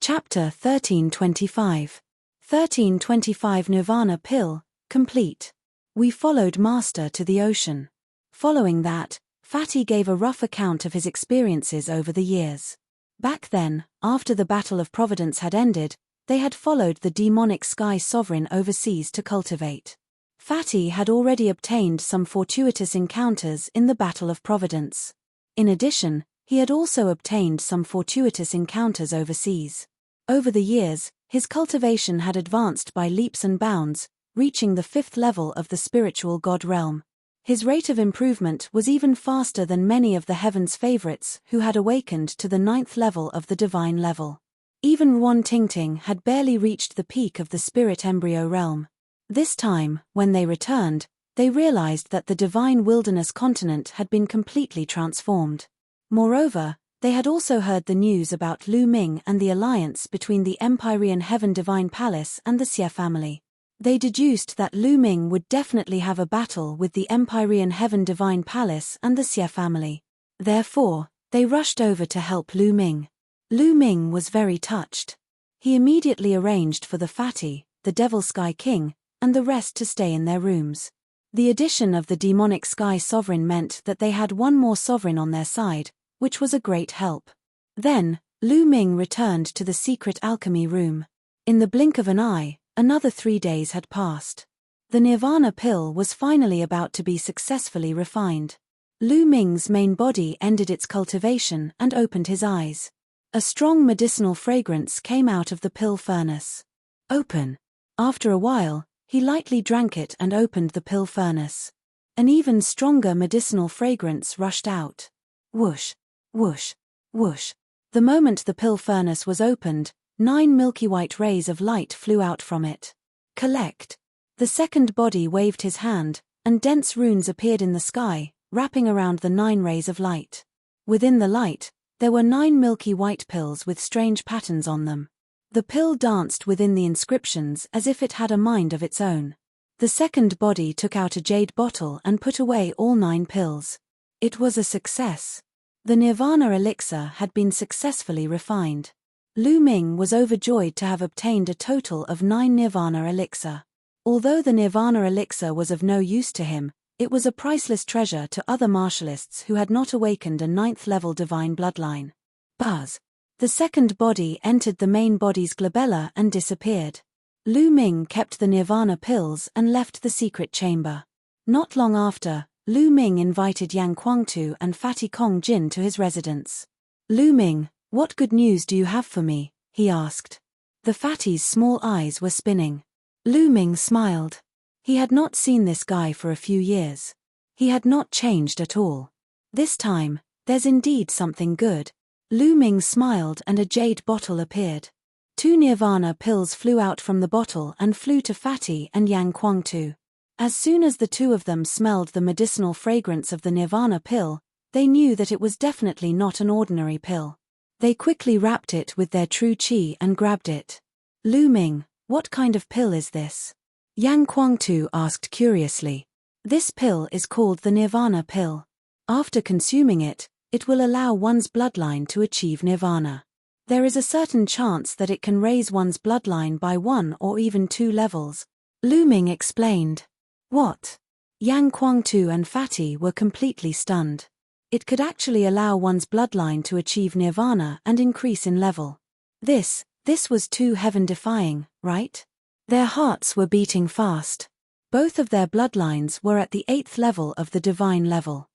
Chapter 1325. 1325 Nirvana Pill, complete. We followed Master to the ocean. Following that, Fatty gave a rough account of his experiences over the years. Back then, after the Battle of Providence had ended, they had followed the demonic Sky Sovereign overseas to cultivate. Fatty had already obtained some fortuitous encounters in the Battle of Providence. In addition, he had also obtained some fortuitous encounters overseas. Over the years, his cultivation had advanced by leaps and bounds, reaching the 5th level of the spiritual god realm. His rate of improvement was even faster than many of the heaven's favorites who had awakened to the 9th level of the divine level. Even Ruan Tingting had barely reached the peak of the spirit embryo realm. This time, when they returned, they realized that the divine wilderness continent had been completely transformed. Moreover, they had also heard the news about Lu Ming and the alliance between the Empyrean Heaven Divine Palace and the Xie family. They deduced that Lu Ming would definitely have a battle with the Empyrean Heaven Divine Palace and the Xie family. Therefore, they rushed over to help Lu Ming. Lu Ming was very touched. He immediately arranged for the Fatty, the Devil Sky King, and the rest to stay in their rooms. The addition of the demonic Sky Sovereign meant that they had one more sovereign on their side, which was a great help. Then, Lu Ming returned to the secret alchemy room. In the blink of an eye, another 3 days had passed. The Nirvana pill was finally about to be successfully refined. Lu Ming's main body ended its cultivation and opened his eyes. A strong medicinal fragrance came out of the pill furnace. Open. After a while, he lightly drank it and opened the pill furnace. An even stronger medicinal fragrance rushed out. Whoosh. Whoosh, whoosh. The moment the pill furnace was opened, 9 milky white rays of light flew out from it. Collect. The second body waved his hand, and dense runes appeared in the sky, wrapping around the 9 rays of light. Within the light, there were 9 milky white pills with strange patterns on them. The pill danced within the inscriptions as if it had a mind of its own. The second body took out a jade bottle and put away all 9 pills. It was a success. The Nirvana elixir had been successfully refined. Lu Ming was overjoyed to have obtained a total of 9 Nirvana elixir. Although the Nirvana elixir was of no use to him, it was a priceless treasure to other martialists who had not awakened a 9th-level divine bloodline. Buzz. The second body entered the main body's glabella and disappeared. Lu Ming kept the Nirvana pills and left the secret chamber. Not long after, Lu Ming invited Yang Guangtu and Fatty Kong Jin to his residence. Lu Ming, what good news do you have for me? He asked. The Fatty's small eyes were spinning. Lu Ming smiled. He had not seen this guy for a few years. He had not changed at all. This time, there's indeed something good. Lu Ming smiled and a jade bottle appeared. 2 Nirvana pills flew out from the bottle and flew to Fatty and Yang Guangtu. As soon as the two of them smelled the medicinal fragrance of the Nirvana pill, they knew that it was definitely not an ordinary pill. They quickly wrapped it with their true qi and grabbed it. Lu Ming, what kind of pill is this? Yang Guangtu asked curiously. This pill is called the Nirvana pill. After consuming it, it will allow one's bloodline to achieve Nirvana. There is a certain chance that it can raise one's bloodline by 1 or even 2 levels. Lu Ming explained. What? Yang Guangtu and Fatty were completely stunned. It could actually allow one's bloodline to achieve Nirvana and increase in level. This was too heaven-defying, right? Their hearts were beating fast. Both of their bloodlines were at the 8th level of the divine level.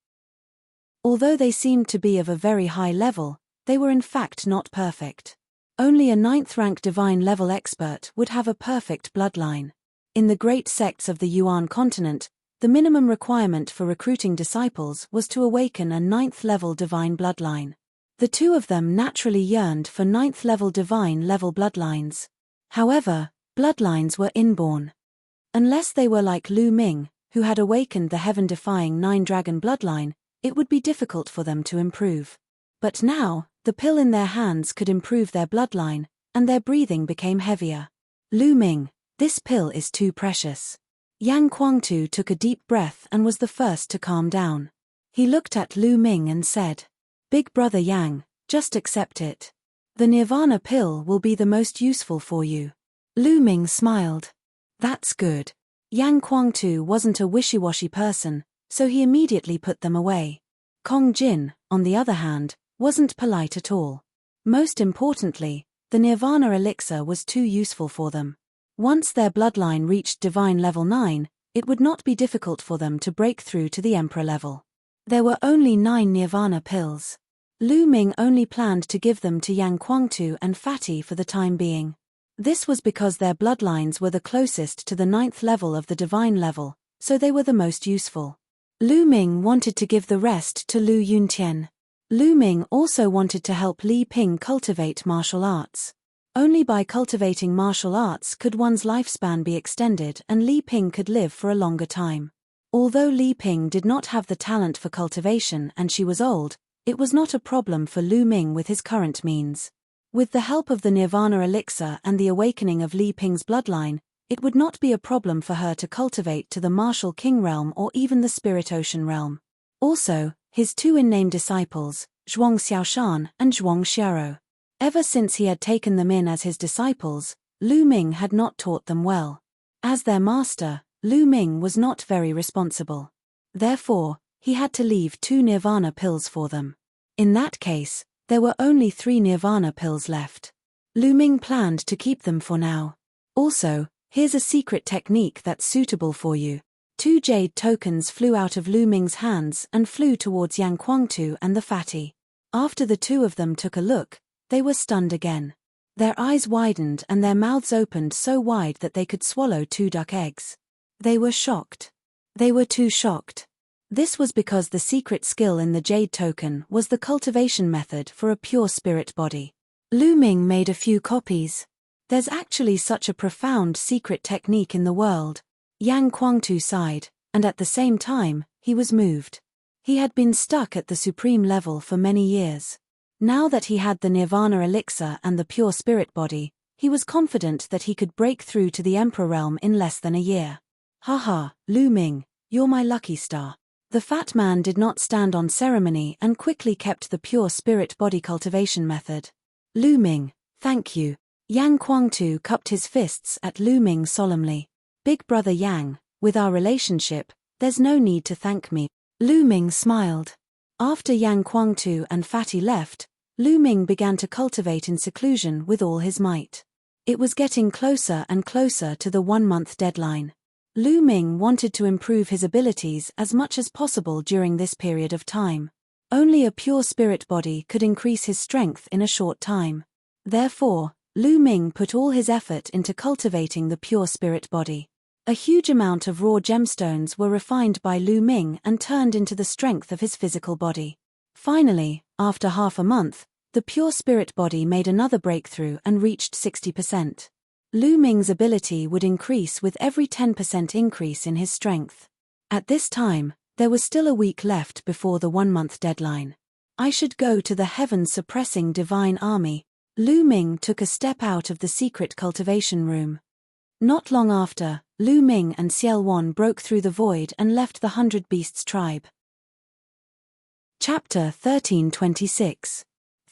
Although they seemed to be of a very high level, they were in fact not perfect. Only a 9th-rank divine level expert would have a perfect bloodline. In the great sects of the Yuan continent, the minimum requirement for recruiting disciples was to awaken a 9th-level divine bloodline. The two of them naturally yearned for 9th-level divine level bloodlines. However, bloodlines were inborn. Unless they were like Lu Ming, who had awakened the heaven-defying 9-dragon bloodline, it would be difficult for them to improve. But now, the pill in their hands could improve their bloodline, and their breathing became heavier. Lu Ming, this pill is too precious. Yang Guangtu took a deep breath and was the first to calm down. He looked at Lu Ming and said, Big brother Yang, just accept it. The Nirvana pill will be the most useful for you. Lu Ming smiled. That's good. Yang Guangtu wasn't a wishy-washy person, so he immediately put them away. Kong Jin, on the other hand, wasn't polite at all. Most importantly, the Nirvana elixir was too useful for them. Once their bloodline reached divine level 9, it would not be difficult for them to break through to the emperor level. There were only 9 Nirvana pills. Lu Ming only planned to give them to Yang Guangtu and Fatty for the time being. This was because their bloodlines were the closest to the 9th level of the divine level, so they were the most useful. Lu Ming wanted to give the rest to Lu Yuntian. Lu Ming also wanted to help Li Ping cultivate martial arts. Only by cultivating martial arts could one's lifespan be extended and Li Ping could live for a longer time. Although Li Ping did not have the talent for cultivation and she was old, it was not a problem for Lu Ming with his current means. With the help of the Nirvana elixir and the awakening of Li Ping's bloodline, it would not be a problem for her to cultivate to the martial king realm or even the spirit ocean realm. Also, his 2 in-name disciples, Zhuang Xiaoshan and Zhuang Xiaro. Ever since he had taken them in as his disciples, Lu Ming had not taught them well. As their master, Lu Ming was not very responsible. Therefore, he had to leave 2 Nirvana pills for them. In that case, there were only 3 Nirvana pills left. Lu Ming planned to keep them for now. Also, here's a secret technique that's suitable for you. 2 jade tokens flew out of Lu Ming's hands and flew towards Yang Guangtu and the Fatty. After the 2 of them took a look, they were stunned again. Their eyes widened and their mouths opened so wide that they could swallow 2 duck eggs. They were shocked. They were too shocked. This was because the secret skill in the jade token was the cultivation method for a pure spirit body. Lu Ming made a few copies. There's actually such a profound secret technique in the world. Yang Guangtu sighed, and at the same time, he was moved. He had been stuck at the supreme level for many years. Now that he had the Nirvana elixir and the pure spirit body, he was confident that he could break through to the emperor realm in less than a year. Haha, Lu Ming, you're my lucky star. The fat man did not stand on ceremony and quickly kept the pure spirit body cultivation method. Lu Ming, thank you. Yang Guangtu cupped his fists at Lu Ming solemnly. Big brother Yang, with our relationship, there's no need to thank me. Lu Ming smiled. After Yang Guangtu and Fatty left, Lu Ming began to cultivate in seclusion with all his might. It was getting closer and closer to the 1-month deadline. Lu Ming wanted to improve his abilities as much as possible during this period of time. Only a pure spirit body could increase his strength in a short time. Therefore, Lu Ming put all his effort into cultivating the pure spirit body. A huge amount of raw gemstones were refined by Lu Ming and turned into the strength of his physical body. Finally, after half a month, the pure spirit body made another breakthrough and reached 60%. Lu Ming's ability would increase with every 10% increase in his strength. At this time, there was still a week left before the 1-month deadline. I should go to the heaven-suppressing divine army. Lu Ming took a step out of the secret cultivation room. Not long after, Lu Ming and Xiao Wan broke through the void and left the 100 Beasts tribe. Chapter 1326.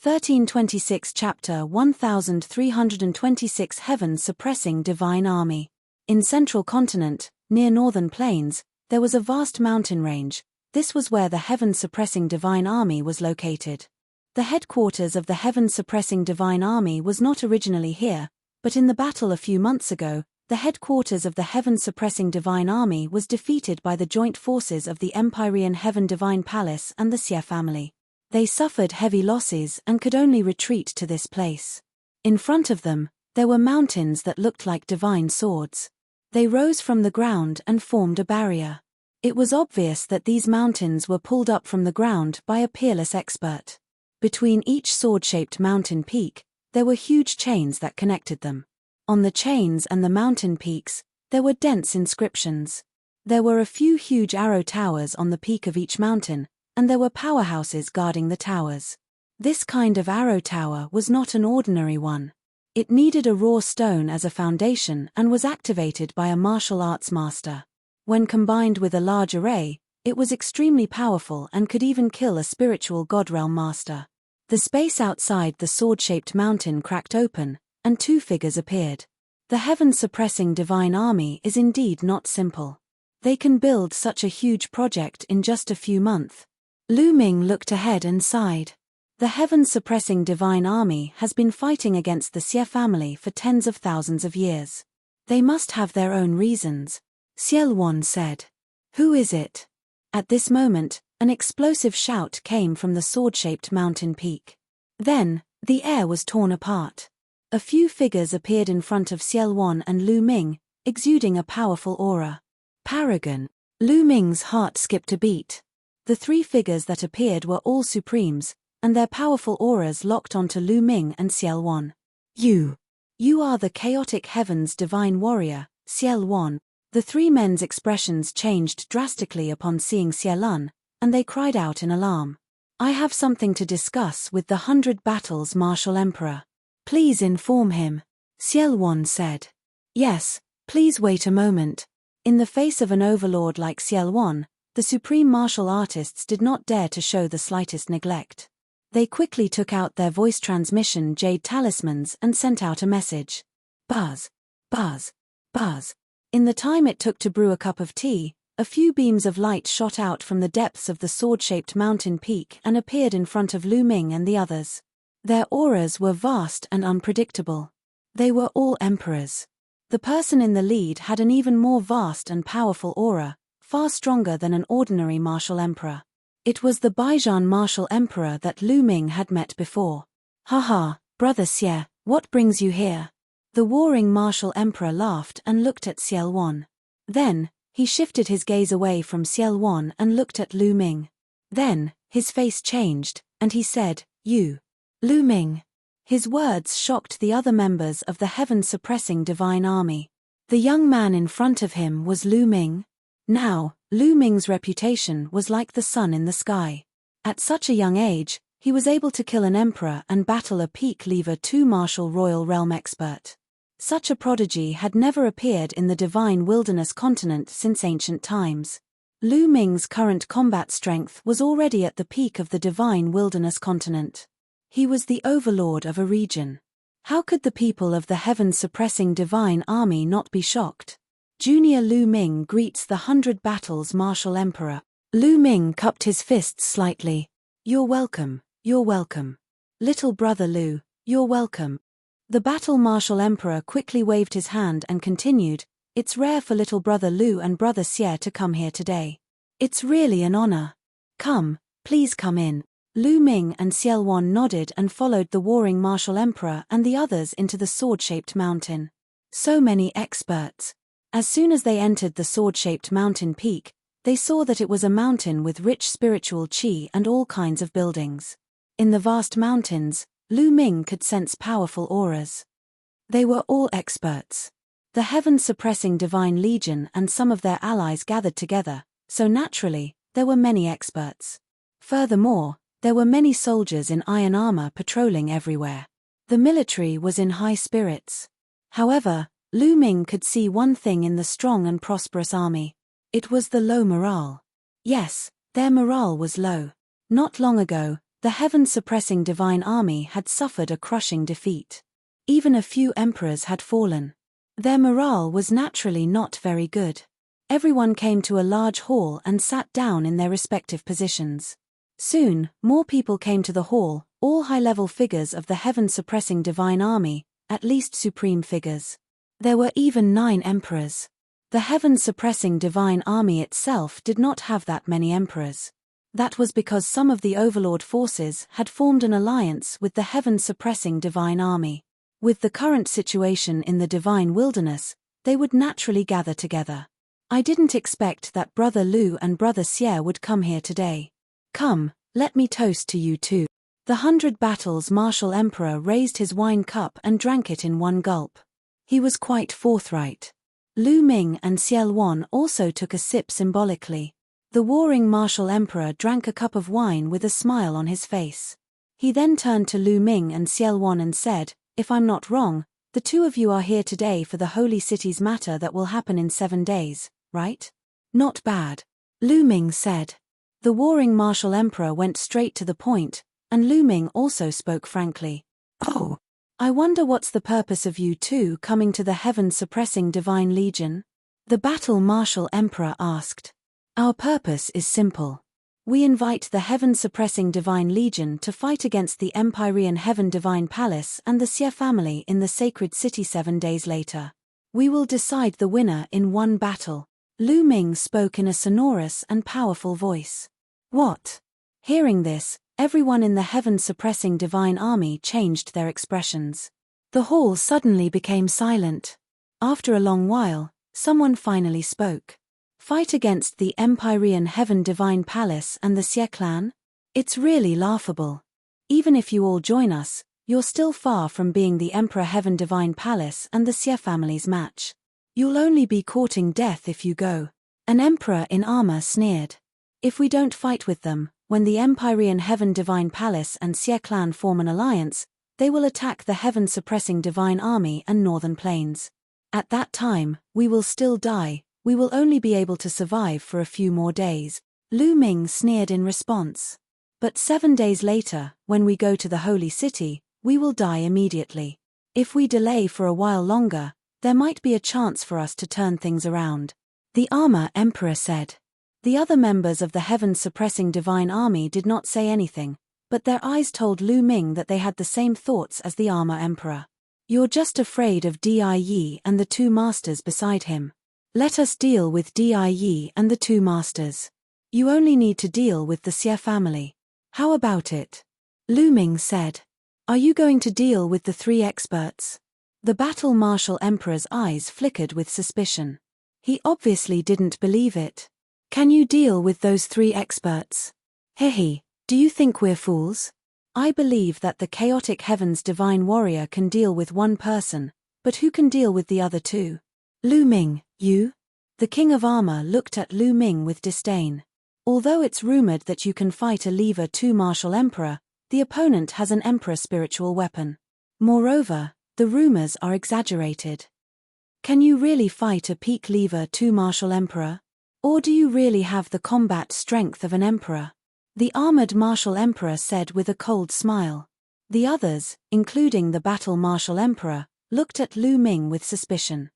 1326 Chapter 1326 Heaven-suppressing divine army. In Central Continent, near Northern Plains, there was a vast mountain range. This was where the heaven-suppressing divine army was located. The headquarters of the heaven-suppressing divine army was not originally here, but in the battle a few months ago, the headquarters of the heaven-suppressing divine army was defeated by the joint forces of the Empyrean Heaven Divine Palace and the Xie family. They suffered heavy losses and could only retreat to this place. In front of them, there were mountains that looked like divine swords. They rose from the ground and formed a barrier. It was obvious that these mountains were pulled up from the ground by a peerless expert. Between each sword-shaped mountain peak, there were huge chains that connected them. On the chains and the mountain peaks, there were dense inscriptions. There were a few huge arrow towers on the peak of each mountain, and there were powerhouses guarding the towers. This kind of arrow tower was not an ordinary one. It needed a raw stone as a foundation and was activated by a martial arts master. When combined with a large array, it was extremely powerful and could even kill a spiritual God realm master. The space outside the sword-shaped mountain cracked open, and two figures appeared. The heaven-suppressing divine army is indeed not simple. They can build such a huge project in just a few months. Lu Ming looked ahead and sighed. The heaven-suppressing divine army has been fighting against the Xie family for tens of thousands of years. They must have their own reasons, Xiel Wan said. Who is it? At this moment, an explosive shout came from the sword-shaped mountain peak. Then, the air was torn apart. A few figures appeared in front of Xiel Wan and Lu Ming, exuding a powerful aura. Paragon. Lu Ming's heart skipped a beat. The three figures that appeared were all supremes, and their powerful auras locked onto Lu Ming and Xiel Wan. You are the chaotic heavens divine warrior, Xiel Wan. The three men's expressions changed drastically upon seeing Xielun, and they cried out in alarm. I have something to discuss with the 100 Battles Martial Emperor. Please inform him, Xiel Wan said. Yes, please wait a moment. In the face of an overlord like Xiel Wan, the supreme martial artists did not dare to show the slightest neglect. They quickly took out their voice transmission jade talismans and sent out a message. Buzz, buzz, buzz. In the time it took to brew a cup of tea, a few beams of light shot out from the depths of the sword-shaped mountain peak and appeared in front of Lu Ming and the others. Their auras were vast and unpredictable. They were all emperors. The person in the lead had an even more vast and powerful aura, far stronger than an ordinary martial emperor. It was the Baijian martial emperor that Lu Ming had met before. Haha, brother Xie, what brings you here? The warring martial emperor laughed and looked at Xiel Wan. Then, he shifted his gaze away from Xiel Wan and looked at Lu Ming. Then, his face changed, and he said, You. Lu Ming. His words shocked the other members of the heaven-suppressing divine army. The young man in front of him was Lu Ming. Now, Lu Ming's reputation was like the sun in the sky. At such a young age, he was able to kill an emperor and battle a peak lever 2 martial royal realm expert. Such a prodigy had never appeared in the divine wilderness continent since ancient times. Lu Ming's current combat strength was already at the peak of the divine wilderness continent. He was the overlord of a region. How could the people of the heaven-suppressing divine army not be shocked? Junior Lu Ming greets the 100 Battles Martial Emperor. Lu Ming cupped his fists slightly. You're welcome, you're welcome. Little brother Lu, you're welcome. The Battle Martial Emperor quickly waved his hand and continued, It's rare for little brother Lu and brother Xie to come here today. It's really an honor. Come, please come in. Lu Ming and Xiel Wan nodded and followed the warring martial emperor and the others into the sword-shaped mountain. So many experts. As soon as they entered the sword-shaped mountain peak, they saw that it was a mountain with rich spiritual qi and all kinds of buildings. In the vast mountains, Lu Ming could sense powerful auras. They were all experts. The heaven-suppressing divine legion and some of their allies gathered together, so naturally, there were many experts. Furthermore, there were many soldiers in iron armor patrolling everywhere. The military was in high spirits. However, Lu Ming could see one thing in the strong and prosperous army. It was the low morale. Yes, their morale was low. Not long ago, the heaven-suppressing divine army had suffered a crushing defeat. Even a few emperors had fallen. Their morale was naturally not very good. Everyone came to a large hall and sat down in their respective positions. Soon, more people came to the hall, all high-level figures of the heaven-suppressing divine army, at least supreme figures. There were even 9 emperors. The heaven-suppressing divine army itself did not have that many emperors. That was because some of the overlord forces had formed an alliance with the heaven-suppressing divine army. With the current situation in the divine wilderness, they would naturally gather together. I didn't expect that brother Lu and brother Xie would come here today. Come, let me toast to you too. The 100 Battles Martial Emperor raised his wine cup and drank it in one gulp. He was quite forthright. Lu Ming and Xiel Wan also took a sip symbolically. The warring martial emperor drank a cup of wine with a smile on his face. He then turned to Lu Ming and Xiel Wan and said, If I'm not wrong, the two of you are here today for the holy city's matter that will happen in 7 days, right? Not bad. Lu Ming said. The warring martial emperor went straight to the point, and Lu Ming also spoke frankly. "Oh, I wonder what's the purpose of you two coming to the heaven-suppressing Divine Legion?" The Battle Marshal Emperor asked. "Our purpose is simple. We invite the heaven-suppressing Divine Legion to fight against the Empyrean Heaven Divine Palace and the Xie family in the Sacred City 7 days later. We will decide the winner in one battle." Lu Ming spoke in a sonorous and powerful voice. "What?" Hearing this, everyone in the heaven-suppressing Divine Army changed their expressions. The hall suddenly became silent. After a long while, someone finally spoke. "Fight against the Empyrean Heaven Divine Palace and the Xie clan? It's really laughable. Even if you all join us, you're still far from being the Emperor Heaven Divine Palace and the Xie family's match. You'll only be courting death if you go." An emperor in armor sneered. "If we don't fight with them, when the Empyrean Heaven Divine Palace and Xie clan form an alliance, they will attack the heaven-suppressing Divine Army and Northern Plains. At that time, we will still die. We will only be able to survive for a few more days." Lu Ming sneered in response. "But 7 days later, when we go to the Holy City, we will die immediately. If we delay for a while longer, there might be a chance for us to turn things around," the Armor Emperor said. The other members of the heaven-suppressing Divine Army did not say anything, but their eyes told Lu Ming that they had the same thoughts as the Armor Emperor. "You're just afraid of Di and the two masters beside him. Let us deal with Di and the two masters. You only need to deal with the Xie family. How about it?" Lu Ming said. "Are you going to deal with the 3 experts?" The Battle Marshal Emperor's eyes flickered with suspicion. He obviously didn't believe it. "Can you deal with those 3 experts? Hehe, do you think we're fools? I believe that the Chaotic Heavens Divine Warrior can deal with 1 person, but who can deal with the other 2? Lu Ming, you?" The King of Armor looked at Lu Ming with disdain. "Although it's rumored that you can fight a Lever 2 Martial Emperor, the opponent has an Emperor spiritual weapon. Moreover, the rumors are exaggerated. Can you really fight a peak Lever 2 Martial Emperor? Or do you really have the combat strength of an Emperor?" The Armored Martial Emperor said with a cold smile. The others, including the Battle Martial Emperor, looked at Lu Ming with suspicion.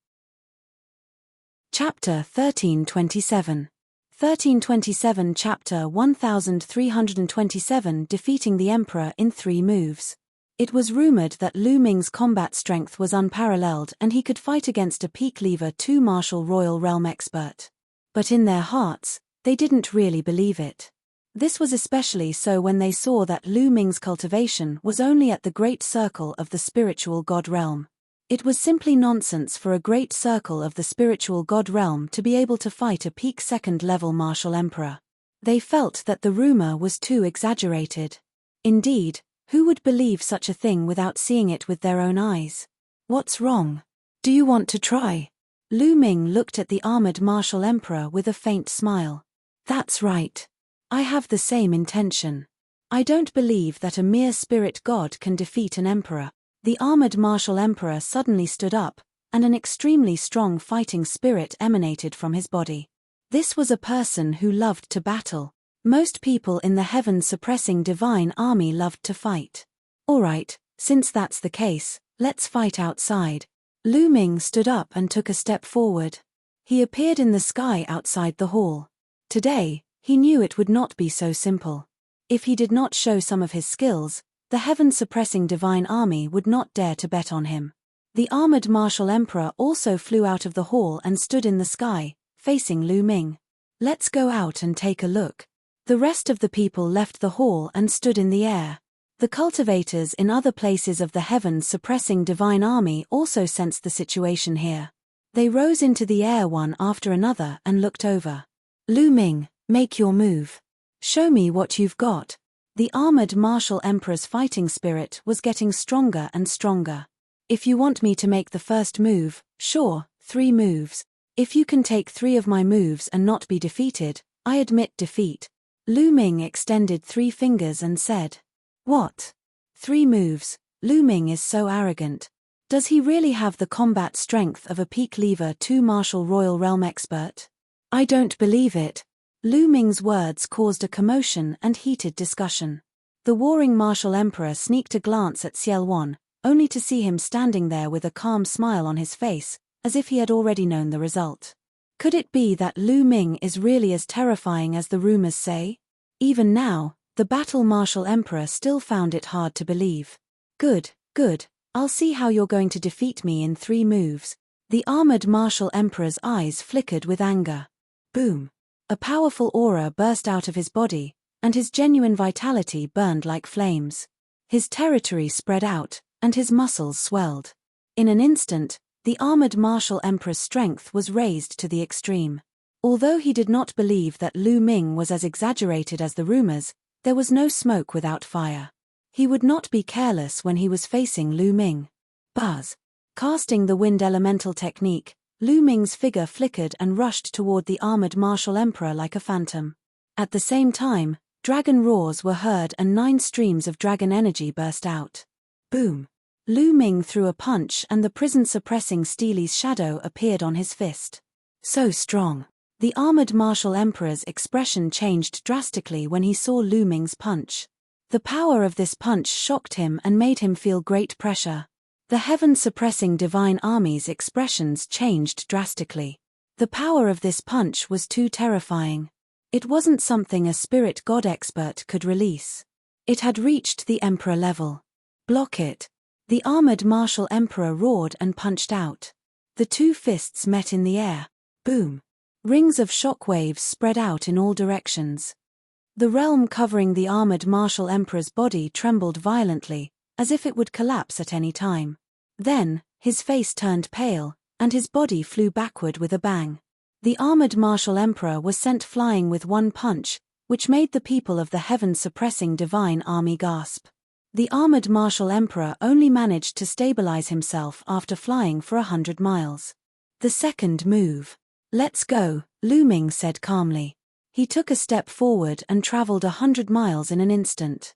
Chapter 1327. 1327 Chapter 1327 Defeating the Emperor in 3 moves. It was rumored that Lu Ming's combat strength was unparalleled and he could fight against a peak Lever 2 Martial Royal Realm expert. But in their hearts, they didn't really believe it. This was especially so when they saw that Lu Ming's cultivation was only at the Great Circle of the Spiritual God Realm. It was simply nonsense for a Great Circle of the Spiritual God Realm to be able to fight a peak 2nd level Martial Emperor. They felt that the rumor was too exaggerated. Indeed, who would believe such a thing without seeing it with their own eyes? "What's wrong? Do you want to try?" Lu Ming looked at the Armored Martial Emperor with a faint smile. "That's right. I have the same intention. I don't believe that a mere spirit god can defeat an emperor." The Armored Martial Emperor suddenly stood up, and an extremely strong fighting spirit emanated from his body. This was a person who loved to battle. Most people in the heaven-suppressing Divine Army loved to fight. "Alright, since that's the case, let's fight outside." Lu Ming stood up and took a step forward. He appeared in the sky outside the hall. Today, he knew it would not be so simple. If he did not show some of his skills, the heaven-suppressing Divine Army would not dare to bet on him. The Armored Martial Emperor also flew out of the hall and stood in the sky, facing Lu Ming. "Let's go out and take a look." The rest of the people left the hall and stood in the air. The cultivators in other places of the heaven-suppressing Divine Army also sensed the situation here. They rose into the air one after another and looked over. "Lu Ming, make your move. Show me what you've got." The Armored Martial Emperor's fighting spirit was getting stronger and stronger. "If you want me to make the first move, sure, 3 moves. If you can take 3 of my moves and not be defeated, I admit defeat." Lu Ming extended 3 fingers and said. "What? 3 moves? Lu Ming is so arrogant. Does he really have the combat strength of a peak Lever 2 Martial Royal Realm expert? I don't believe it." Lu Ming's words caused a commotion and heated discussion. The warring martial emperor sneaked a glance at Xielwan, only to see him standing there with a calm smile on his face, as if he had already known the result. Could it be that Lu Ming is really as terrifying as the rumors say? Even now, the battle martial emperor still found it hard to believe. Good, good, I'll see how you're going to defeat me in 3 moves. The armored martial emperor's eyes flickered with anger. Boom! A powerful aura burst out of his body, and his genuine vitality burned like flames. His territory spread out, and his muscles swelled. In an instant, the armored martial emperor's strength was raised to the extreme. Although he did not believe that Lu Ming was as exaggerated as the rumors, there was no smoke without fire. He would not be careless when he was facing Lu Ming. Buzz! Casting the wind elemental technique, Lu Ming's figure flickered and rushed toward the armored martial emperor like a phantom. At the same time, dragon roars were heard and 9 streams of dragon energy burst out. Boom! Lu Ming threw a punch and the prison-suppressing Steely's shadow appeared on his fist. So strong. The armored martial emperor's expression changed drastically when he saw Lu Ming's punch. The power of this punch shocked him and made him feel great pressure. The heaven-suppressing divine army's expressions changed drastically. The power of this punch was too terrifying. It wasn't something a spirit god expert could release. It had reached the emperor level. Block it! The armored martial emperor roared and punched out. The 2 fists met in the air. Boom! Rings of shock waves spread out in all directions. The realm covering the armored martial emperor's body trembled violently, as if it would collapse at any time. Then, his face turned pale, and his body flew backward with a bang. The armored martial emperor was sent flying with 1 punch, which made the people of the heaven-suppressing divine army gasp. The armored martial emperor only managed to stabilize himself after flying for 100 miles. The second move. Let's go, Lu Ming said calmly. He took a step forward and traveled 100 miles in an instant.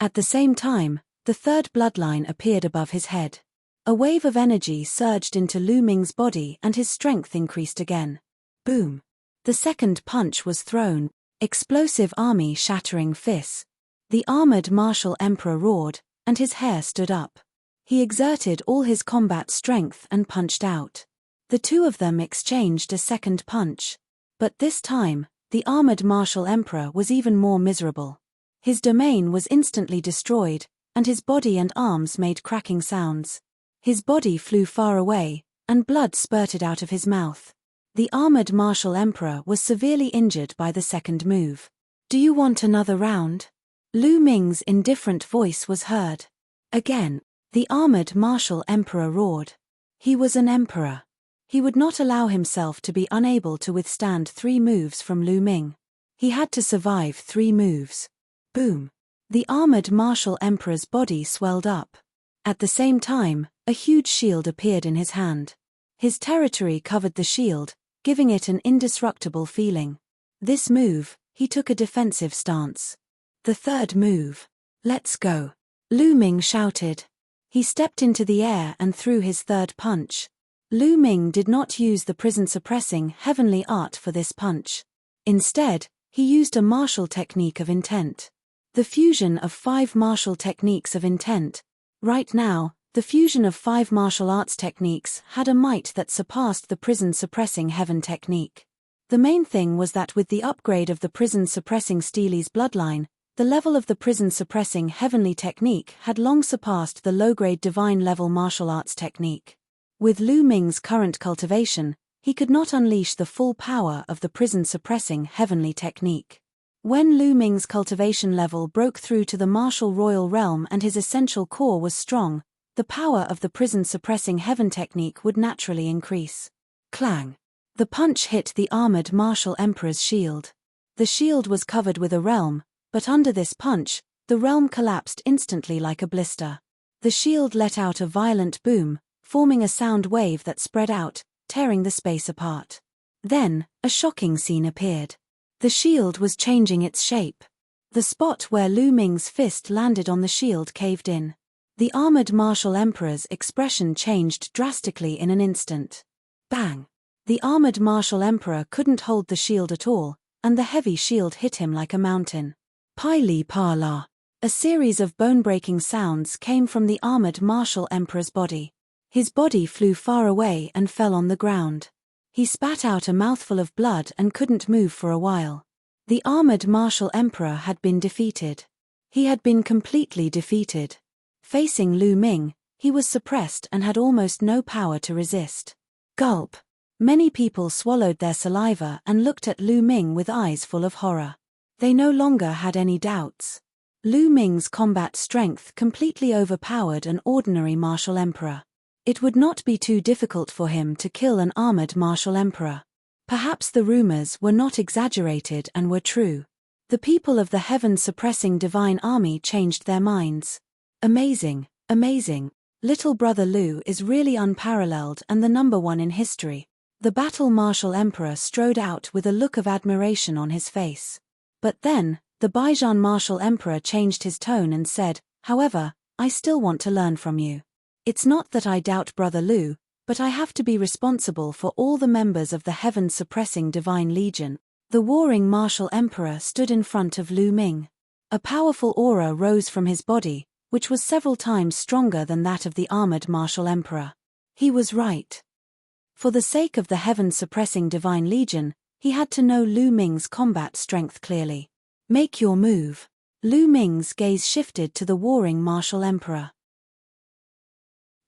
At the same time, the third bloodline appeared above his head. A wave of energy surged into Lu Ming's body and his strength increased again. Boom! The second punch was thrown, explosive army-shattering fists. The armored martial emperor roared, and his hair stood up. He exerted all his combat strength and punched out. The 2 of them exchanged a second punch. But this time, the armored martial emperor was even more miserable. His domain was instantly destroyed, and his body and arms made cracking sounds. His body flew far away, and blood spurted out of his mouth. The armored martial emperor was severely injured by the second move. Do you want another round? Lu Ming's indifferent voice was heard. Again, the armored martial emperor roared. He was an emperor. He would not allow himself to be unable to withstand 3 moves from Lu Ming. He had to survive 3 moves. Boom! The armored martial emperor's body swelled up. At the same time, a huge shield appeared in his hand. His territory covered the shield, giving it an indestructible feeling. This move, he took a defensive stance. The third move. Let's go! Lu Ming shouted. He stepped into the air and threw his third punch. Lu Ming did not use the prison-suppressing heavenly art for this punch. Instead, he used a martial technique of intent. The fusion of 5 martial techniques of intent. Right now, the fusion of 5 martial arts techniques had a might that surpassed the prison-suppressing heaven technique. The main thing was that with the upgrade of the prison-suppressing Steely's bloodline, the level of the prison-suppressing heavenly technique had long surpassed the low-grade divine-level martial arts technique. With Lu Ming's current cultivation, he could not unleash the full power of the prison-suppressing heavenly technique. When Lu Ming's cultivation level broke through to the martial royal realm and his essential core was strong, the power of the prison-suppressing heaven technique would naturally increase. Clang! The punch hit the armored martial emperor's shield. The shield was covered with a realm, but under this punch, the realm collapsed instantly like a blister. The shield let out a violent boom, forming a sound wave that spread out, tearing the space apart. Then, a shocking scene appeared. The shield was changing its shape. The spot where Lu Ming's fist landed on the shield caved in. The armored martial emperor's expression changed drastically in an instant. Bang! The armored martial emperor couldn't hold the shield at all, and the heavy shield hit him like a mountain. Pai Li Pa La. A series of bone-breaking sounds came from the armored martial emperor's body. His body flew far away and fell on the ground. He spat out a mouthful of blood and couldn't move for a while. The armored martial emperor had been defeated. He had been completely defeated. Facing Lu Ming, he was suppressed and had almost no power to resist. Gulp. Many people swallowed their saliva and looked at Lu Ming with eyes full of horror. They no longer had any doubts. Lu Ming's combat strength completely overpowered an ordinary martial emperor. It would not be too difficult for him to kill an armored martial emperor. Perhaps the rumors were not exaggerated and were true. The people of the heaven-suppressing divine army changed their minds. Amazing, amazing. Little brother Lu is really unparalleled and the #1 in history. The battle martial emperor strode out with a look of admiration on his face. But then, the Baijan martial emperor changed his tone and said, "However, I still want to learn from you. It's not that I doubt brother Lu, but I have to be responsible for all the members of the heaven-suppressing divine legion." The warring martial emperor stood in front of Lu Ming. A powerful aura rose from his body, which was several times stronger than that of the armored martial emperor. He was right. For the sake of the heaven-suppressing divine legion, he had to know Lu Ming's combat strength clearly. "Make your move." Lu Ming's gaze shifted to the warring martial emperor.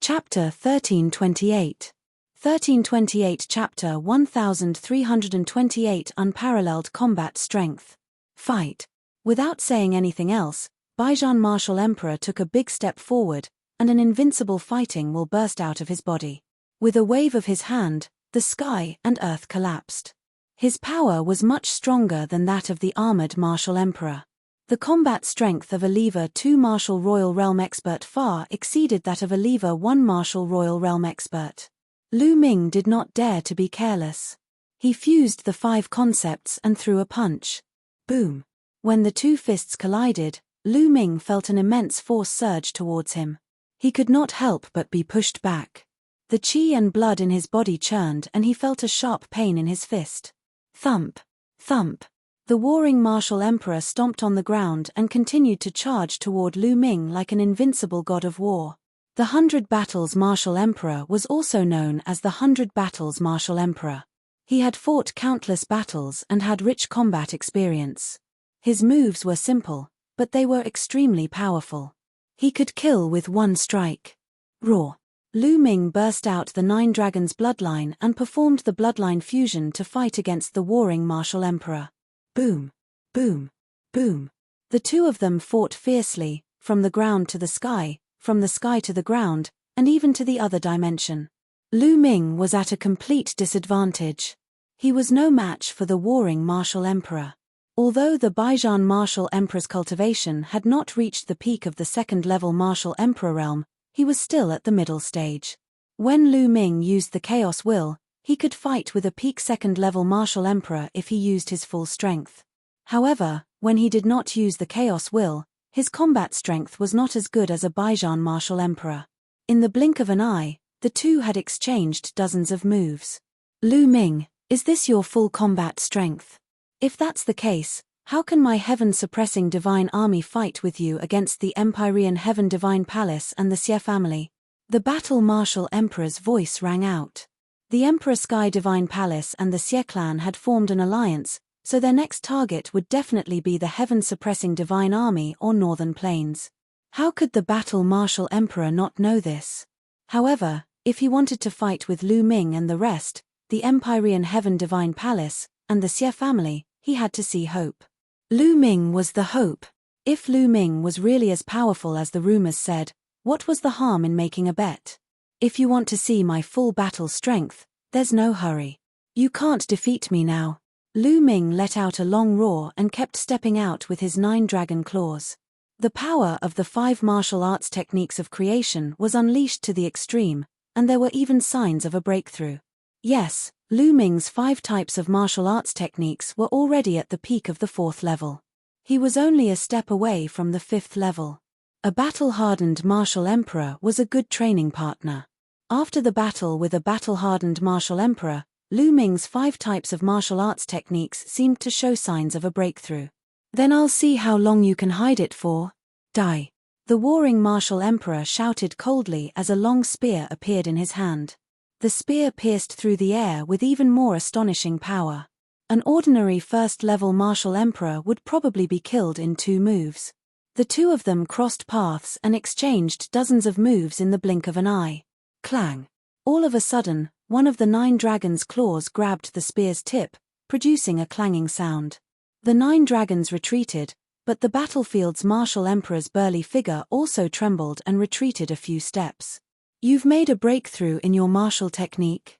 Chapter 1328. 1328 Chapter 1328 Unparalleled Combat Strength. Fight. Without saying anything else, Baijan martial emperor took a big step forward, and an invincible fighting will burst out of his body. With a wave of his hand, the sky and earth collapsed. His power was much stronger than that of the armored martial emperor. The combat strength of a Lever 2 martial royal realm expert far exceeded that of a Lever 1 martial royal realm expert. Lu Ming did not dare to be careless. He fused the 5 concepts and threw a punch. Boom. When the 2 fists collided, Lu Ming felt an immense force surge towards him. He could not help but be pushed back. The qi and blood in his body churned and he felt a sharp pain in his fist. Thump. Thump. The warring martial emperor stomped on the ground and continued to charge toward Lu Ming like an invincible god of war. The 100 Battles martial emperor was also known as the 100 Battles martial emperor. He had fought countless battles and had rich combat experience. His moves were simple, but they were extremely powerful. He could kill with one strike. Roar. Lu Ming burst out the 9 Dragons bloodline and performed the bloodline fusion to fight against the warring martial emperor. Boom. Boom. Boom. The 2 of them fought fiercely, from the ground to the sky, from the sky to the ground, and even to the other dimension. Lu Ming was at a complete disadvantage. He was no match for the warring martial emperor. Although the Baijan martial emperor's cultivation had not reached the peak of the 2nd-level martial emperor realm, he was still at the middle stage. When Lu Ming used the Chaos Will, he could fight with a peak 2nd-level martial emperor if he used his full strength. However, when he did not use the Chaos Will, his combat strength was not as good as a Baijan martial emperor. In the blink of an eye, the 2 had exchanged dozens of moves. Lu Ming, is this your full combat strength? If that's the case, how can my heaven-suppressing divine army fight with you against the Empyrean Heaven Divine Palace and the Xie family? The battle martial emperor's voice rang out. The Emperor Sky Divine Palace and the Xie clan had formed an alliance, so their next target would definitely be the heaven-suppressing divine army or northern plains. How could the battle martial emperor not know this? However, if he wanted to fight with Lu Ming and the rest, the Empyrean Heaven Divine Palace, and the Xie family, he had to see hope. Lu Ming was the hope. If Lu Ming was really as powerful as the rumors said, what was the harm in making a bet? If you want to see my full battle strength, there's no hurry. You can't defeat me now. Lu Ming let out a long roar and kept stepping out with his 9 dragon claws. The power of the 5 martial arts techniques of creation was unleashed to the extreme, and there were even signs of a breakthrough. Yes, Lu Ming's 5 types of martial arts techniques were already at the peak of the 4th level. He was only a step away from the 5th level. A battle-hardened martial emperor was a good training partner. After the battle with a battle-hardened martial emperor, Lu Ming's 5 types of martial arts techniques seemed to show signs of a breakthrough. Then I'll see how long you can hide it for. Die. The warring martial emperor shouted coldly as a long spear appeared in his hand. The spear pierced through the air with even more astonishing power. An ordinary first-level martial emperor would probably be killed in 2 moves. The two of them crossed paths and exchanged dozens of moves in the blink of an eye. Clang. All of a sudden, one of the 9 dragons' claws grabbed the spear's tip, producing a clanging sound. The 9 dragons retreated, but the battlefield's martial emperor's burly figure also trembled and retreated a few steps. You've made a breakthrough in your martial technique?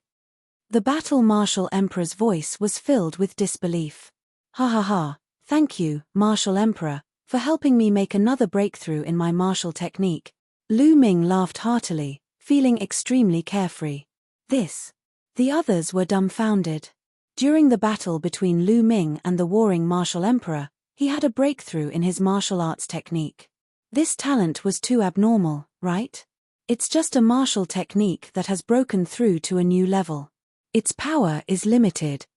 The battle martial emperor's voice was filled with disbelief. Ha ha ha, thank you, martial emperor, for helping me make another breakthrough in my martial technique. Lu Ming laughed heartily, feeling extremely carefree. The others were dumbfounded. During the battle between Lu Ming and the warring martial emperor, he had a breakthrough in his martial arts technique. This talent was too abnormal, right? It's just a martial technique that has broken through to a new level. Its power is limited.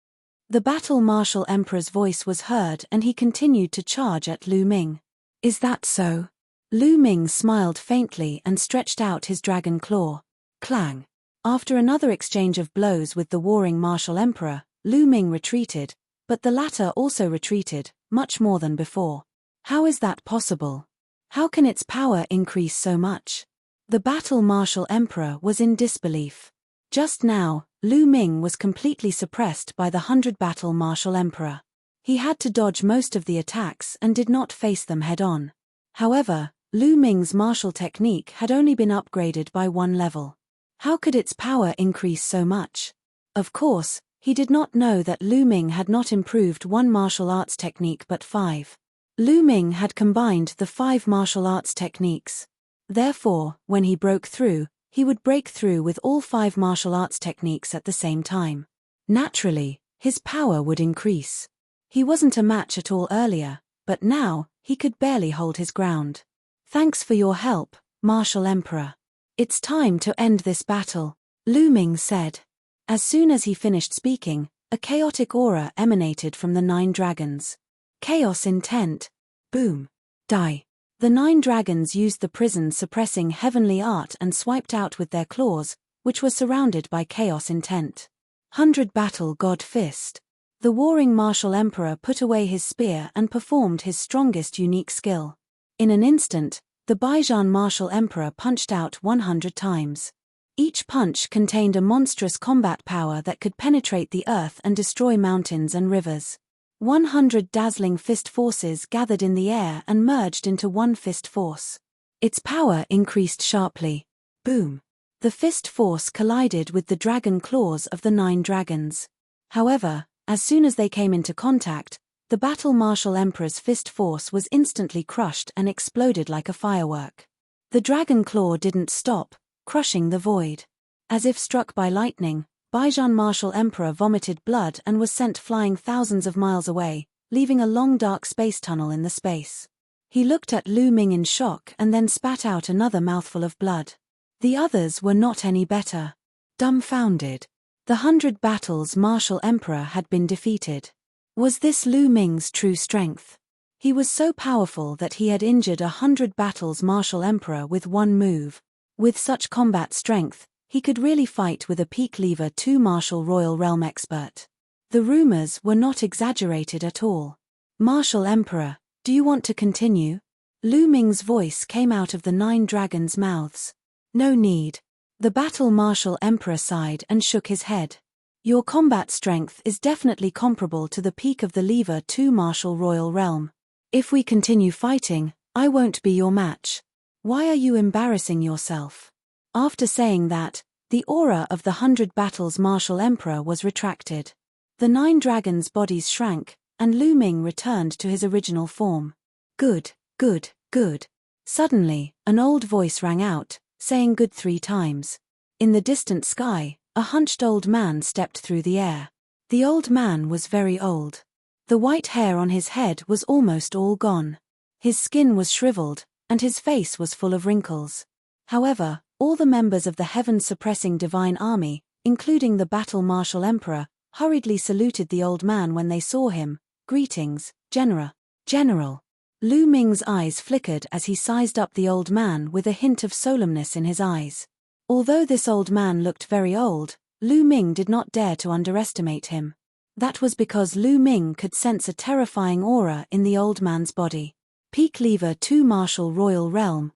The battle martial emperor's voice was heard and he continued to charge at Lu Ming. Is that so? Lu Ming smiled faintly and stretched out his dragon claw. Clang. After another exchange of blows with the warring martial emperor, Lu Ming retreated, but the latter also retreated, much more than before. How is that possible? How can its power increase so much? The battle martial emperor was in disbelief. Just now, Lu Ming was completely suppressed by the 100 battle martial emperor. He had to dodge most of the attacks and did not face them head-on. However, Lu Ming's martial technique had only been upgraded by 1 level. How could its power increase so much? Of course, he did not know that Lu Ming had not improved 1 martial arts technique but 5. Lu Ming had combined the 5 martial arts techniques. Therefore, when he broke through, he would break through with all 5 martial arts techniques at the same time. Naturally, his power would increase. He wasn't a match at all earlier, but now, he could barely hold his ground. Thanks for your help, Martial Emperor. It's time to end this battle, Lu Ming said. As soon as he finished speaking, a chaotic aura emanated from the 9 dragons. Chaos intent. Boom. Die. The 9 dragons used the prison-suppressing heavenly art and swiped out with their claws, which were surrounded by chaos intent. 100 battle god fist. The warring martial emperor put away his spear and performed his strongest unique skill. In an instant, the Baijian martial emperor punched out 100 times. Each punch contained a monstrous combat power that could penetrate the earth and destroy mountains and rivers. 100 dazzling fist forces gathered in the air and merged into 1 fist force. Its power increased sharply. Boom. The fist force collided with the dragon claws of the 9 dragons. However, as soon as they came into contact, the battle martial emperor's fist force was instantly crushed and exploded like a firework. The dragon claw didn't stop, crushing the void. As if struck by lightning, Baijian martial emperor vomited blood and was sent flying thousands of miles away, leaving a long dark space tunnel in the space. He looked at Lu Ming in shock and then spat out another mouthful of blood. The others were not any better. Dumbfounded. The 100 battles martial emperor had been defeated. Was this Lu Ming's true strength? He was so powerful that he had injured 100 battles martial emperor with 1 move. With such combat strength, he could really fight with a peak lever 2 martial royal realm expert. The rumors were not exaggerated at all. Martial Emperor, do you want to continue? Lu Ming's voice came out of the 9 dragons' mouths. No need. The battle martial emperor sighed and shook his head. Your combat strength is definitely comparable to the peak of the lever 2 martial royal realm. If we continue fighting, I won't be your match. Why are you embarrassing yourself? After saying that, the aura of the 100 battles martial emperor was retracted. The 9 dragons' bodies shrank, and Lu Ming returned to his original form. Good, good, good. Suddenly, an old voice rang out, saying good 3 times. In the distant sky, a hunched old man stepped through the air. The old man was very old. The white hair on his head was almost all gone. His skin was shriveled, and his face was full of wrinkles. However, all the members of the heaven-suppressing divine army, including the battle martial emperor, hurriedly saluted the old man when they saw him. Greetings, General. General. Lu Ming's eyes flickered as he sized up the old man with a hint of solemnness in his eyes. Although this old man looked very old, Lu Ming did not dare to underestimate him. That was because Lu Ming could sense a terrifying aura in the old man's body. Peak Lever 2 Martial Royal Realm.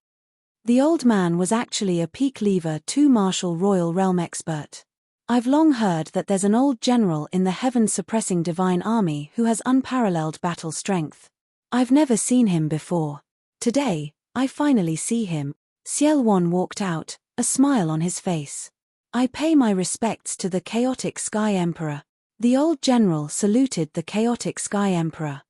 The old man was actually a Peak Lever 2 Martial Royal Realm expert. I've long heard that there's an old general in the heaven-suppressing divine army who has unparalleled battle strength. I've never seen him before. Today, I finally see him. Ciel Wan walked out, a smile on his face. I pay my respects to the chaotic Sky Emperor. The old general saluted the chaotic Sky Emperor.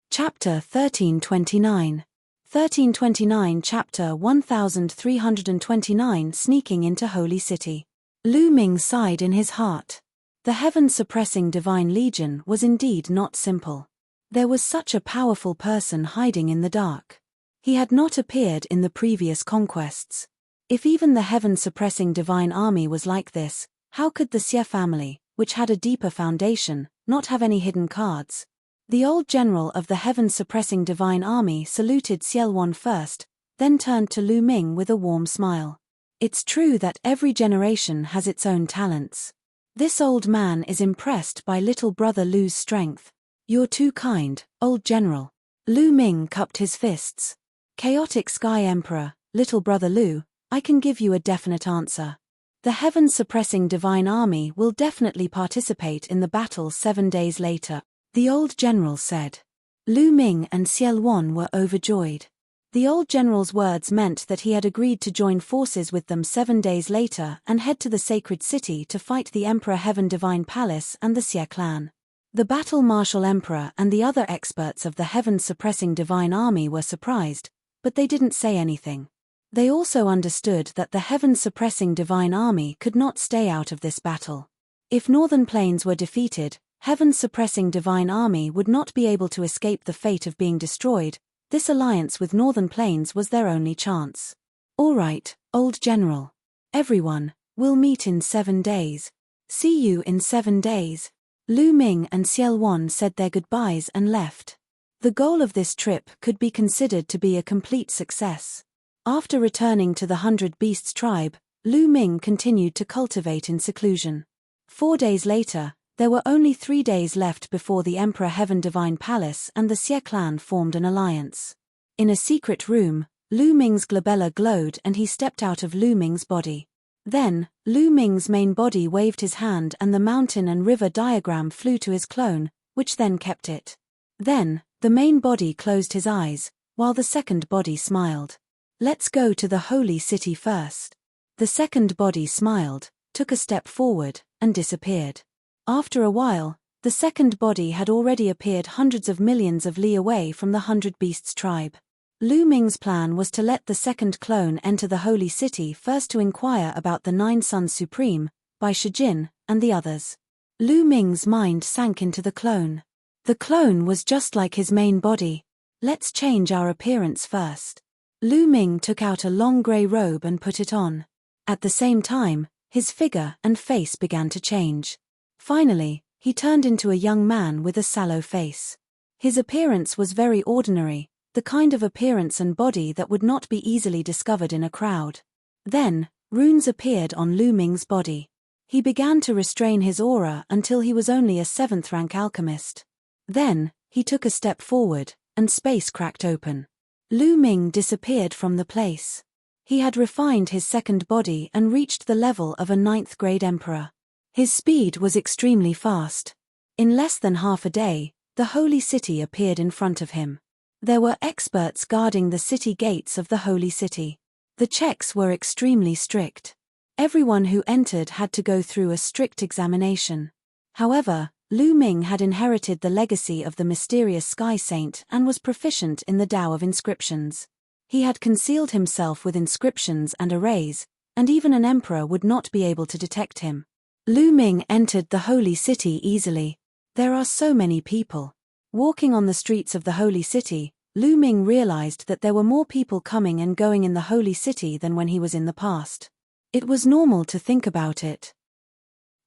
Chapter 1329. 1329 Chapter 1329 Sneaking into Holy City. Lu Ming sighed in his heart. The heaven-suppressing divine legion was indeed not simple. There was such a powerful person hiding in the dark. He had not appeared in the previous conquests. If even the heaven-suppressing divine army was like this, how could the Xie family, which had a deeper foundation, not have any hidden cards? The old general of the heaven-suppressing divine army saluted Ciel Wan first, then turned to Lu Ming with a warm smile. It's true that every generation has its own talents. This old man is impressed by little brother Lu's strength. You're too kind, old general. Lu Ming cupped his fists. Chaotic Sky Emperor, little brother Lu, I can give you a definite answer. The heaven-suppressing divine army will definitely participate in the battle 7 days later, the old general said. Lu Ming and Ciel Wan were overjoyed. The old general's words meant that he had agreed to join forces with them 7 days later and head to the sacred city to fight the Emperor Heaven Divine Palace and the Xie clan. The Battle Martial Emperor and the other experts of the heaven-suppressing divine army were surprised, but they didn't say anything. They also understood that the heaven-suppressing divine army could not stay out of this battle. If Northern Plains were defeated, heaven-suppressing divine army would not be able to escape the fate of being destroyed. This alliance with Northern Plains was their only chance. All right, old general. Everyone, we'll meet in 7 days. See you in 7 days. Lu Ming and Ciel Wan said their goodbyes and left. The goal of this trip could be considered to be a complete success. After returning to the 100 Beasts tribe, Lu Ming continued to cultivate in seclusion. 4 days later, there were only 3 days left before the Emperor Heaven Divine Palace and the Xie clan formed an alliance. In a secret room, Lu Ming's glabella glowed and he stepped out of Lu Ming's body. Then, Lu Ming's main body waved his hand and the mountain and river diagram flew to his clone, which then kept it. Then, the main body closed his eyes, while the second body smiled. Let's go to the holy city first. The second body smiled, took a step forward, and disappeared. After a while, the second body had already appeared hundreds of millions of li away from the 100 Beasts tribe. Lu Ming's plan was to let the second clone enter the holy city first to inquire about the 9 Sons Supreme, Bai Shijin, and the others. Lu Ming's mind sank into the clone. The clone was just like his main body. Let's change our appearance first. Lu Ming took out a long grey robe and put it on. At the same time, his figure and face began to change. Finally, he turned into a young man with a sallow face. His appearance was very ordinary, the kind of appearance and body that would not be easily discovered in a crowd. Then, runes appeared on Lu Ming's body. He began to restrain his aura until he was only a 7th rank alchemist. Then, he took a step forward, and space cracked open. Lu Ming disappeared from the place. He had refined his second body and reached the level of a 9th grade emperor. His speed was extremely fast. In less than half a day, the holy city appeared in front of him. There were experts guarding the city gates of the holy city. The checks were extremely strict. Everyone who entered had to go through a strict examination. However, Lu Ming had inherited the legacy of the mysterious Sky Saint and was proficient in the Tao of inscriptions. He had concealed himself with inscriptions and arrays, and even an emperor would not be able to detect him. Lu Ming entered the holy city easily. There are so many people. Walking on the streets of the holy city, Lu Ming realized that there were more people coming and going in the holy city than when he was in the past. It was normal to think about it.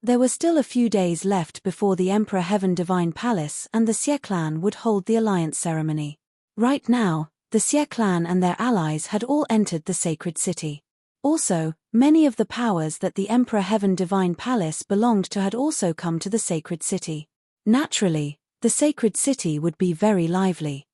There were still a few days left before the Emperor Heaven Divine Palace and the Xie clan would hold the alliance ceremony. Right now, the Xie clan and their allies had all entered the sacred city. Also, many of the powers that the Emperor Heaven Divine Palace belonged to had also come to the sacred city. Naturally, the sacred city would be very lively.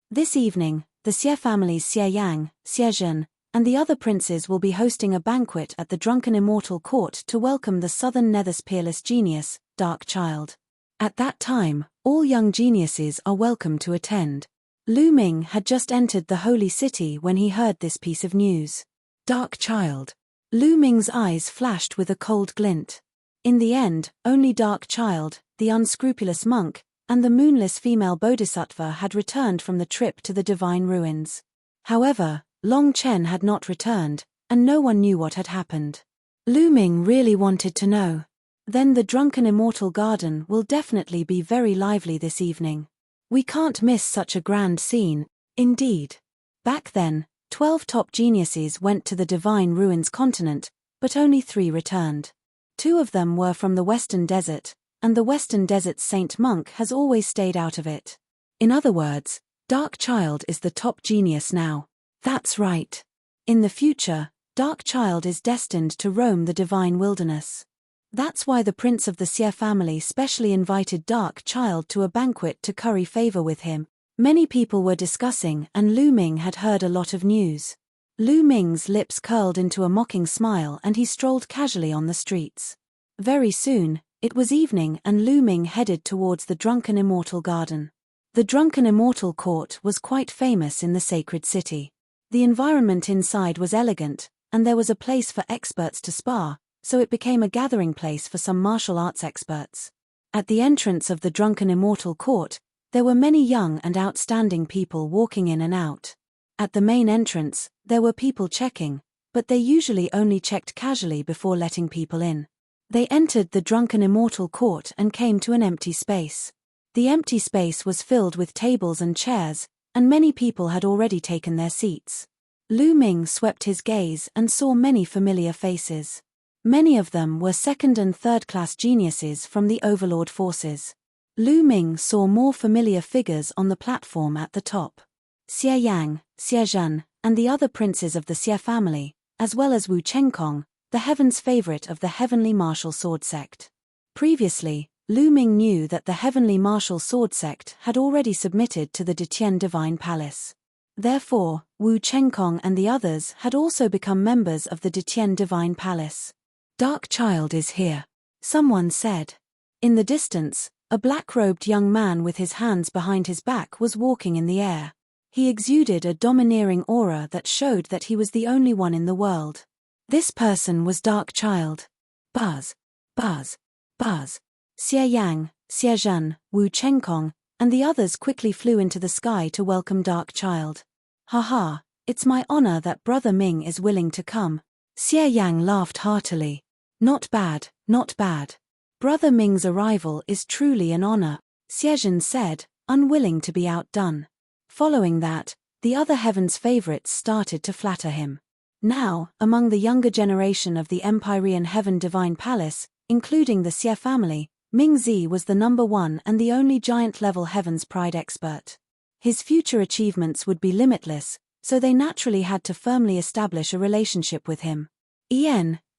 This evening, the Xie family's Xie Yang, Xie Zhen, and the other princes will be hosting a banquet at the Drunken Immortal Court to welcome the Southern Nether's peerless genius, Dark Child. At that time, all young geniuses are welcome to attend. Lu Ming had just entered the holy city when he heard this piece of news. Dark Child. Lu Ming's eyes flashed with a cold glint. In the end, only Dark Child, the unscrupulous monk, and the moonless female bodhisattva had returned from the trip to the divine ruins. However, Long Chen had not returned, and no one knew what had happened. Lu Ming really wanted to know. Then the Drunken Immortal Garden will definitely be very lively this evening. We can't miss such a grand scene, indeed. Back then, 12 top geniuses went to the divine ruins continent, but only 3 returned. 2 of them were from the Western Desert, and the Western Desert's Saint Monk has always stayed out of it. In other words, Dark Child is the top genius now. That's right. In the future, Dark Child is destined to roam the divine wilderness. That's why the prince of the Xie family specially invited Dark Child to a banquet to curry favor with him. Many people were discussing, and Lu Ming had heard a lot of news. Lu Ming's lips curled into a mocking smile and he strolled casually on the streets. Very soon, it was evening and Lu Ming headed towards the Drunken Immortal Garden. The Drunken Immortal Court was quite famous in the sacred city. The environment inside was elegant, and there was a place for experts to spar, so it became a gathering place for some martial arts experts. At the entrance of the Drunken Immortal Court, there were many young and outstanding people walking in and out. At the main entrance, there were people checking, but they usually only checked casually before letting people in. They entered the Drunken Immortal Court and came to an empty space. The empty space was filled with tables and chairs, and many people had already taken their seats. Lu Ming swept his gaze and saw many familiar faces. Many of them were second- and third-class geniuses from the Overlord forces. Lu Ming saw more familiar figures on the platform at the top. Xie Yang, Xie Zhen, and the other princes of the Xie family, as well as Wu Chengkong, the heaven's favorite of the Heavenly Martial Sword Sect. Previously, Lu Ming knew that the Heavenly Martial Sword Sect had already submitted to the Detian Divine Palace. Therefore, Wu Chengkong and the others had also become members of the Detian Divine Palace. Dark Child is here, someone said. In the distance, a black-robed young man with his hands behind his back was walking in the air. He exuded a domineering aura that showed that he was the only one in the world. This person was Dark Child. Buzz, buzz, buzz. Xie Yang, Xie Zhen, Wu Chengkong, and the others quickly flew into the sky to welcome Dark Child. Haha, it's my honor that Brother Ming is willing to come. Xie Yang laughed heartily. Not bad, not bad. Brother Ming's arrival is truly an honor, Xie Zhen said, unwilling to be outdone. Following that, the other heaven's favorites started to flatter him. Now, among the younger generation of the Empyrean Heaven Divine Palace, including the Xie family, Ming Zi was the number 1 and the only giant-level Heaven's Pride expert. His future achievements would be limitless, so they naturally had to firmly establish a relationship with him.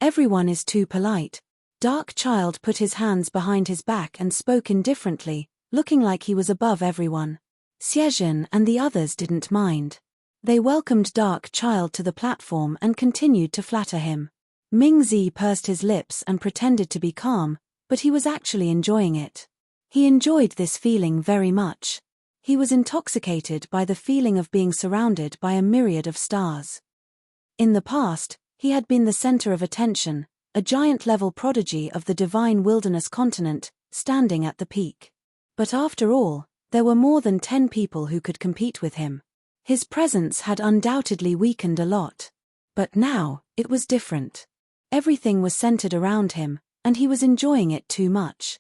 Everyone is too polite. Dark Child put his hands behind his back and spoke indifferently, looking like he was above everyone. Xie Zhen and the others didn't mind. They welcomed Dark Child to the platform and continued to flatter him. Ming Zi pursed his lips and pretended to be calm, but he was actually enjoying it. He enjoyed this feeling very much. He was intoxicated by the feeling of being surrounded by a myriad of stars. In the past, he had been the center of attention, a giant-level prodigy of the divine wilderness continent, standing at the peak. But after all, there were more than 10 people who could compete with him. His presence had undoubtedly weakened a lot. But now, it was different. Everything was centered around him, and he was enjoying it too much.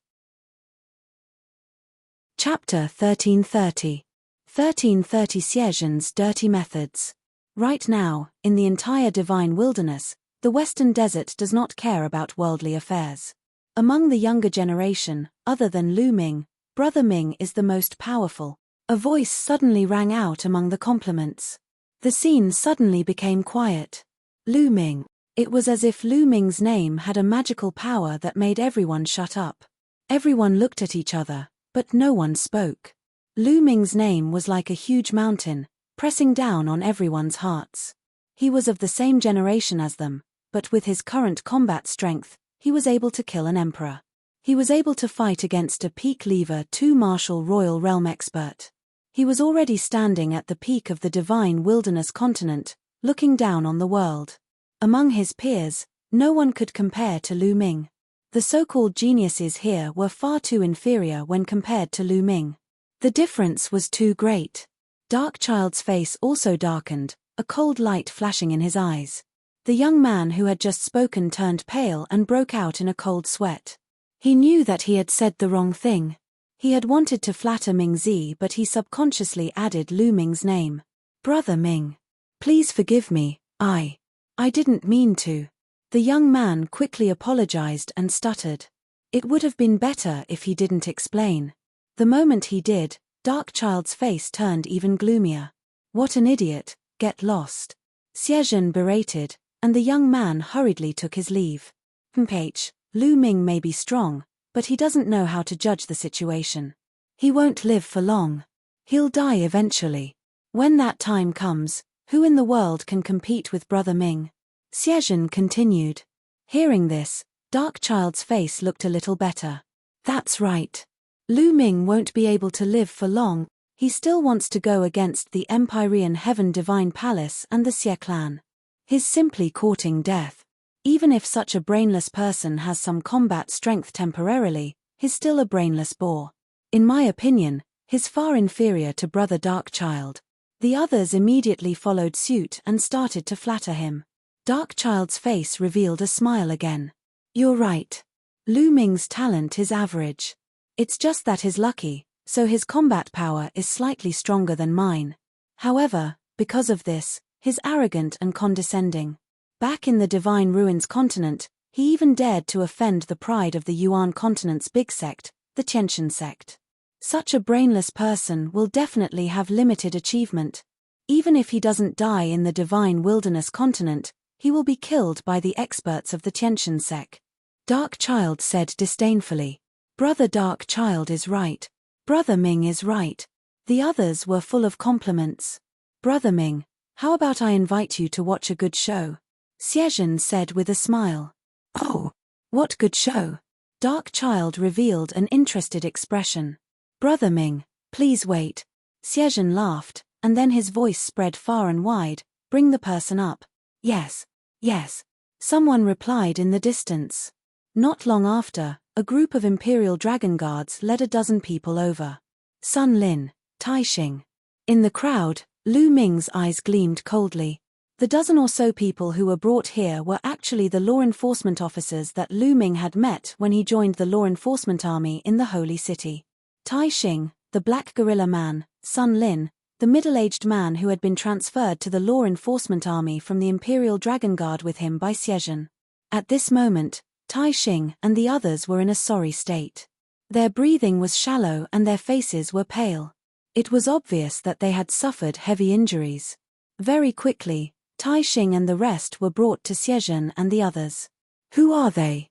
Chapter 1330. 1330 Xie Zhen's Dirty Methods. Right now, in the entire divine wilderness, the Western Desert does not care about worldly affairs. Among the younger generation, other than Lu Ming, Brother Ming is the most powerful. A voice suddenly rang out among the compliments. The scene suddenly became quiet. Lu Ming. It was as if Lu Ming's name had a magical power that made everyone shut up. Everyone looked at each other, but no one spoke. Lu Ming's name was like a huge mountain, pressing down on everyone's hearts. He was of the same generation as them, but with his current combat strength, he was able to kill an emperor. He was able to fight against a peak lever 2 martial royal realm expert. He was already standing at the peak of the divine wilderness continent, looking down on the world. Among his peers, no one could compare to Lu Ming. The so-called geniuses here were far too inferior when compared to Lu Ming. The difference was too great. Darkchild's face also darkened, a cold light flashing in his eyes. The young man who had just spoken turned pale and broke out in a cold sweat. He knew that he had said the wrong thing. He had wanted to flatter Ming Zi, but he subconsciously added Lu Ming's name. Brother Ming. Please forgive me, I didn't mean to. The young man quickly apologized and stuttered. It would have been better if he didn't explain. The moment he did, Darkchild's face turned even gloomier. What an idiot, get lost. Xiezhen berated, and the young man hurriedly took his leave. Lu Ming may be strong, but he doesn't know how to judge the situation. He won't live for long. He'll die eventually. When that time comes, who in the world can compete with Brother Ming? Xiezhen continued. Hearing this, Darkchild's face looked a little better. That's right. Lu Ming won't be able to live for long. He still wants to go against the Empyrean Heaven Divine Palace and the Xie clan. He's simply courting death. Even if such a brainless person has some combat strength temporarily, he's still a brainless bore. In my opinion, he's far inferior to Brother Darkchild. The others immediately followed suit and started to flatter him. Darkchild's face revealed a smile again. You're right. Lu Ming's talent is average. It's just that he's lucky, so his combat power is slightly stronger than mine. However, because of this, he's arrogant and condescending. Back in the Divine Ruins continent, he even dared to offend the pride of the Yuan continent's big sect, the Qianxian sect. Such a brainless person will definitely have limited achievement. Even if he doesn't die in the Divine Wilderness continent, he will be killed by the experts of the Qianxian sect. Darkchild said disdainfully. Brother Darkchild is right. Brother Ming is right. The others were full of compliments. Brother Ming, how about I invite you to watch a good show? Xiezhen said with a smile. Oh, what good show? Darkchild revealed an interested expression. Brother Ming, please wait. Xiezhen laughed, and then his voice spread far and wide. Bring the person up. Yes. Someone replied in the distance. Not long after, a group of Imperial Dragon Guards led a dozen people over. Sun Lin, Tai Xing. In the crowd, Lu Ming's eyes gleamed coldly. The dozen or so people who were brought here were actually the law enforcement officers that Lu Ming had met when he joined the law enforcement army in the Holy City. Tai Xing, the black gorilla man, Sun Lin, the middle-aged man who had been transferred to the law enforcement army from the Imperial Dragon Guard with him by Xiezhen. At this moment, Tai Xing and the others were in a sorry state. Their breathing was shallow and their faces were pale. It was obvious that they had suffered heavy injuries. Very quickly, Tai Xing and the rest were brought to Xiezhen and the others. Who are they?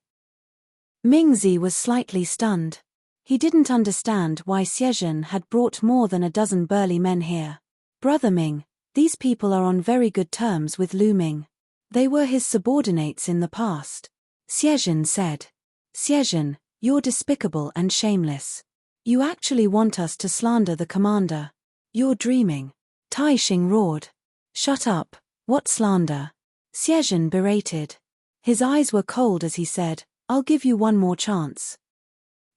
Mingzi was slightly stunned. He didn't understand why Xiezhen had brought more than a dozen burly men here. Brother Ming, these people are on very good terms with Lu Ming. They were his subordinates in the past. Xiezhen said. Xiezhen, you're despicable and shameless. You actually want us to slander the commander. You're dreaming. Tai Xing roared. Shut up, what slander? Xiezhen berated. His eyes were cold as he said, I'll give you one more chance.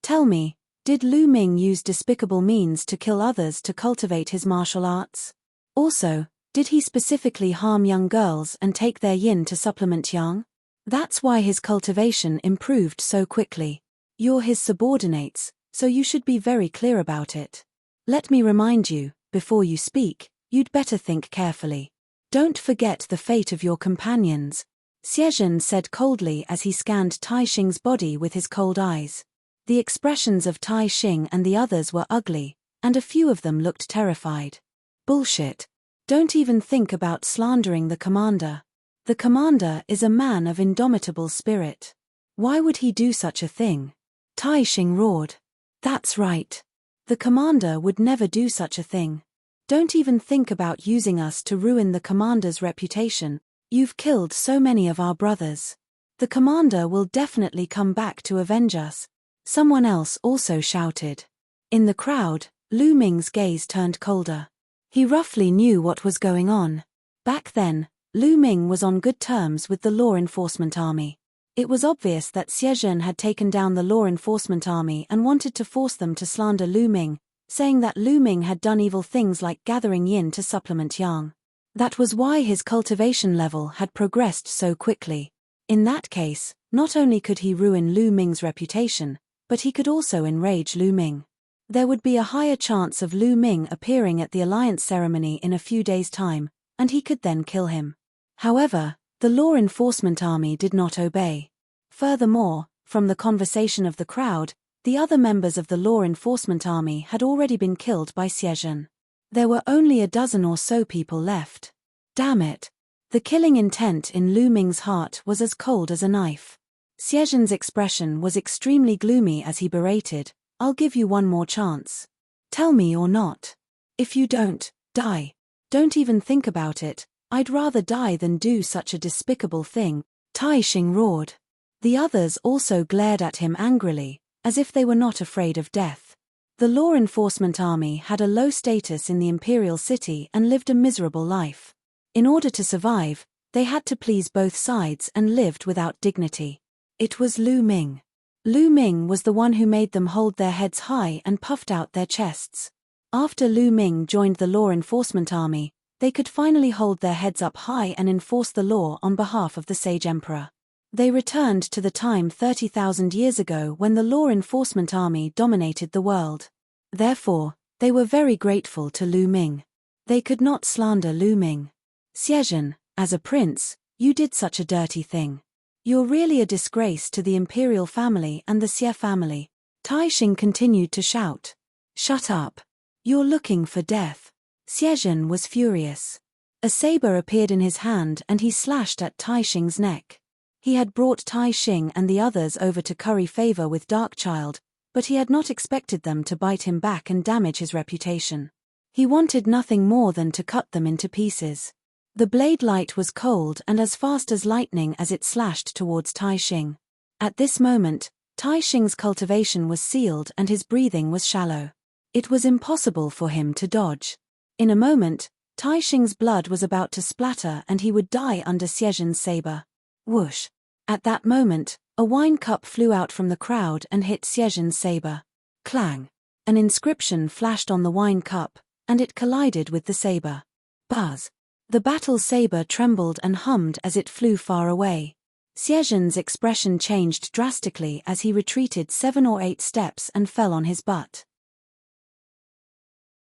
Tell me, did Lu Ming use despicable means to kill others to cultivate his martial arts? Also, did he specifically harm young girls and take their yin to supplement yang? That's why his cultivation improved so quickly. You're his subordinates, so you should be very clear about it. Let me remind you, before you speak, you'd better think carefully. Don't forget the fate of your companions. Xie said coldly as he scanned Tai Xing's body with his cold eyes. The expressions of Tai Xing and the others were ugly, and a few of them looked terrified. Bullshit. Don't even think about slandering the commander. The commander is a man of indomitable spirit. Why would he do such a thing? Tai Xing roared. That's right. The commander would never do such a thing. Don't even think about using us to ruin the commander's reputation. You've killed so many of our brothers. The commander will definitely come back to avenge us. Someone else also shouted. In the crowd, Lu Ming's gaze turned colder. He roughly knew what was going on. Back then, Lu Ming was on good terms with the law enforcement army. It was obvious that Xie had taken down the law enforcement army and wanted to force them to slander Lu Ming, saying that Lu Ming had done evil things like gathering yin to supplement yang. That was why his cultivation level had progressed so quickly. In that case, not only could he ruin Lu Ming's reputation, but he could also enrage Lu Ming. There would be a higher chance of Lu Ming appearing at the alliance ceremony in a few days' time, and he could then kill him. However, the law enforcement army did not obey. Furthermore, from the conversation of the crowd, the other members of the law enforcement army had already been killed by Xie. There were only a dozen or so people left. Damn it. The killing intent in Lu Ming's heart was as cold as a knife. Xie's expression was extremely gloomy as he berated, I'll give you one more chance. Tell me or not. If you don't, die. Don't even think about it. I'd rather die than do such a despicable thing, Tai Xing roared. The others also glared at him angrily, as if they were not afraid of death. The law enforcement army had a low status in the imperial city and lived a miserable life. In order to survive, they had to please both sides and lived without dignity. It was Lu Ming. Lu Ming was the one who made them hold their heads high and puffed out their chests. After Lu Ming joined the law enforcement army, they could finally hold their heads up high and enforce the law on behalf of the Sage Emperor. They returned to the time 30,000 years ago when the law enforcement army dominated the world. Therefore, they were very grateful to Lu Ming. They could not slander Lu Ming. Xie, as a prince, you did such a dirty thing. You're really a disgrace to the imperial family and the Xie family. Tai Xing continued to shout. Shut up. You're looking for death. Xie was furious. A saber appeared in his hand and he slashed at Tai Xing's neck. He had brought Tai Xing and the others over to curry favor with Darkchild, but he had not expected them to bite him back and damage his reputation. He wanted nothing more than to cut them into pieces. The blade light was cold and as fast as lightning as it slashed towards Tai Xing. At this moment, Tai Xing's cultivation was sealed and his breathing was shallow. It was impossible for him to dodge. In a moment, Tai Xing's blood was about to splatter and he would die under Xie's saber. Whoosh! At that moment, a wine cup flew out from the crowd and hit Xie's saber. Clang! An inscription flashed on the wine cup, and it collided with the saber. Buzz! The battle saber trembled and hummed as it flew far away. Xie's expression changed drastically as he retreated 7 or 8 steps and fell on his butt.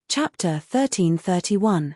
Chapter 1331.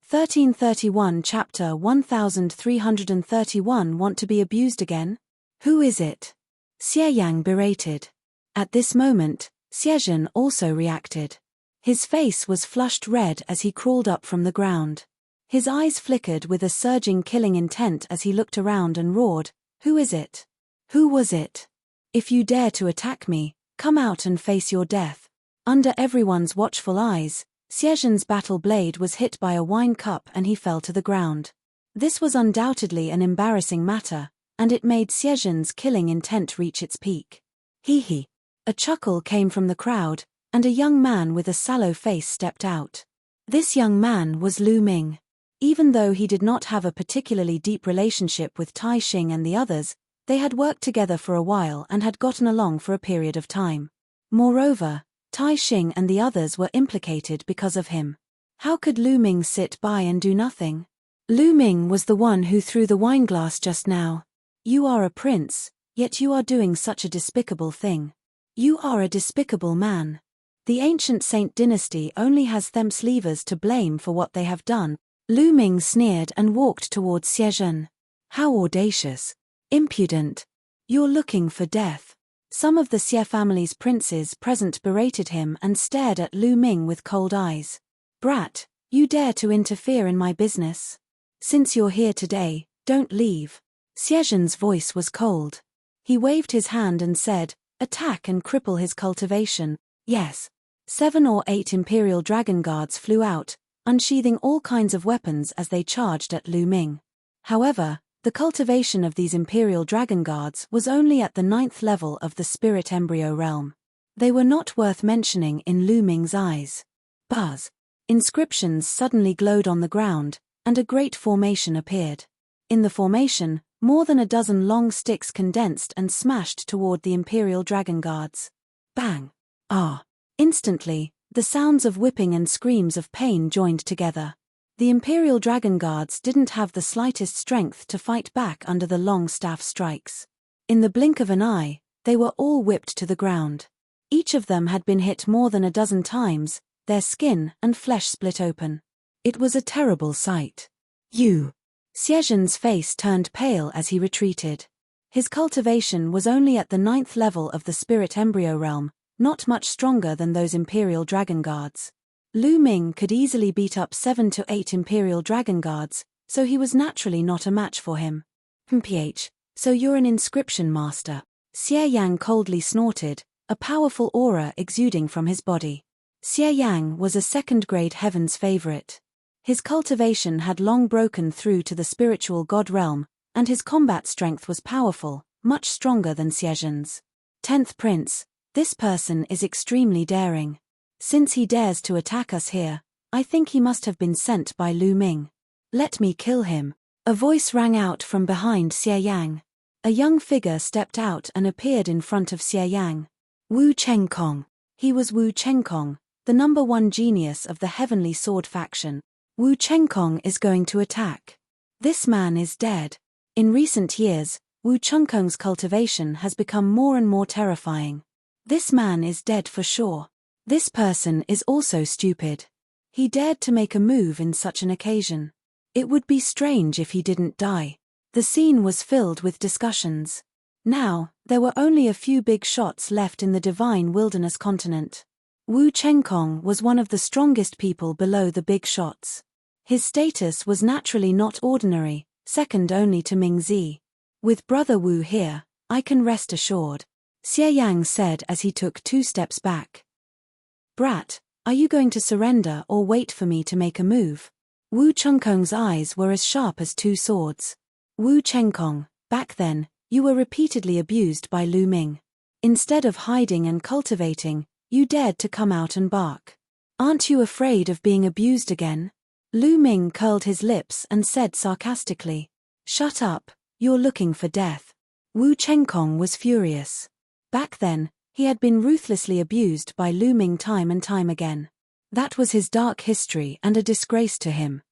1331 Chapter 1331 Want to be abused again? Who is it? Xie Yang berated. At this moment, Xie also reacted. His face was flushed red as he crawled up from the ground. His eyes flickered with a surging killing intent as he looked around and roared, Who is it? Who was it? If you dare to attack me, come out and face your death. Under everyone's watchful eyes, Xie's battle blade was hit by a wine cup and he fell to the ground. This was undoubtedly an embarrassing matter, and it made Xie's killing intent reach its peak. Hee hee. A chuckle came from the crowd, and a young man with a sallow face stepped out. This young man was Lu Ming. Even though he did not have a particularly deep relationship with Tai Xing and the others, they had worked together for a while and had gotten along for a period of time. Moreover, Tai Xing and the others were implicated because of him. How could Lu Ming sit by and do nothing? Lu Ming was the one who threw the wineglass just now. You are a prince, yet you are doing such a despicable thing. You are a despicable man. The ancient Saint dynasty only has Themslevers to blame for what they have done. Lu Ming sneered and walked towards Xie. How audacious. Impudent. You're looking for death. Some of the Xie family's princes present berated him and stared at Lu Ming with cold eyes. Brat, you dare to interfere in my business? Since you're here today, don't leave. Xie Zhen's voice was cold. He waved his hand and said, attack and cripple his cultivation. Yes. 7 or 8 Imperial Dragon Guards flew out, unsheathing all kinds of weapons as they charged at Lu Ming. However, the cultivation of these Imperial Dragon Guards was only at the 9th level of the Spirit Embryo realm. They were not worth mentioning in Lu Ming's eyes. Buzz. Inscriptions suddenly glowed on the ground, and a great formation appeared. In the formation, more than a dozen long sticks condensed and smashed toward the Imperial Dragon Guards. Bang! Ah! Instantly, the sounds of whipping and screams of pain joined together. The Imperial Dragon Guards didn't have the slightest strength to fight back under the long staff strikes. In the blink of an eye, they were all whipped to the ground. Each of them had been hit more than a dozen times, their skin and flesh split open. It was a terrible sight. You! Xie Zhen's face turned pale as he retreated. His cultivation was only at the 9th level of the Spirit Embryo realm, not much stronger than those Imperial Dragon Guards. Lu Ming could easily beat up 7 to 8 Imperial Dragon Guards, so he was naturally not a match for him. Mph, so you're an inscription master. Xie Yang coldly snorted, a powerful aura exuding from his body. Xie Yang was a second-grade heaven's favorite. His cultivation had long broken through to the spiritual god realm, and his combat strength was powerful, much stronger than Xie Zhen's. 10th Prince, this person is extremely daring. Since he dares to attack us here, I think he must have been sent by Lu Ming. Let me kill him. A voice rang out from behind Xie Yang. A young figure stepped out and appeared in front of Xie Yang. Wu Chengkong. He was Wu Chengkong, the #1 genius of the Heavenly Sword faction. Wu Chengkong is going to attack. This man is dead. In recent years, Wu Chengkong's cultivation has become more and more terrifying. This man is dead for sure. This person is also stupid. He dared to make a move in such an occasion. It would be strange if he didn't die. The scene was filled with discussions. Now, there were only a few big shots left in the divine wilderness continent. Wu Chengkong was one of the strongest people below the big shots. His status was naturally not ordinary, second only to Ming Zi. With Brother Wu here, I can rest assured, Xie Yang said as he took 2 steps back. Brat, are you going to surrender or wait for me to make a move? Wu Chengkong's eyes were as sharp as 2 swords. Wu Chengkong, back then, you were repeatedly abused by Lu Ming. Instead of hiding and cultivating, you dared to come out and bark. Aren't you afraid of being abused again? Lu Ming curled his lips and said sarcastically. Shut up, you're looking for death. Wu Chengkong was furious. Back then, he had been ruthlessly abused by Lu Ming time and time again. That was his dark history and a disgrace to him.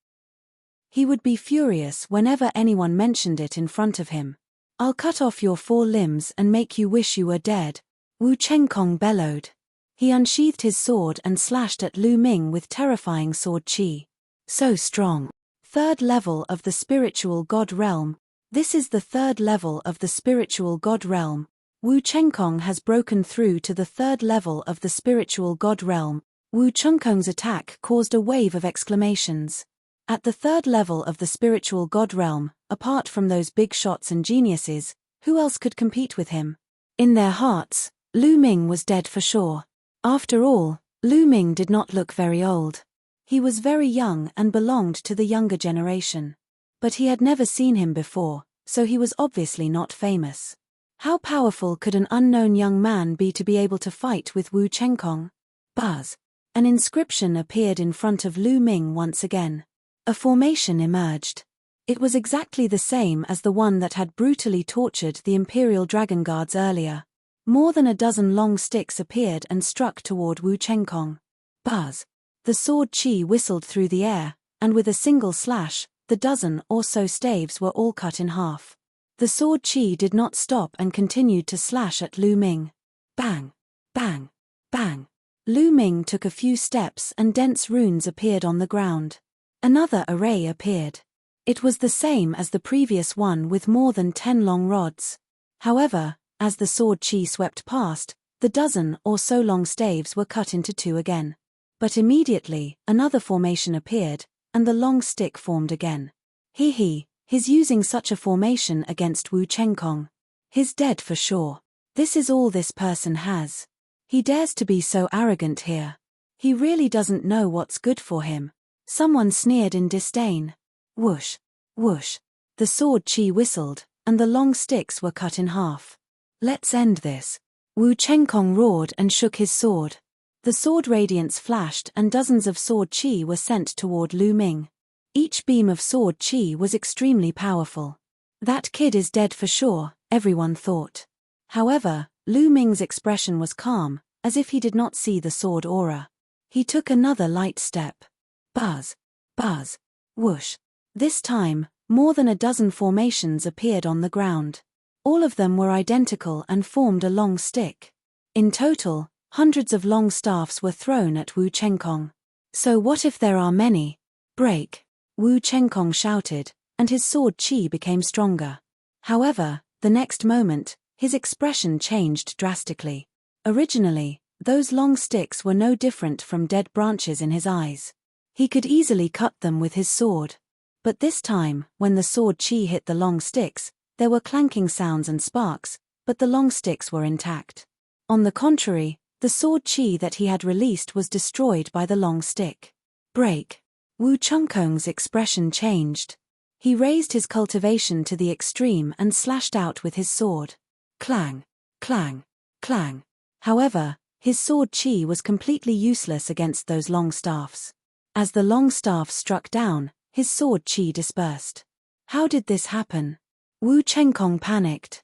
He would be furious whenever anyone mentioned it in front of him. I'll cut off your 4 limbs and make you wish you were dead, Wu Chengkong bellowed. He unsheathed his sword and slashed at Lu Ming with terrifying sword chi. So strong. 3rd level of the spiritual god realm. This is the 3rd level of the spiritual god realm. Wu Chengkong has broken through to the 3rd level of the spiritual god realm. Wu Chengkong's attack caused a wave of exclamations. At the 3rd level of the spiritual god realm, apart from those big shots and geniuses, who else could compete with him? In their hearts, Lu Ming was dead for sure. After all, Lu Ming did not look very old. He was very young and belonged to the younger generation. But he had never seen him before, so he was obviously not famous. How powerful could an unknown young man be to be able to fight with Wu Chengkong? Buzz. An inscription appeared in front of Lu Ming once again. A formation emerged. It was exactly the same as the one that had brutally tortured the Imperial Dragon Guards earlier. More than a dozen long sticks appeared and struck toward Wu Chengkong. Buzz. The sword chi whistled through the air, and with a single slash, the dozen or so staves were all cut in half. The sword chi did not stop and continued to slash at Lu Ming. Bang! Bang! Bang! Lu Ming took a few steps and dense runes appeared on the ground. Another array appeared. It was the same as the previous one with more than 10 long rods. However, as the sword chi swept past, the dozen or so long staves were cut into two again. But immediately, another formation appeared, and the long stick formed again. He's using such a formation against Wu Chengkong. He's dead for sure. This is all this person has. He dares to be so arrogant here. He really doesn't know what's good for him. Someone sneered in disdain. Whoosh, whoosh. The sword chi whistled, and the long sticks were cut in half. Let's end this. Wu Chengkong roared and shook his sword. The sword radiance flashed and dozens of sword chi were sent toward Lu Ming. Each beam of sword chi was extremely powerful. That kid is dead for sure, everyone thought. However, Lu Ming's expression was calm, as if he did not see the sword aura. He took another light step. Buzz, buzz, whoosh. This time, more than a dozen formations appeared on the ground. All of them were identical and formed a long stick. In total, hundreds of long staffs were thrown at Wu Chengkong. So what if there are many? Break! Wu Chengkong shouted, and his sword chi became stronger. However, the next moment, his expression changed drastically. Originally, those long sticks were no different from dead branches in his eyes. He could easily cut them with his sword. But this time, when the sword chi hit the long sticks, there were clanking sounds and sparks, but the long sticks were intact. On the contrary, the sword chi that he had released was destroyed by the long stick. Break! Wu Chengkong's expression changed. He raised his cultivation to the extreme and slashed out with his sword. Clang! Clang! Clang! However, his sword chi was completely useless against those long staffs. As the long staffs struck down, his sword chi dispersed. How did this happen? Wu Chengkong panicked.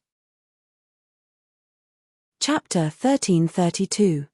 Chapter 1332.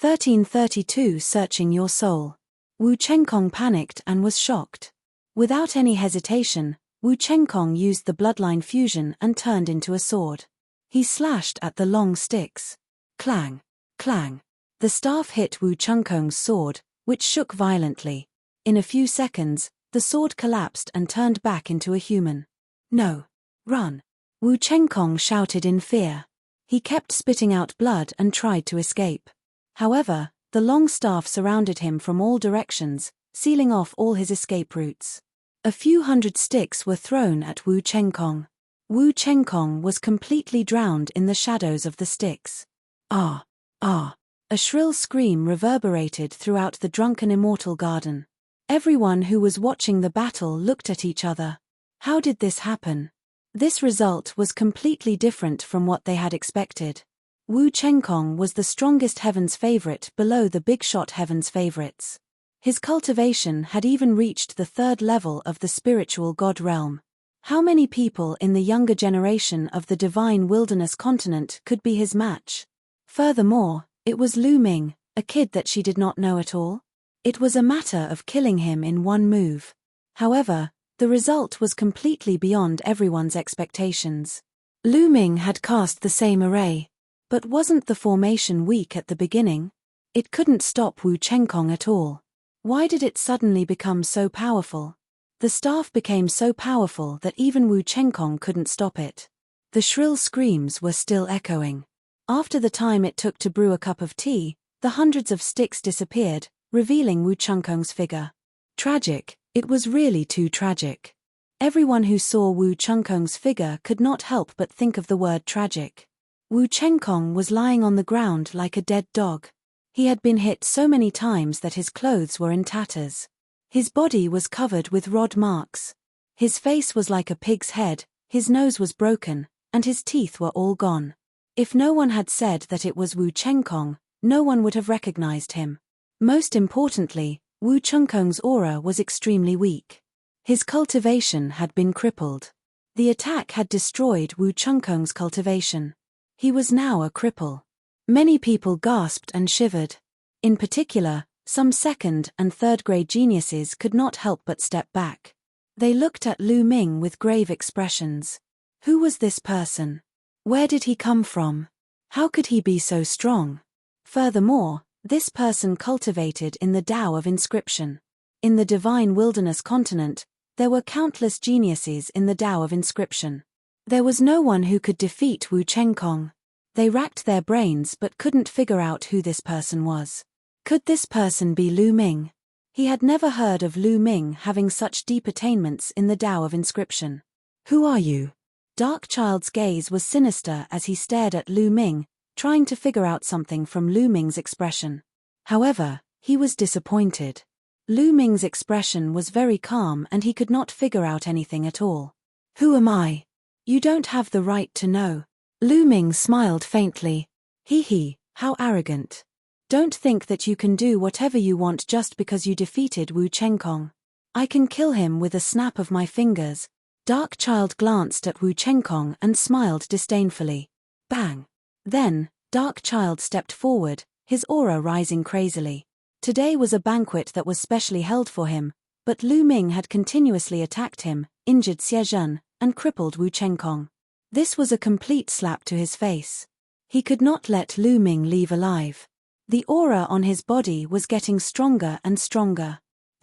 1332 Searching Your Soul. Wu Chengkong panicked and was shocked. Without any hesitation, Wu Chengkong used the bloodline fusion and turned into a sword. He slashed at the long sticks. Clang! Clang! The staff hit Wu Chengkong's sword, which shook violently. In a few seconds, the sword collapsed and turned back into a human. No! Run! Wu Chengkong shouted in fear. He kept spitting out blood and tried to escape. However, the long staff surrounded him from all directions, sealing off all his escape routes. A few hundred sticks were thrown at Wu Chengkong. Wu Chengkong was completely drowned in the shadows of the sticks. Ah! Ah! A shrill scream reverberated throughout the drunken immortal garden. Everyone who was watching the battle looked at each other. How did this happen? This result was completely different from what they had expected. Wu Chengkong was the strongest heaven's favorite below the big shot heaven's favorites. His cultivation had even reached the 3rd level of the spiritual god realm. How many people in the younger generation of the divine wilderness continent could be his match? Furthermore, it was Lu Ming, a kid that she did not know at all. It was a matter of killing him in one move. However, the result was completely beyond everyone's expectations. Lu Ming had cast the same array. But wasn't the formation weak at the beginning? It couldn't stop Wu Chengkong at all. Why did it suddenly become so powerful? The staff became so powerful that even Wu Chengkong couldn't stop it. The shrill screams were still echoing. After the time it took to brew a cup of tea, the hundreds of sticks disappeared, revealing Wu Chengkong's figure. Tragic, it was really too tragic. Everyone who saw Wu Chengkong's figure could not help but think of the word tragic. Wu Chengkong was lying on the ground like a dead dog. He had been hit so many times that his clothes were in tatters. His body was covered with rod marks. His face was like a pig's head, his nose was broken, and his teeth were all gone. If no one had said that it was Wu Chengkong, no one would have recognized him. Most importantly, Wu Chengkong's aura was extremely weak. His cultivation had been crippled. The attack had destroyed Wu Chengkong's cultivation. He was now a cripple. Many people gasped and shivered. In particular, some 2nd and 3rd grade geniuses could not help but step back. They looked at Lu Ming with grave expressions. Who was this person? Where did he come from? How could he be so strong? Furthermore, this person cultivated in the Tao of inscription. In the divine wilderness continent, There were countless geniuses in the Tao of Inscription. There was no one who could defeat Wu Chengkong. They racked their brains but couldn't figure out who this person was. Could this person be Lu Ming? He had never heard of Lu Ming having such deep attainments in the Tao of Inscription. Who are you? Dark Child's gaze was sinister as he stared at Lu Ming, trying to figure out something from Lu Ming's expression. However, he was disappointed. Lu Ming's expression was very calm and he could not figure out anything at all. Who am I? You don't have the right to know. Lu Ming smiled faintly. Hee, how arrogant. Don't think that you can do whatever you want just because you defeated Wu Chengkong. I can kill him with a snap of my fingers. Dark Child glanced at Wu Chengkong and smiled disdainfully. Bang! Then, Dark Child stepped forward, his aura rising crazily. Today was a banquet that was specially held for him, but Lu Ming had continuously attacked him, injured Xie Zhen, and crippled Wu Chengkong. This was a complete slap to his face. He could not let Lu Ming leave alive. The aura on his body was getting stronger and stronger.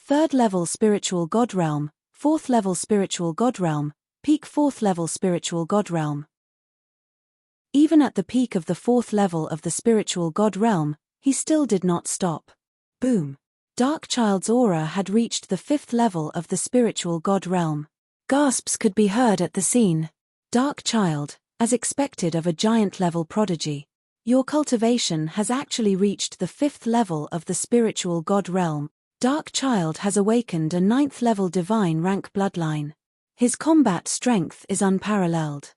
3rd level spiritual god realm, 4th level spiritual god realm, peak 4th level spiritual god realm. Even at the peak of the 4th level of the spiritual god realm, he still did not stop. Boom! Dark Child's aura had reached the 5th level of the spiritual god realm. Gasps could be heard at the scene. Dark Child, as expected of a giant-level prodigy. Your cultivation has actually reached the 5th level of the spiritual god realm. Dark Child has awakened a 9th-level divine rank bloodline. His combat strength is unparalleled.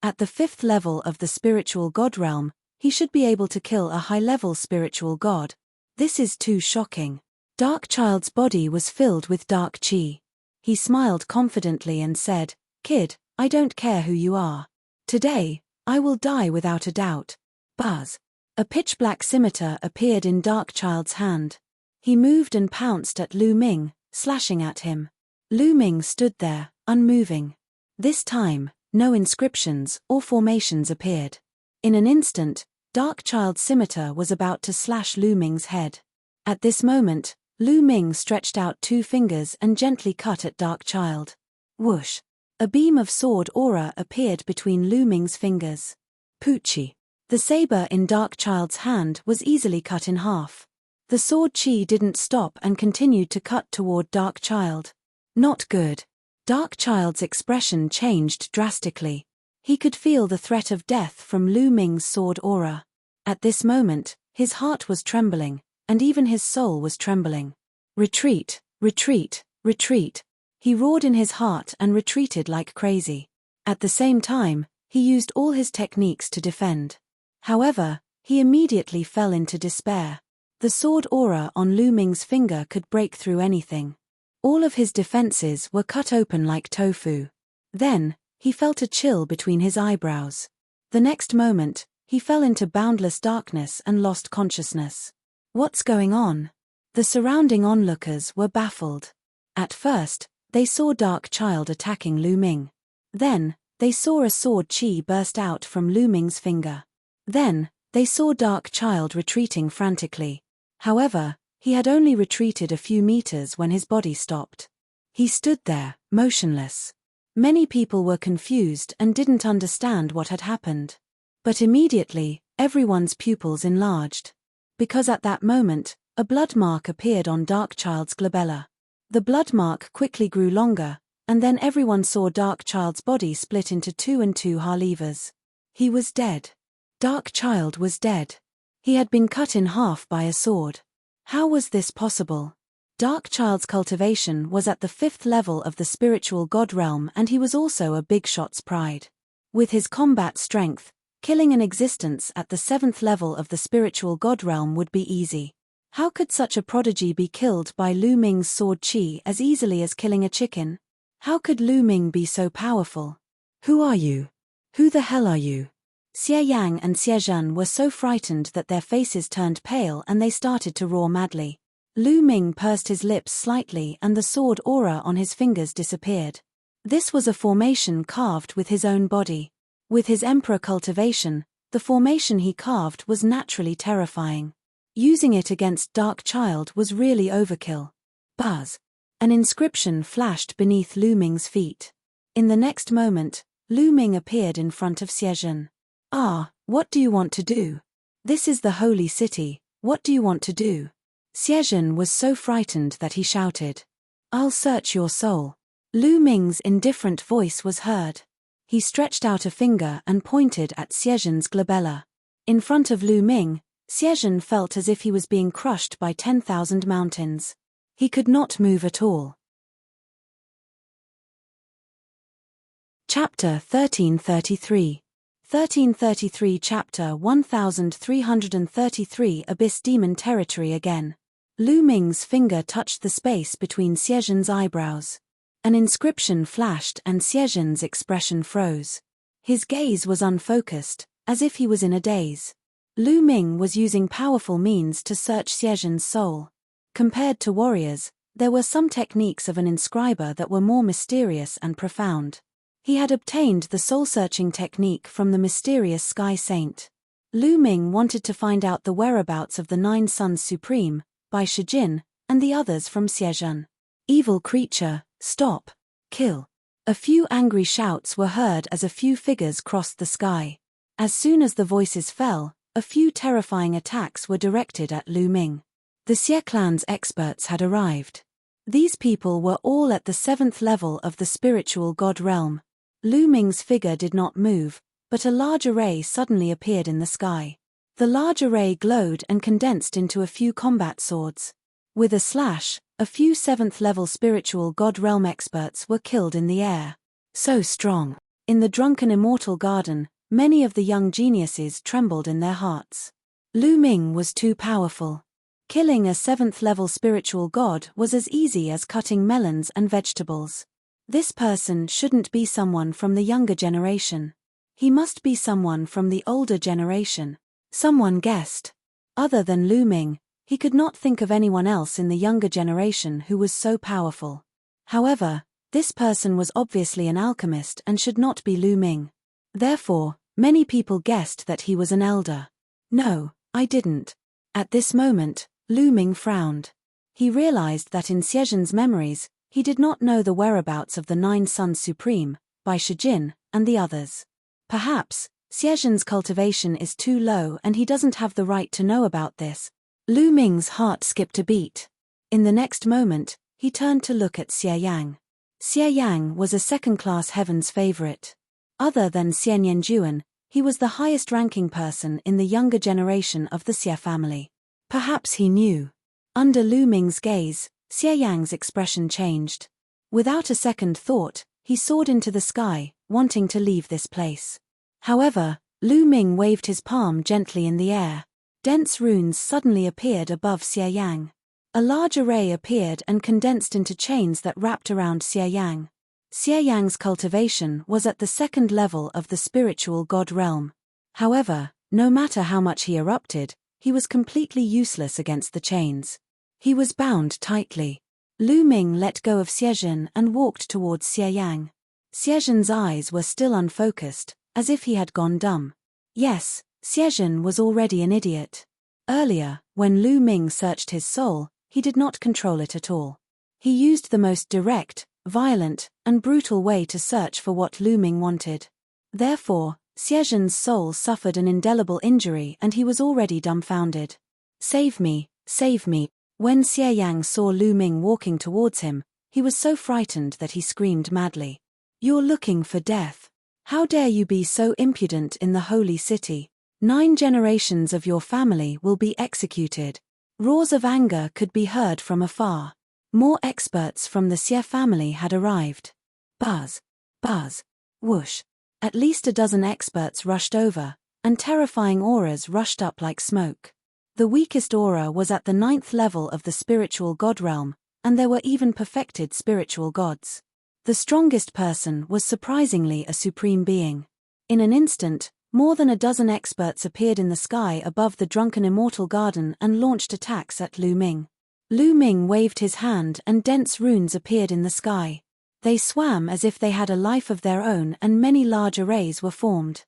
At the 5th level of the spiritual god realm, he should be able to kill a high-level spiritual god. This is too shocking. Dark Child's body was filled with dark chi. He smiled confidently and said, "Kid, I don't care who you are. Today, I will die without a doubt." Buzz. A pitch-black scimitar appeared in Dark Child's hand. He moved and pounced at Lu Ming, slashing at him. Lu Ming stood there, unmoving. This time, no inscriptions or formations appeared. In an instant, Dark Child's scimitar was about to slash Lu Ming's head. At this moment, Lu Ming stretched out 2 fingers and gently cut at Dark Child. Whoosh! A beam of sword aura appeared between Lu Ming's fingers. Poochie! The saber in Dark Child's hand was easily cut in half. The sword chi didn't stop and continued to cut toward Dark Child. Not good. Dark Child's expression changed drastically. He could feel the threat of death from Lu Ming's sword aura. At this moment, his heart was trembling, and even his soul was trembling. Retreat, retreat, retreat. He roared in his heart and retreated like crazy. At the same time, he used all his techniques to defend. However, he immediately fell into despair. The sword aura on Lu Ming's finger could break through anything. All of his defenses were cut open like tofu. Then, he felt a chill between his eyebrows. The next moment, he fell into boundless darkness and lost consciousness. What's going on? The surrounding onlookers were baffled. At first, they saw Dark Child attacking Lu Ming. Then, they saw a sword chi burst out from Lu Ming's finger. Then, they saw Dark Child retreating frantically. However, he had only retreated a few meters when his body stopped. He stood there, motionless. Many people were confused and didn't understand what had happened. But immediately, everyone's pupils enlarged. Because at that moment, a blood mark appeared on Dark Child's glabella. The blood mark quickly grew longer, and then everyone saw Dark Child's body split into 2 and 2 halivas. He was dead. Dark Child was dead. He had been cut in half by a sword. How was this possible? Dark Child's cultivation was at the 5th level of the spiritual god realm, and he was also a big shot's pride. With his combat strength, killing an existence at the 7th level of the spiritual god realm would be easy. How could such a prodigy be killed by Lu Ming's sword chi as easily as killing a chicken? How could Lu Ming be so powerful? Who are you? Who the hell are you? Xie Yang and Xie Zhen were so frightened that their faces turned pale and they started to roar madly. Lu Ming pursed his lips slightly and the sword aura on his fingers disappeared. This was a formation carved with his own body. With his emperor cultivation, the formation he carved was naturally terrifying. Using it against Dark Child was really overkill. Buzz. An inscription flashed beneath Lu Ming's feet. In the next moment, Lu Ming appeared in front of Xiezhen. "Ah, what do you want to do? This is the holy city, what do you want to do?" Xiezhen was so frightened that he shouted, "I'll search your soul." Lu Ming's indifferent voice was heard. He stretched out a finger and pointed at Xiezhen's glabella. In front of Lu Ming, Xiezhen felt as if he was being crushed by 10,000 mountains. He could not move at all. Chapter 1333. 1333 Chapter 1333 Abyss Demon Territory again. Lu Ming's finger touched the space between Xiezhen's eyebrows. An inscription flashed and Xiezhen's expression froze. His gaze was unfocused, as if he was in a daze. Lu Ming was using powerful means to search Xiezhen's soul. Compared to warriors, there were some techniques of an inscriber that were more mysterious and profound. He had obtained the soul-searching technique from the mysterious Sky Saint. Lu Ming wanted to find out the whereabouts of the 9 Sons Supreme, by Shijin, and the others from Xiezhen. "Evil creature, stop! Kill!" A few angry shouts were heard as a few figures crossed the sky. As soon as the voices fell, a few terrifying attacks were directed at Lu Ming. The Xie clan's experts had arrived. These people were all at the 7th level of the spiritual god realm. Lu Ming's figure did not move, but a large array suddenly appeared in the sky. The large array glowed and condensed into a few combat swords. With a slash, a few 7th-level spiritual god realm experts were killed in the air. So strong. In the drunken immortal garden, many of the young geniuses trembled in their hearts. Lu Ming was too powerful. Killing a 7th-level spiritual god was as easy as cutting melons and vegetables. This person shouldn't be someone from the younger generation. He must be someone from the older generation. Someone guessed. Other than Lu Ming, he could not think of anyone else in the younger generation who was so powerful. However, this person was obviously an alchemist and should not be Lu Ming. Therefore, many people guessed that he was an elder. "No, I didn't." At this moment, Lu Ming frowned. He realized that in Xiezhen's memories, he did not know the whereabouts of the 9 Sons Supreme, by Shijin, and the others. Perhaps, Xiezhen's cultivation is too low and he doesn't have the right to know about this. Lu Ming's heart skipped a beat. In the next moment, he turned to look at Xie Yang. Xie Yang was a second-class heaven's favorite. Other than Xian Yanjuan, he was the highest-ranking person in the younger generation of the Xie family. Perhaps he knew. Under Lu Ming's gaze, Xie Yang's expression changed. Without a second thought, he soared into the sky, wanting to leave this place. However, Lu Ming waved his palm gently in the air. Dense runes suddenly appeared above Xie Yang. A large array appeared and condensed into chains that wrapped around Xie Yang. Xie Yang's cultivation was at the 2nd level of the spiritual god realm. However, no matter how much he erupted, he was completely useless against the chains. He was bound tightly. Lu Ming let go of Xiezhen and walked towards Xie Yang. Xiezhen's eyes were still unfocused, as if he had gone dumb. Yes, Xiezhen was already an idiot. Earlier, when Lu Ming searched his soul, he did not control it at all. He used the most direct, violent, and brutal way to search for what Lu Ming wanted. Therefore, Xiezhen's soul suffered an indelible injury and he was already dumbfounded. "Save me, save me." When Xie Yang saw Lu Ming walking towards him, he was so frightened that he screamed madly. "You're looking for death. How dare you be so impudent in the holy city? 9 generations of your family will be executed." Roars of anger could be heard from afar. More experts from the Xie family had arrived. Buzz, buzz, whoosh. At least a dozen experts rushed over, and terrifying auras rushed up like smoke. The weakest aura was at the 9th level of the spiritual god realm, and there were even perfected spiritual gods. The strongest person was surprisingly a supreme being. In an instant, more than a dozen experts appeared in the sky above the drunken immortal garden and launched attacks at Lu Ming. Lu Ming waved his hand and dense runes appeared in the sky. They swam as if they had a life of their own and many large arrays were formed.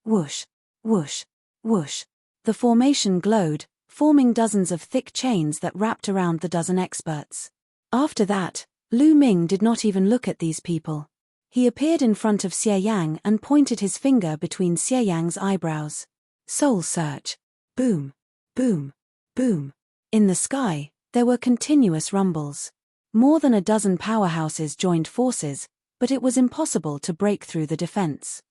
Whoosh, whoosh, whoosh. The formation glowed, forming dozens of thick chains that wrapped around the dozen experts. After that, Lu Ming did not even look at these people. He appeared in front of Xie Yang and pointed his finger between Xie Yang's eyebrows. Soul search. Boom. Boom. Boom. In the sky, there were continuous rumbles. More than a dozen powerhouses joined forces, but it was impossible to break through the defense.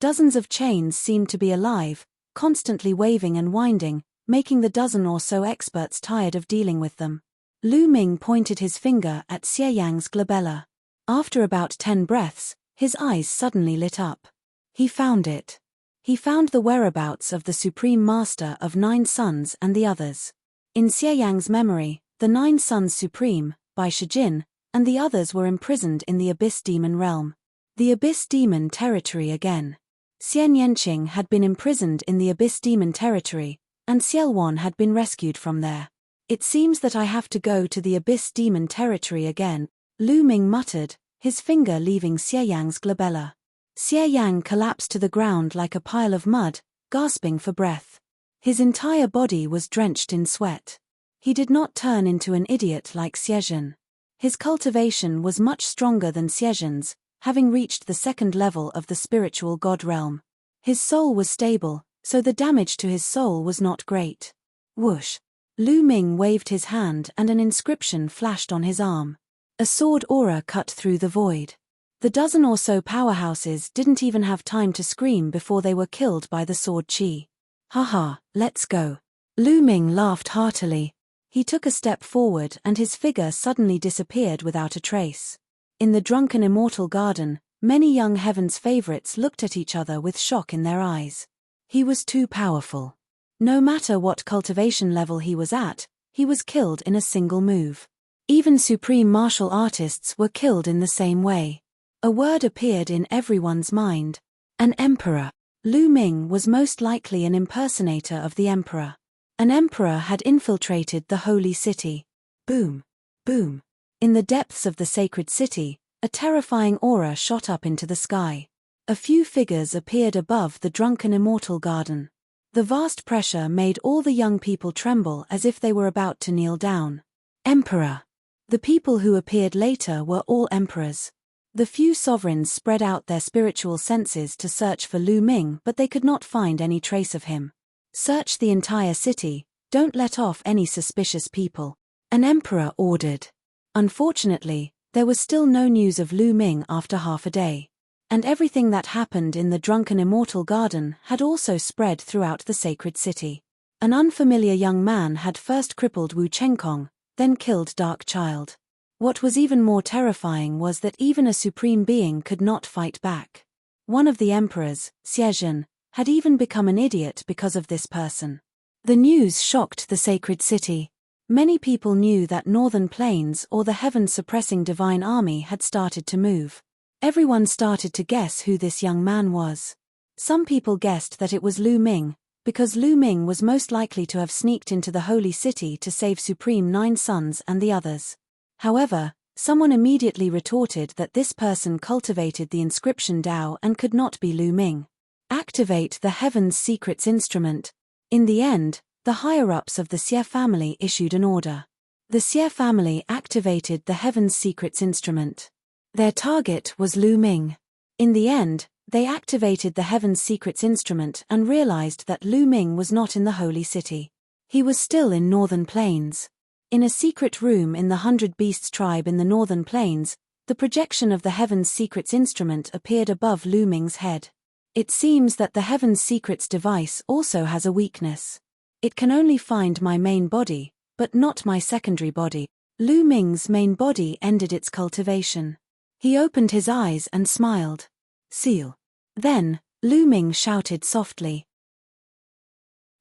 Dozens of chains seemed to be alive, constantly waving and winding, making the dozen or so experts tired of dealing with them. Lu Ming pointed his finger at Xie Yang's glabella. After about 10 breaths, his eyes suddenly lit up. He found it. He found the whereabouts of the Supreme Master of 9 Suns and the others. In Xie Yang's memory, the 9 Suns Supreme, Bai Shijin, and the others were imprisoned in the Abyss Demon realm. The Abyss Demon territory again. Xian Yanqing had been imprisoned in the Abyss Demon territory, and Xielwan had been rescued from there. It seems that I have to go to the Abyss Demon territory again, Lu Ming muttered, his finger leaving Xie Yang's glabella. Xie Yang collapsed to the ground like a pile of mud, gasping for breath. His entire body was drenched in sweat. He did not turn into an idiot like Xiezhen. His cultivation was much stronger than Xiezhen's, having reached the 2nd level of the spiritual god realm. His soul was stable, so the damage to his soul was not great. Whoosh! Lu Ming waved his hand and an inscription flashed on his arm. A sword aura cut through the void. The dozen or so powerhouses didn't even have time to scream before they were killed by the sword chi. Haha, let's go. Lu Ming laughed heartily. He took a step forward and his figure suddenly disappeared without a trace. In the drunken immortal garden, many young Heaven's favorites looked at each other with shock in their eyes. He was too powerful. No matter what cultivation level he was at, he was killed in a single move. Even supreme martial artists were killed in the same way. A word appeared in everyone's mind. An emperor. Lu Ming was most likely an impersonator of the emperor. An emperor had infiltrated the holy city. Boom. Boom. In the depths of the sacred city, a terrifying aura shot up into the sky. A few figures appeared above the drunken immortal garden. The vast pressure made all the young people tremble as if they were about to kneel down. Emperor. The people who appeared later were all emperors. The few sovereigns spread out their spiritual senses to search for Lu Ming, but they could not find any trace of him. Search the entire city, don't let off any suspicious people. An emperor ordered. Unfortunately, there was still no news of Lu Ming after half a day. And everything that happened in the drunken immortal garden had also spread throughout the sacred city. An unfamiliar young man had first crippled Wu Chengkong, then killed Dark Child. What was even more terrifying was that even a supreme being could not fight back. One of the emperors, Xiezhen, had even become an idiot because of this person. The news shocked the sacred city. Many people knew that Northern Plains or the heaven-suppressing divine army had started to move. Everyone started to guess who this young man was. Some people guessed that it was Lu Ming, because Lu Ming was most likely to have sneaked into the holy city to save Supreme 9 Suns and the others. However, someone immediately retorted that this person cultivated the inscription Dao and could not be Lu Ming. Activate the Heaven's Secrets instrument. In the end, the higher-ups of the Xie family issued an order. The Xie family activated the Heaven's Secrets instrument. Their target was Lu Ming. In the end, they activated the Heaven's Secrets instrument and realized that Lu Ming was not in the Holy City. He was still in Northern Plains. In a secret room in the 100 Beasts tribe in the Northern Plains, the projection of the Heaven's Secrets instrument appeared above Lu Ming's head. It seems that the Heaven's Secrets device also has a weakness. It can only find my main body, but not my secondary body. Lu Ming's main body ended its cultivation. He opened his eyes and smiled. Seal. Then, Lu Ming shouted softly.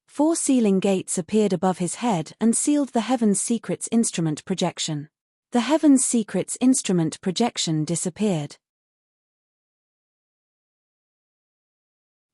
4 sealing gates appeared above his head and sealed the Heaven's Secrets instrument projection. The Heaven's Secrets instrument projection disappeared.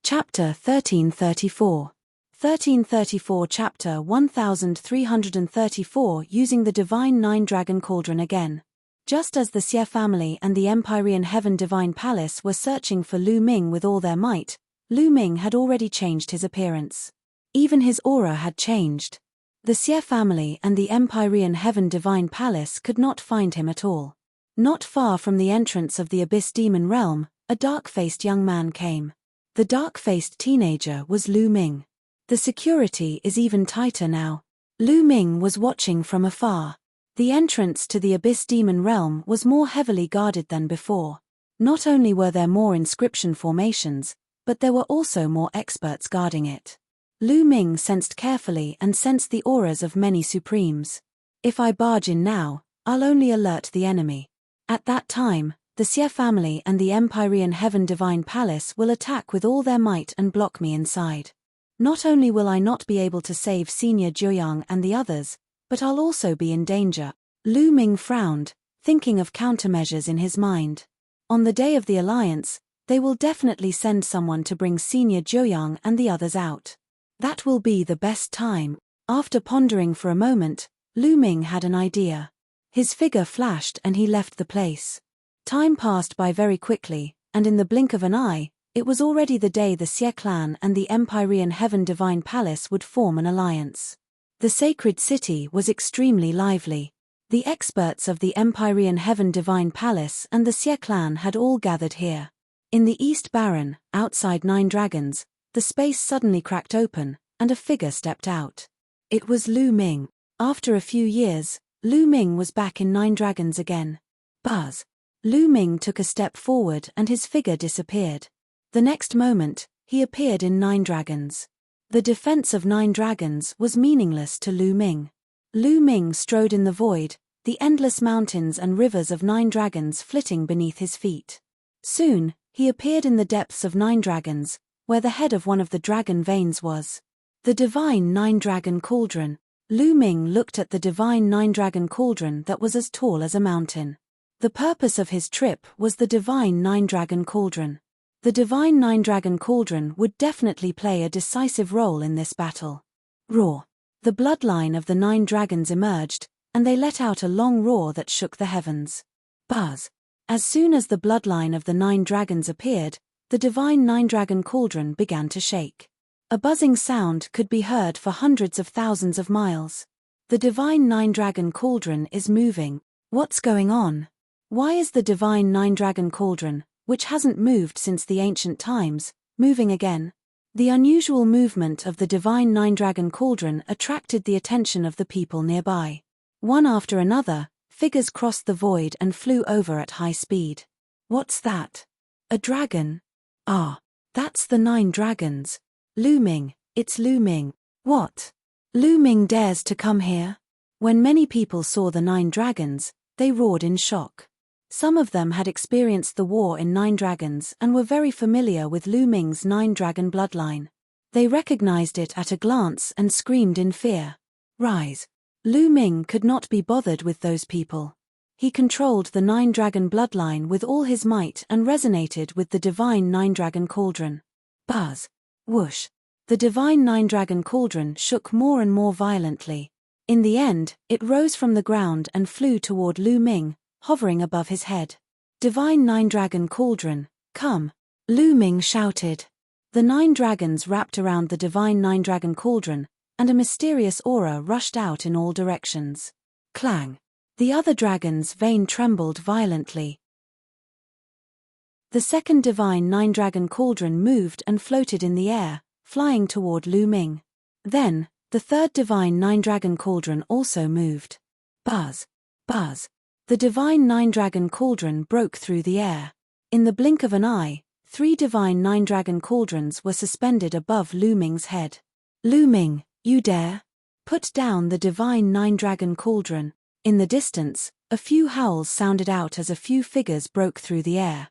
Chapter 1334. 1334 Chapter 1334 Using the Divine Nine Dragon Cauldron again. Just as the Xie family and the Empyrean Heaven Divine Palace were searching for Lu Ming with all their might, Lu Ming had already changed his appearance. Even his aura had changed. The Xie family and the Empyrean Heaven Divine Palace could not find him at all. Not far from the entrance of the Abyss Demon Realm, a dark-faced young man came. The dark-faced teenager was Lu Ming. The security is even tighter now. Lu Ming was watching from afar. The entrance to the Abyss Demon Realm was more heavily guarded than before. Not only were there more inscription formations, but there were also more experts guarding it. Lu Ming sensed carefully and sensed the auras of many supremes. If I barge in now, I'll only alert the enemy. At that time, the Xie family and the Empyrean Heaven Divine Palace will attack with all their might and block me inside. Not only will I not be able to save Senior Jiuyang and the others, but I'll also be in danger. Lu Ming frowned, thinking of countermeasures in his mind. On the day of the alliance, they will definitely send someone to bring Senior Jiuyang and the others out. That will be the best time. After pondering for a moment, Lu Ming had an idea. His figure flashed and he left the place. Time passed by very quickly, and in the blink of an eye, it was already the day the Xie clan and the Empyrean Heaven Divine Palace would form an alliance. The sacred city was extremely lively. The experts of the Empyrean Heaven Divine Palace and the Xie clan had all gathered here. In the East Baron, outside Nine Dragons, the space suddenly cracked open, and a figure stepped out. It was Lu Ming. After a few years, Lu Ming was back in Nine Dragons again. Buzz. Lu Ming took a step forward and his figure disappeared. The next moment, he appeared in Nine Dragons. The defense of Nine Dragons was meaningless to Lu Ming. Lu Ming strode in the void, the endless mountains and rivers of Nine Dragons flitting beneath his feet. Soon, he appeared in the depths of Nine Dragons, where the head of one of the dragon veins was. The divine Nine-Dragon Cauldron. Lu Ming looked at the divine Nine-Dragon Cauldron that was as tall as a mountain. The purpose of his trip was the divine Nine-Dragon Cauldron. The divine Nine-Dragon Cauldron would definitely play a decisive role in this battle. Roar. The bloodline of the Nine Dragons emerged, and they let out a long roar that shook the heavens. Buzz. As soon as the bloodline of the Nine Dragons appeared, the divine Nine-Dragon Cauldron began to shake. A buzzing sound could be heard for hundreds of thousands of miles. The divine Nine-Dragon Cauldron is moving. What's going on? Why is the divine Nine-Dragon Cauldron, which hasn't moved since the ancient times, moving again? The unusual movement of the divine Nine-Dragon Cauldron attracted the attention of the people nearby. One after another, figures crossed the void and flew over at high speed. What's that? A dragon? Ah, that's the Nine Dragons. Lu Ming, it's Lu Ming. What? Lu Ming dares to come here? When many people saw the Nine Dragons, they roared in shock. Some of them had experienced the war in Nine Dragons and were very familiar with Lu Ming's Nine-Dragon bloodline. They recognized it at a glance and screamed in fear. Rise. Lu Ming could not be bothered with those people. He controlled the Nine-Dragon bloodline with all his might and resonated with the divine Nine-Dragon Cauldron. Buzz. Whoosh. The divine Nine-Dragon Cauldron shook more and more violently. In the end, it rose from the ground and flew toward Lu Ming, hovering above his head. Divine Nine-Dragon Cauldron, come. Lu Ming shouted. The Nine Dragons wrapped around the divine Nine-Dragon Cauldron, and a mysterious aura rushed out in all directions. Clang. The other dragon's vein trembled violently. The second divine Nine-Dragon Cauldron moved and floated in the air, flying toward Lu Ming. Then, the third divine Nine-Dragon Cauldron also moved. Buzz. Buzz. The divine Nine-Dragon Cauldron broke through the air. In the blink of an eye, 3 divine Nine-Dragon Cauldrons were suspended above Lu Ming's head. Lu Ming, you dare? Put down the divine Nine-Dragon Cauldron. In the distance, a few howls sounded out as a few figures broke through the air.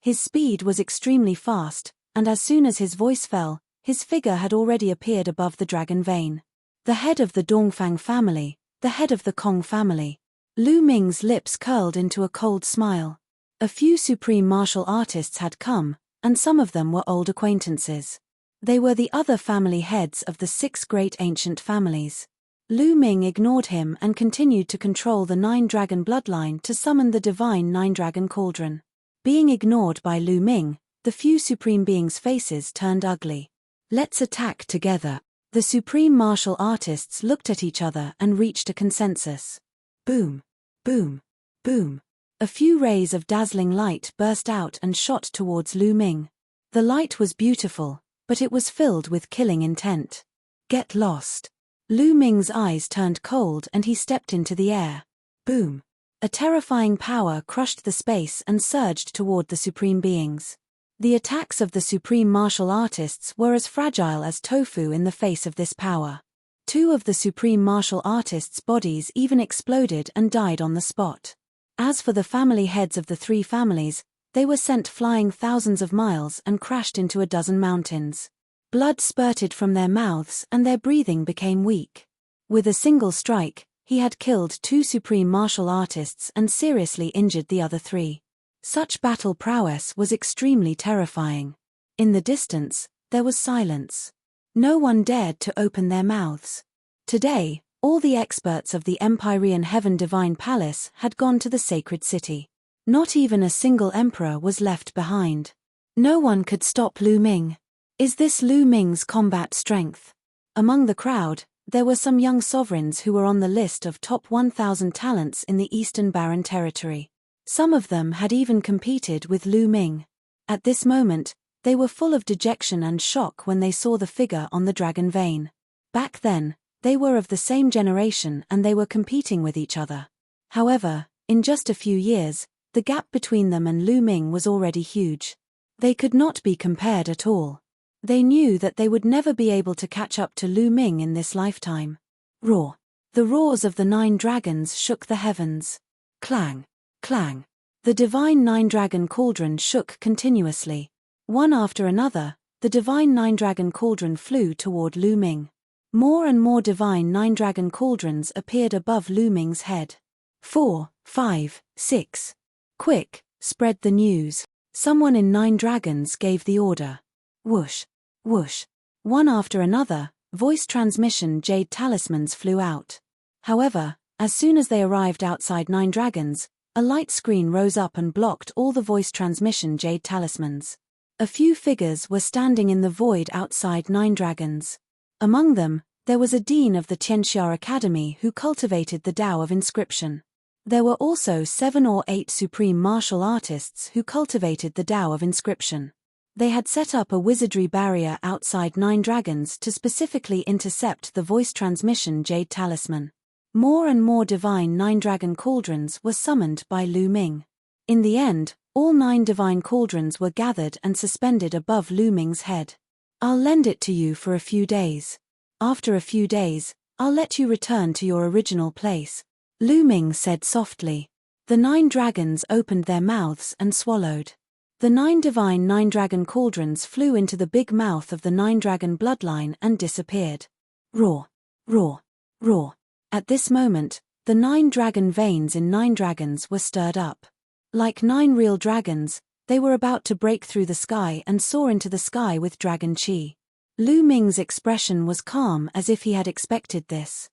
His speed was extremely fast, and as soon as his voice fell, his figure had already appeared above the dragon vein. The head of the Dongfang family, the head of the Kong family. Lu Ming's lips curled into a cold smile. A few supreme martial artists had come, and some of them were old acquaintances. They were the other family heads of the 6 great ancient families. Lu Ming ignored him and continued to control the Nine-Dragon bloodline to summon the divine Nine-Dragon Cauldron. Being ignored by Lu Ming, the few supreme beings' faces turned ugly. Let's attack together. The supreme martial artists looked at each other and reached a consensus. Boom, boom, boom. A few rays of dazzling light burst out and shot towards Lu Ming. The light was beautiful, but it was filled with killing intent. Get lost. Lu Ming's eyes turned cold and he stepped into the air. Boom. A terrifying power crushed the space and surged toward the supreme beings. The attacks of the supreme martial artists were as fragile as tofu in the face of this power. Two of the supreme martial artists' bodies even exploded and died on the spot. As for the family heads of the three families, they were sent flying thousands of miles and crashed into a dozen mountains. Blood spurted from their mouths and their breathing became weak. With a single strike, he had killed two supreme martial artists and seriously injured the other three. Such battle prowess was extremely terrifying. In the distance, there was silence. No one dared to open their mouths. Today, all the experts of the Empyrean Heaven Divine Palace had gone to the sacred city. Not even a single emperor was left behind. No one could stop Lu Ming. Is this Lu Ming's combat strength? Among the crowd, there were some young sovereigns who were on the list of top 1,000 talents in the Eastern Barren Territory. Some of them had even competed with Lu Ming. At this moment, they were full of dejection and shock when they saw the figure on the dragon vein. Back then, they were of the same generation and they were competing with each other. However, in just a few years, the gap between them and Lu Ming was already huge. They could not be compared at all. They knew that they would never be able to catch up to Lu Ming in this lifetime. Roar. The roars of the 9 dragons shook the heavens. Clang, clang. The divine 9-dragon cauldron shook continuously. One after another, the divine 9-dragon cauldron flew toward Lu Ming. More and more divine 9-dragon cauldrons appeared above Lu Ming's head. 4, 5, 6. Quick, spread the news. Someone in 9 dragons gave the order. Whoosh, whoosh. One after another, voice transmission jade talismans flew out. However, as soon as they arrived outside 9 dragons, a light screen rose up and blocked all the voice transmission jade talismans. A few figures were standing in the void outside 9 dragons. Among them, there was a dean of the Tianxia Academy who cultivated the Tao of Inscription. There were also 7 or 8 supreme martial artists who cultivated the Tao of Inscription. They had set up a wizardry barrier outside 9 dragons to specifically intercept the voice transmission jade talisman. More and more divine 9-dragon cauldrons were summoned by Lu Ming. In the end, all 9 divine cauldrons were gathered and suspended above Lu Ming's head. I'll lend it to you for a few days. After a few days, I'll let you return to your original place, Lu Ming said softly. The 9 dragons opened their mouths and swallowed. The 9 divine 9-dragon cauldrons flew into the big mouth of the 9-dragon bloodline and disappeared. Roar, roar, roar. At this moment, the 9 dragon veins in 9 dragons were stirred up. Like 9 real dragons, they were about to break through the sky and soar into the sky with dragon chi. Lu Ming's expression was calm as if he had expected this.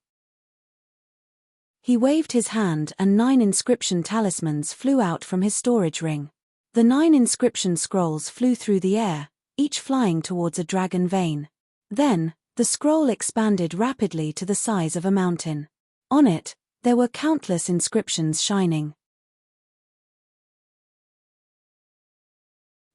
He waved his hand and 9 inscription talismans flew out from his storage ring. The 9 inscription scrolls flew through the air, each flying towards a dragon vein. Then, the scroll expanded rapidly to the size of a mountain. On it, there were countless inscriptions shining.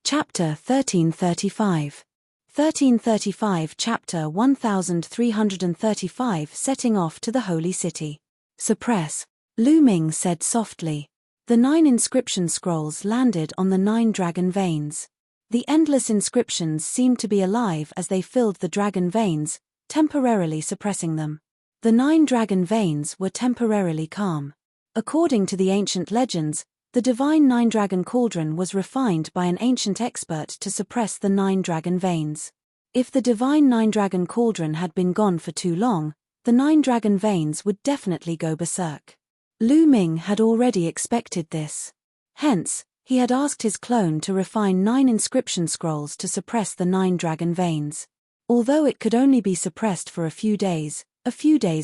Chapter 1335. 1335 Chapter 1335 Setting off to the Holy City. Suppress, Lu Ming said softly. The 9 inscription scrolls landed on the 9 dragon veins. The endless inscriptions seemed to be alive as they filled the dragon veins, temporarily suppressing them. The 9 dragon veins were temporarily calm. According to the ancient legends, the divine 9-dragon cauldron was refined by an ancient expert to suppress the 9 dragon veins. If the divine 9-dragon cauldron had been gone for too long, the 9 dragon veins would definitely go berserk. Lu Ming had already expected this. Hence, he had asked his clone to refine 9 inscription scrolls to suppress the 9 dragon veins. Although it could only be suppressed for a few days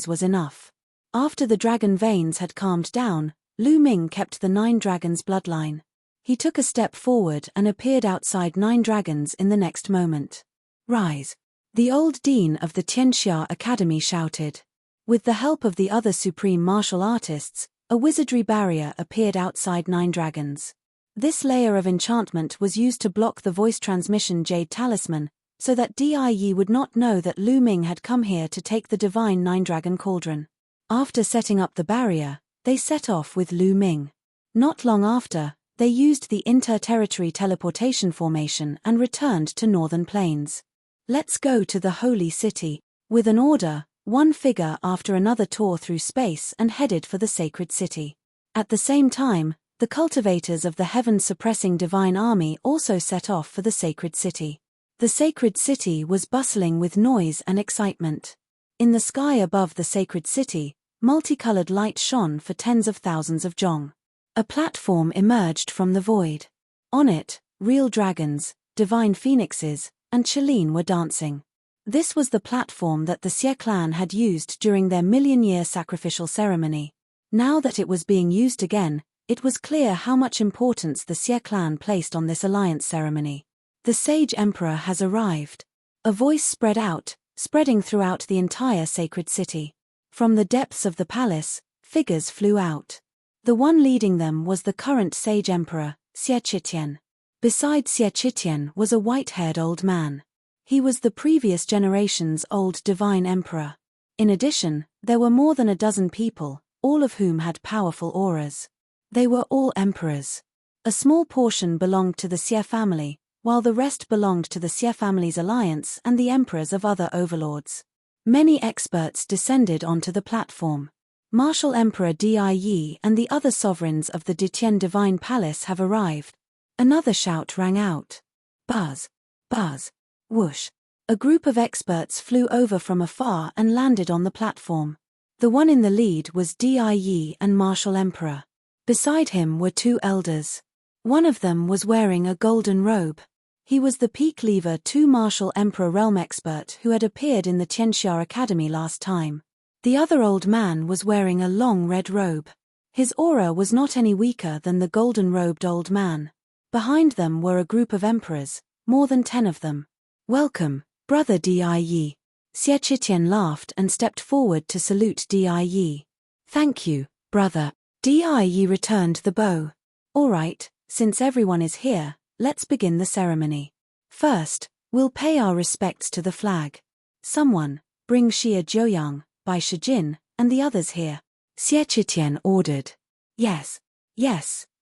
was enough. After the dragon veins had calmed down, Lu Ming kept the 9 dragons' bloodline. He took a step forward and appeared outside 9 dragons in the next moment. Rise. The old dean of the Tianxia Academy shouted. With the help of the other supreme martial artists, a wizardry barrier appeared outside 9 dragons. This layer of enchantment was used to block the voice transmission jade talisman, so that Dai would not know that Lu Ming had come here to take the divine 9-dragon cauldron. After setting up the barrier, they set off with Lu Ming. Not long after, they used the inter-territory teleportation formation and returned to Northern Plains. Let's go to the Holy City. With an order, one figure after another tore through space and headed for the sacred city. At the same time, the cultivators of the heaven-suppressing divine army also set off for the sacred city. The sacred city was bustling with noise and excitement. In the sky above the sacred city, multicolored light shone for tens of thousands of zhong. A platform emerged from the void. On it, real dragons, divine phoenixes, and Chelene were dancing. This was the platform that the Xie clan had used during their million-year sacrificial ceremony. Now that it was being used again, it was clear how much importance the Xie clan placed on this alliance ceremony. The Sage Emperor has arrived. A voice spread out, spreading throughout the entire sacred city. From the depths of the palace, figures flew out. The one leading them was the current Sage Emperor, Xie Qitian. Beside Xie Qitian was a white-haired old man. He was the previous generation's old divine emperor. In addition, there were more than a dozen people, all of whom had powerful auras. They were all emperors. A small portion belonged to the Xie family, while the rest belonged to the Xie family's alliance and the emperors of other overlords. Many experts descended onto the platform. Martial Emperor Di and the other sovereigns of the Ditian Divine Palace have arrived. Another shout rang out. Buzz! Buzz! Whoosh! A group of experts flew over from afar and landed on the platform. The one in the lead was Di and Martial Emperor. Beside him were 2 elders. One of them was wearing a golden robe. He was the Peak Lever 2 Martial Emperor realm expert who had appeared in the Tianxia Academy last time. The other old man was wearing a long red robe. His aura was not any weaker than the golden-robed old man. Behind them were a group of emperors, more than 10 of them. Welcome, brother Di. Xie Qitian laughed and stepped forward to salute Di. Thank you, brother. Di returned the bow. All right, since everyone is here, let's begin the ceremony. First, we'll pay our respects to the flag. Someone, bring Xie Jiuyang, Bai Shijin, and the others here. Xie Qitian ordered. Yes,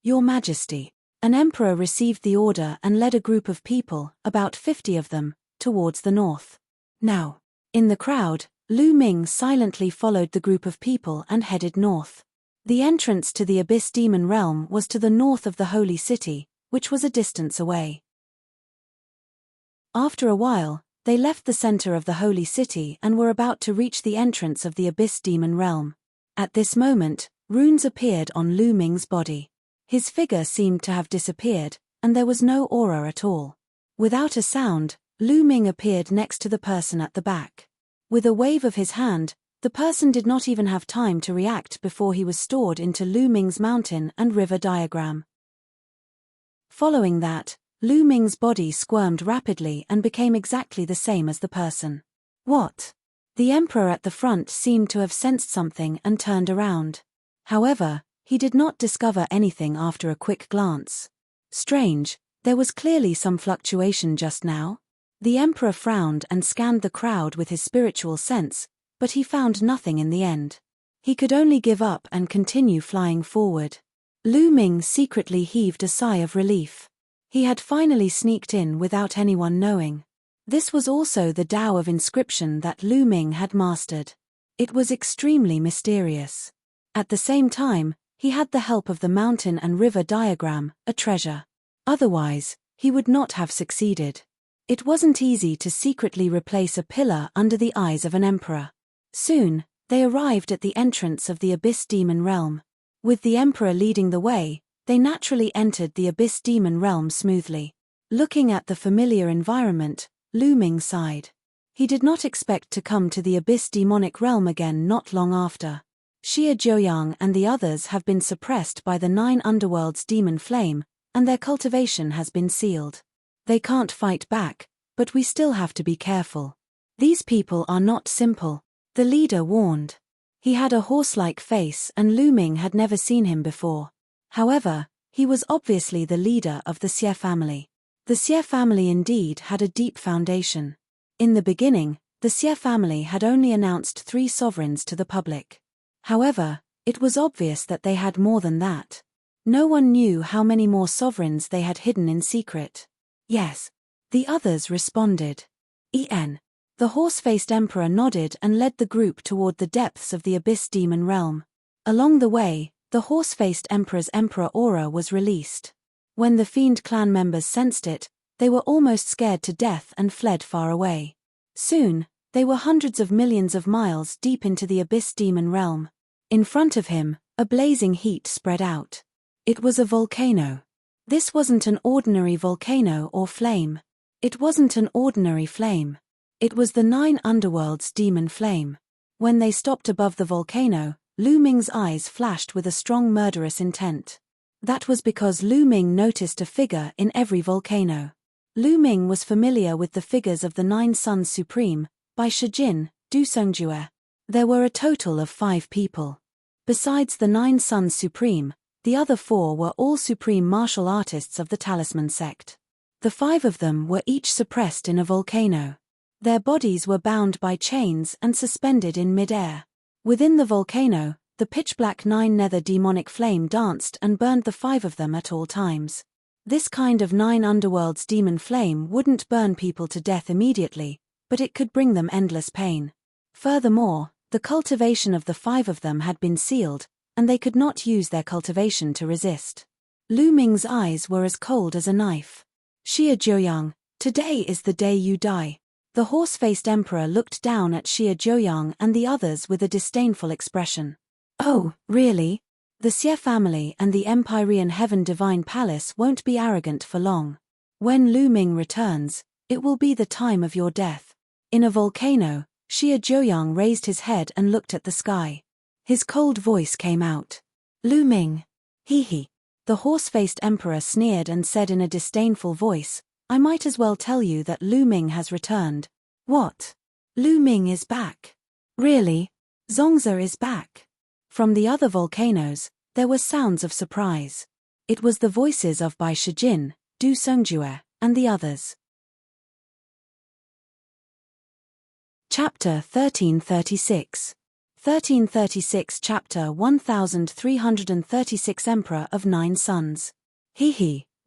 your majesty. An emperor received the order and led a group of people, about 50 of them, towards the north. Now, in the crowd, Lu Ming silently followed the group of people and headed north. The entrance to the Abyss Demon Realm was to the north of the Holy City, which was a distance away. After a while, they left the center of the Holy City and were about to reach the entrance of the Abyss Demon Realm. At this moment, runes appeared on Lu Ming's body. His figure seemed to have disappeared, and there was no aura at all. Without a sound, Lu Ming appeared next to the person at the back. With a wave of his hand, the person did not even have time to react before he was stored into Lu Ming's mountain and river diagram. Following that, Lu Ming's body squirmed rapidly and became exactly the same as the person. What? The emperor at the front seemed to have sensed something and turned around. However, he did not discover anything after a quick glance. Strange, there was clearly some fluctuation just now. The emperor frowned and scanned the crowd with his spiritual sense, but he found nothing in the end. He could only give up and continue flying forward. Lu Ming secretly heaved a sigh of relief. He had finally sneaked in without anyone knowing. This was also the Tao of inscription that Lu Ming had mastered. It was extremely mysterious. At the same time, he had the help of the mountain and river diagram, a treasure. Otherwise, he would not have succeeded. It wasn't easy to secretly replace a pillar under the eyes of an emperor. Soon, they arrived at the entrance of the Abyss Demon Realm. With the emperor leading the way, they naturally entered the Abyss Demon Realm smoothly. Looking at the familiar environment, Lu Ming sighed. He did not expect to come to the Abyss Demonic Realm again not long after. Xie Jiuyang and the others have been suppressed by the 9 underworld's demon flame, and their cultivation has been sealed. They can't fight back, but we still have to be careful. These people are not simple, the leader warned. He had a horse-like face and Lu Ming had never seen him before. However, he was obviously the leader of the Xie family. The Xie family indeed had a deep foundation. In the beginning, the Xie family had only announced 3 sovereigns to the public. However, it was obvious that they had more than that. No one knew how many more sovereigns they had hidden in secret. Yes. The others responded. The horse-faced emperor nodded and led the group toward the depths of the abyss demon realm. Along the way, the horse-faced emperor's emperor aura was released. When the fiend clan members sensed it, they were almost scared to death and fled far away. Soon, they were hundreds of millions of miles deep into the abyss demon realm. In front of him, a blazing heat spread out. It was a volcano. This wasn't an ordinary volcano or flame. It wasn't an ordinary flame. It was the 9 underworlds demon flame. When they stopped above the volcano, Lu Ming's eyes flashed with a strong murderous intent. That was because Lu Ming noticed a figure in every volcano. Lu Ming was familiar with the figures of the 9 Suns Supreme, by Shijin, Du Songjue. There were a total of 5 people. Besides the 9 Suns Supreme, the other 4 were all supreme martial artists of the Talisman sect. The 5 of them were each suppressed in a volcano. Their bodies were bound by chains and suspended in mid-air. Within the volcano, the pitch-black 9 nether demonic flame danced and burned the 5 of them at all times. This kind of 9 underworlds demon flame wouldn't burn people to death immediately, but it could bring them endless pain. Furthermore, the cultivation of the 5 of them had been sealed, and they could not use their cultivation to resist. Lu Ming's eyes were as cold as a knife. Xie Zhuoyang, today is the day you die. The horse-faced emperor looked down at Xie Zhuoyang and the others with a disdainful expression. Oh, really? The Xie family and the Empyrean Heaven Divine Palace won't be arrogant for long. When Lu Ming returns, it will be the time of your death. In a volcano, Xie Zhuoyang raised his head and looked at the sky. His cold voice came out. Lu Ming. He. The horse-faced emperor sneered and said in a disdainful voice, I might as well tell you that Lu Ming has returned. What? Lu Ming is back. Really? Zongzi is back. From the other volcanoes, there were sounds of surprise. It was the voices of Bai Shijin, Du Songjue, and the others. Chapter 1336. 1336 Chapter 1336 Emperor of 9 Suns.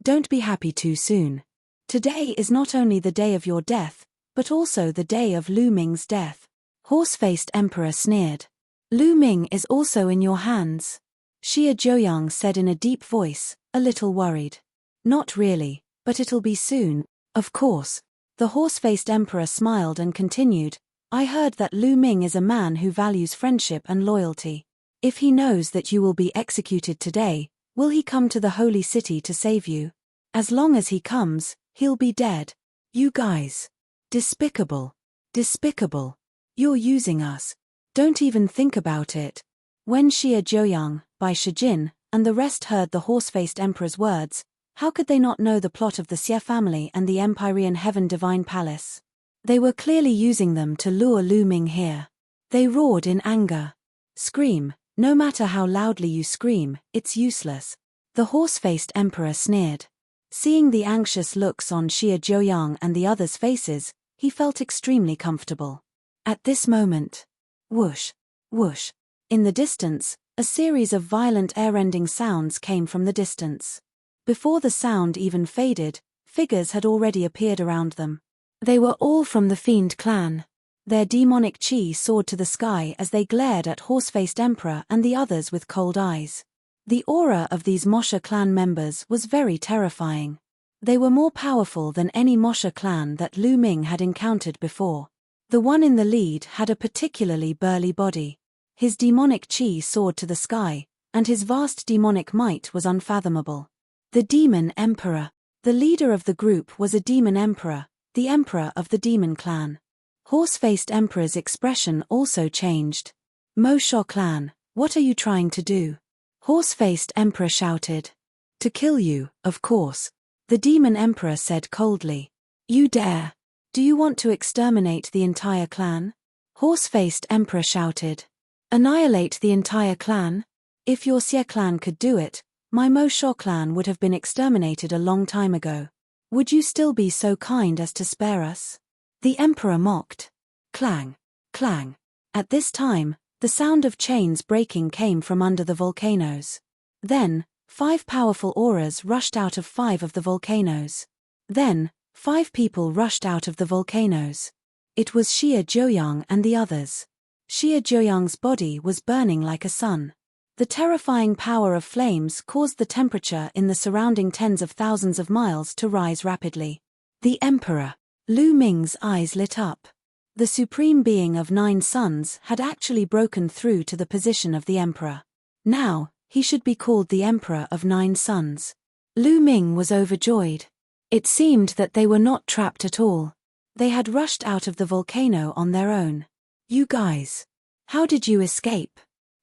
Don't be happy too soon. Today is not only the day of your death, but also the day of Lu Ming's death. Horse-faced emperor sneered. Lu Ming is also in your hands. Xie Zhuoyang said in a deep voice, a little worried. Not really, but it'll be soon, of course. The horse-faced emperor smiled and continued, I heard that Lu Ming is a man who values friendship and loyalty. If he knows that you will be executed today, will he come to the holy city to save you? As long as he comes, he'll be dead. You guys. Despicable. Despicable. You're using us. Don't even think about it. When Xie Zhuoyang, Bai Shijin, and the rest heard the horse-faced emperor's words, how could they not know the plot of the Xie family and the Empyrean Heaven Divine Palace? They were clearly using them to lure Lu Ming here. They roared in anger. Scream, no matter how loudly you scream, it's useless. The horse-faced emperor sneered. Seeing the anxious looks on Xie Zhuoyang and the others' faces, he felt extremely comfortable. At this moment, whoosh, whoosh. In the distance, a series of violent air-rending sounds came from the distance. Before the sound even faded, figures had already appeared around them. They were all from the Fiend clan. Their demonic chi soared to the sky as they glared at horse-faced emperor and the others with cold eyes. The aura of these Moshe clan members was very terrifying. They were more powerful than any Moshe clan that Lu Ming had encountered before. The one in the lead had a particularly burly body. His demonic chi soared to the sky, and his vast demonic might was unfathomable. The Demon Emperor. The leader of the group was a Demon Emperor, the Emperor of the Demon Clan. Horse-faced Emperor's expression also changed. Moshe clan, what are you trying to do? Horse-faced Emperor shouted. To kill you, of course. The Demon Emperor said coldly. You dare. Do you want to exterminate the entire clan? Horse-faced Emperor shouted. Annihilate the entire clan? If your Xie clan could do it, my Mo Sha clan would have been exterminated a long time ago. Would you still be so kind as to spare us? The Emperor mocked. Clang, clang. At this time, the sound of chains breaking came from under the volcanoes. Then, 5 powerful auras rushed out of 5 of the volcanoes. Then, 5 people rushed out of the volcanoes. It was Xie Zhuoyang and the others. Xie Zhuoyang's body was burning like a sun. The terrifying power of flames caused the temperature in the surrounding tens of thousands of miles to rise rapidly. The Emperor. Lu Ming's eyes lit up. The supreme being of 9 suns had actually broken through to the position of the Emperor. Now, he should be called the Emperor of 9 suns. Lu Ming was overjoyed. It seemed that they were not trapped at all. They had rushed out of the volcano on their own. You guys. How did you escape?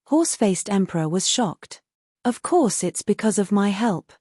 Horse-faced Emperor was shocked. Of course it's because of my help.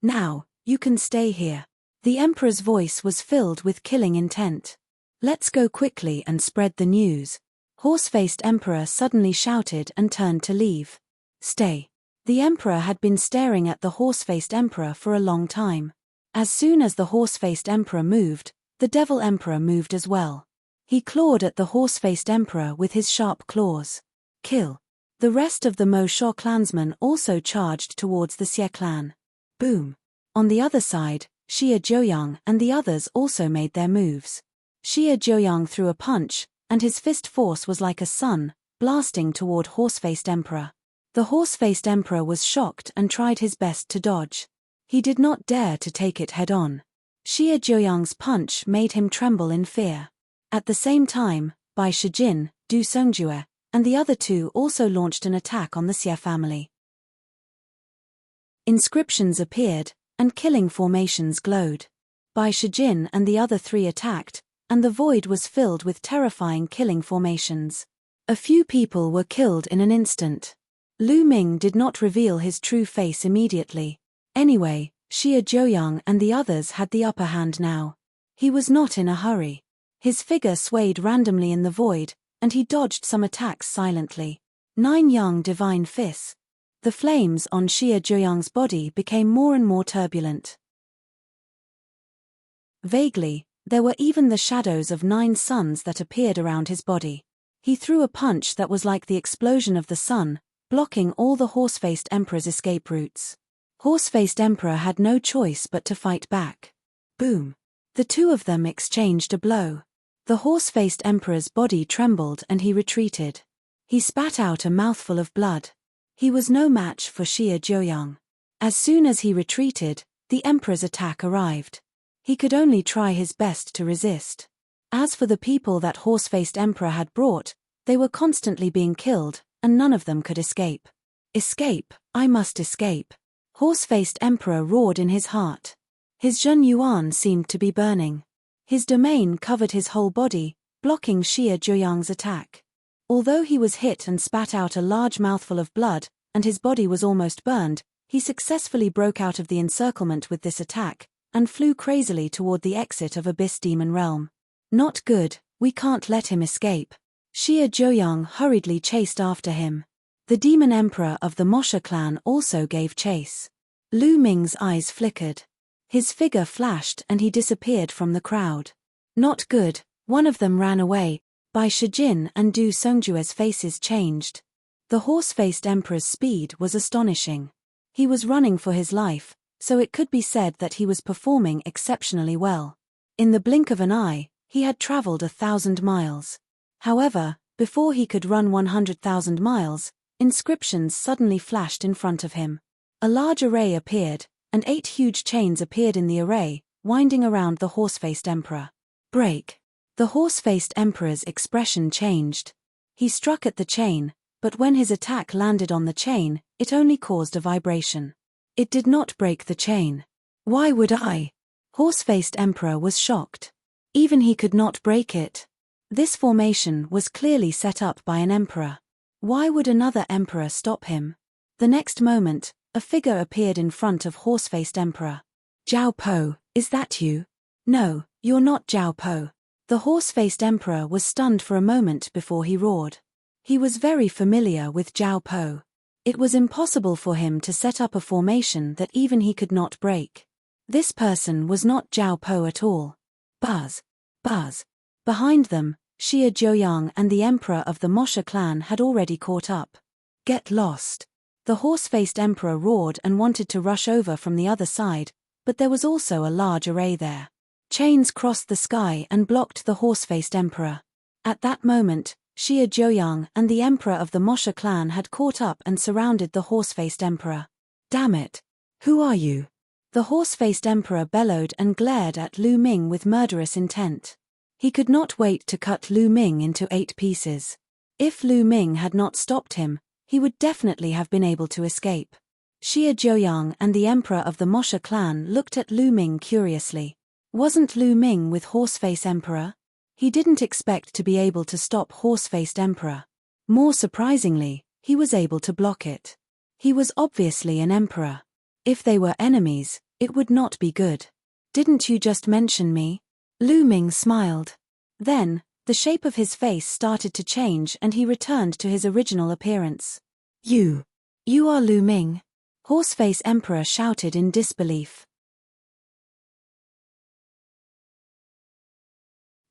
Now, you can stay here. The Emperor's voice was filled with killing intent. Let's go quickly and spread the news. Horse-faced Emperor suddenly shouted and turned to leave. Stay. The Emperor had been staring at the horse-faced Emperor for a long time. As soon as the horse-faced Emperor moved, the Devil Emperor moved as well. He clawed at the horse-faced Emperor with his sharp claws. Kill. The rest of the Mo Sha clansmen also charged towards the Xie clan. Boom. On the other side, Xie Zhuoyang and the others also made their moves. Xie Zhuoyang threw a punch, and his fist force was like a sun, blasting toward horse-faced Emperor. The horse-faced Emperor was shocked and tried his best to dodge. He did not dare to take it head-on. Xie Zhuoyang's punch made him tremble in fear. At the same time, Bai Shijin, Du Songjue, and the other 2 also launched an attack on the Xie family. Inscriptions appeared, and killing formations glowed. Bai Shijin and the other 3 attacked, and the void was filled with terrifying killing formations. A few people were killed in an instant. Lu Ming did not reveal his true face immediately. Anyway, Xie Zhuoyang and the others had the upper hand now. He was not in a hurry. His figure swayed randomly in the void, and he dodged some attacks silently. 9 young divine fists. The flames on Xie Zhuoyang's body became more and more turbulent. Vaguely, there were even the shadows of 9 suns that appeared around his body. He threw a punch that was like the explosion of the sun, blocking all the horse-faced Emperor's escape routes. Horse-faced Emperor had no choice but to fight back. Boom. The 2 of them exchanged a blow. The horse-faced Emperor's body trembled and he retreated. He spat out a mouthful of blood. He was no match for Xie Zhuoyang. As soon as he retreated, the Emperor's attack arrived. He could only try his best to resist. As for the people that horse-faced Emperor had brought, they were constantly being killed, and none of them could escape. Escape, I must escape. Horse-faced Emperor roared in his heart. His Zhen Yuan seemed to be burning. His domain covered his whole body, blocking Xie Zhuoyang's attack. Although he was hit and spat out a large mouthful of blood, and his body was almost burned, he successfully broke out of the encirclement with this attack, and flew crazily toward the exit of Abyss Demon Realm. Not good, we can't let him escape. Xie Zhuoyang hurriedly chased after him. The Demon Emperor of the Mo Sha clan also gave chase. Lu Ming's eyes flickered. His figure flashed and he disappeared from the crowd. Not good, one of them ran away. Bai Shijin and Du Songjue's faces changed. The horse-faced Emperor's speed was astonishing. He was running for his life, so it could be said that he was performing exceptionally well. In the blink of an eye, he had traveled 1,000 miles. However, before he could run 100,000 miles, inscriptions suddenly flashed in front of him. A large array appeared, and 8 huge chains appeared in the array, winding around the horse-faced Emperor. Break. The horse-faced Emperor's expression changed. He struck at the chain, but when his attack landed on the chain, it only caused a vibration. It did not break the chain. Why would I? Horse-faced Emperor was shocked. Even he could not break it. This formation was clearly set up by an emperor. Why would another emperor stop him? The next moment, a figure appeared in front of horse-faced Emperor. Zhao Po, is that you? No, you're not Zhao Po. The horse-faced emperor was stunned for a moment before he roared. He was very familiar with Zhao Po. It was impossible for him to set up a formation that even he could not break. This person was not Zhao Po at all. Buzz. Buzz. Behind them, Xie Zhuoyang and the emperor of the Moshe clan had already caught up. Get lost. The horse-faced emperor roared and wanted to rush over from the other side, but there was also a large array there. Chains crossed the sky and blocked the horse-faced emperor. At that moment, Xie Zhuoyang and the emperor of the Moshe clan had caught up and surrounded the horse-faced emperor. Damn it! Who are you? The horse-faced emperor bellowed and glared at Lu Ming with murderous intent. He could not wait to cut Lu Ming into 8 pieces. If Lu Ming had not stopped him, he would definitely have been able to escape. Xie Zhuoyang and the emperor of the Moshe clan looked at Lu Ming curiously. Wasn't Lu Ming with Horseface Emperor? He didn't expect to be able to stop Horsefaced Emperor. More surprisingly, he was able to block it. He was obviously an emperor. If they were enemies, it would not be good. Didn't you just mention me? Lu Ming smiled. Then, the shape of his face started to change and he returned to his original appearance. You are Lu Ming? Horseface Emperor shouted in disbelief.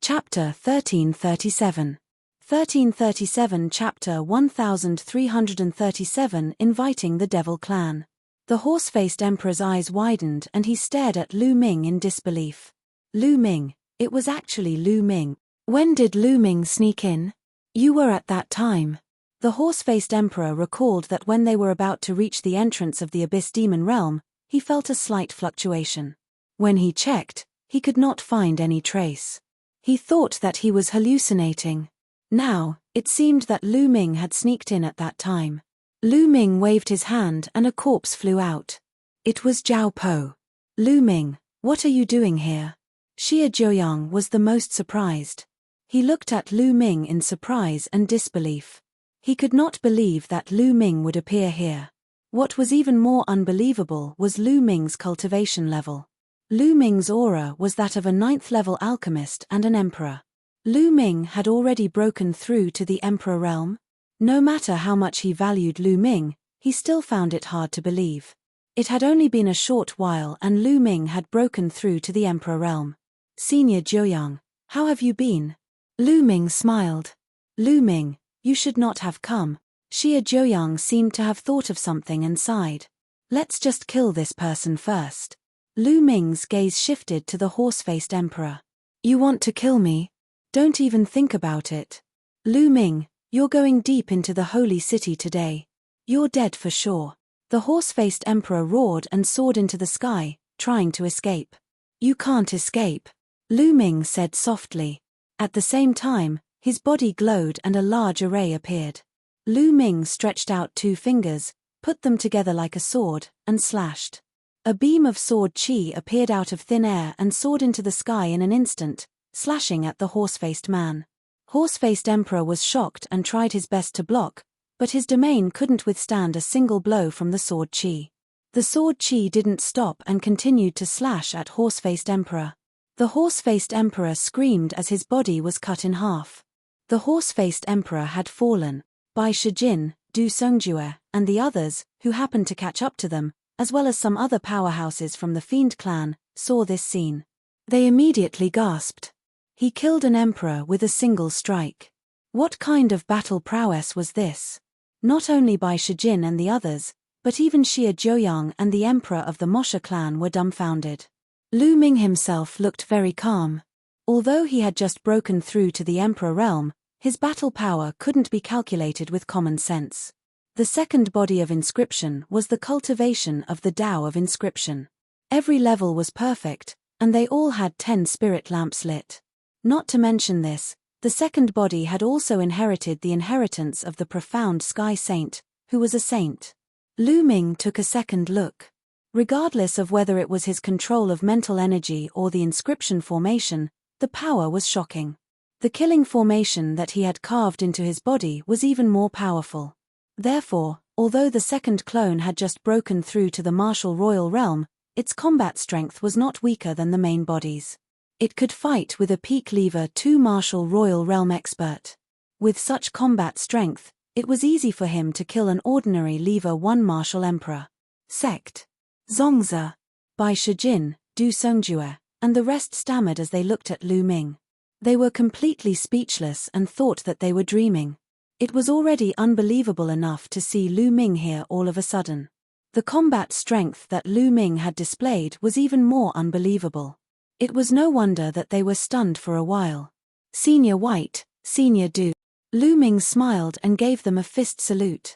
Chapter 1337. 1337 Chapter 1337 Inviting the Devil Clan. The horse-faced emperor's eyes widened and he stared at Lu Ming in disbelief. Lu Ming, it was actually Lu Ming. When did Lu Ming sneak in? You were at that time. The horse-faced emperor recalled that when they were about to reach the entrance of the Abyss Demon Realm, he felt a slight fluctuation. When he checked, he could not find any trace. He thought that he was hallucinating. Now, it seemed that Lu Ming had sneaked in at that time. Lu Ming waved his hand and a corpse flew out. It was Zhao Po. Lu Ming, what are you doing here? Xie Zhuoyang was the most surprised. He looked at Lu Ming in surprise and disbelief. He could not believe that Lu Ming would appear here. What was even more unbelievable was Lu Ming's cultivation level. Lu Ming's aura was that of a 9th-level alchemist and an emperor. Lu Ming had already broken through to the emperor realm. No matter how much he valued Lu Ming, he still found it hard to believe. It had only been a short while and Lu Ming had broken through to the emperor realm. Senior Zhuoyang, how have you been? Lu Ming smiled. Lu Ming, you should not have come. Xie Zhuoyang seemed to have thought of something and sighed. Let's just kill this person first. Lu Ming's gaze shifted to the horse-faced emperor. You want to kill me? Don't even think about it. Lu Ming, you're going deep into the holy city today. You're dead for sure. The horse-faced emperor roared and soared into the sky, trying to escape. You can't escape, Lu Ming said softly. At the same time, his body glowed and a large array appeared. Lu Ming stretched out 2 fingers, put them together like a sword, and slashed. A beam of sword chi appeared out of thin air and soared into the sky in an instant, slashing at the horse-faced man. Horse-faced emperor was shocked and tried his best to block, but his domain couldn't withstand a single blow from the sword chi. The sword chi didn't stop and continued to slash at horse-faced emperor. The horse-faced emperor screamed as his body was cut in half. The horse-faced emperor had fallen. Bai Shijin, Du Songjue, and the others, who happened to catch up to them, as well as some other powerhouses from the Fiend clan, saw this scene. They immediately gasped. He killed an emperor with a single strike. What kind of battle prowess was this? Not only Bai Shijin and the others, but even Xie Zhuoyang and the emperor of the Moshe clan were dumbfounded. Lu Ming himself looked very calm. Although he had just broken through to the emperor realm, his battle power couldn't be calculated with common sense. The second body of inscription was the cultivation of the Tao of inscription. Every level was perfect, and they all had 10 spirit lamps lit. Not to mention this, the second body had also inherited the inheritance of the profound Sky Saint, who was a saint. Lu Ming took a second look. Regardless of whether it was his control of mental energy or the inscription formation, the power was shocking. The killing formation that he had carved into his body was even more powerful. Therefore, although the second clone had just broken through to the martial royal realm, its combat strength was not weaker than the main bodies. It could fight with a peak lever 2 martial royal realm expert. With such combat strength, it was easy for him to kill an ordinary lever 1 martial emperor. Sect. Zongzi. Bai Shijin, Du Songjue, and the rest stammered as they looked at Lu Ming. They were completely speechless and thought that they were dreaming. It was already unbelievable enough to see Lu Ming here all of a sudden. The combat strength that Lu Ming had displayed was even more unbelievable. It was no wonder that they were stunned for a while. Senior White, Senior Du. Lu Ming smiled and gave them a fist salute.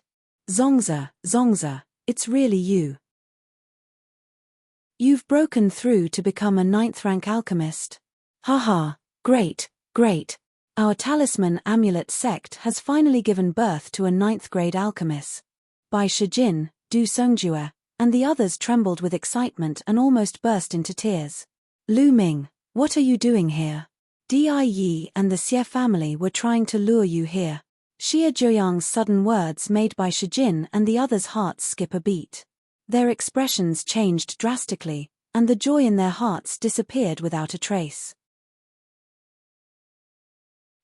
Zongzi, it's really you. You've broken through to become a 9th rank alchemist. Haha, great. Our talisman amulet sect has finally given birth to a 9th grade alchemist. Bai Shijin, Du Songjue, and the others trembled with excitement and almost burst into tears. Lu Ming, what are you doing here? Di Yi and the Xie family were trying to lure you here. Xie Zhuoyang's sudden words made Bai Shijin and the others' hearts skip a beat. Their expressions changed drastically, and the joy in their hearts disappeared without a trace.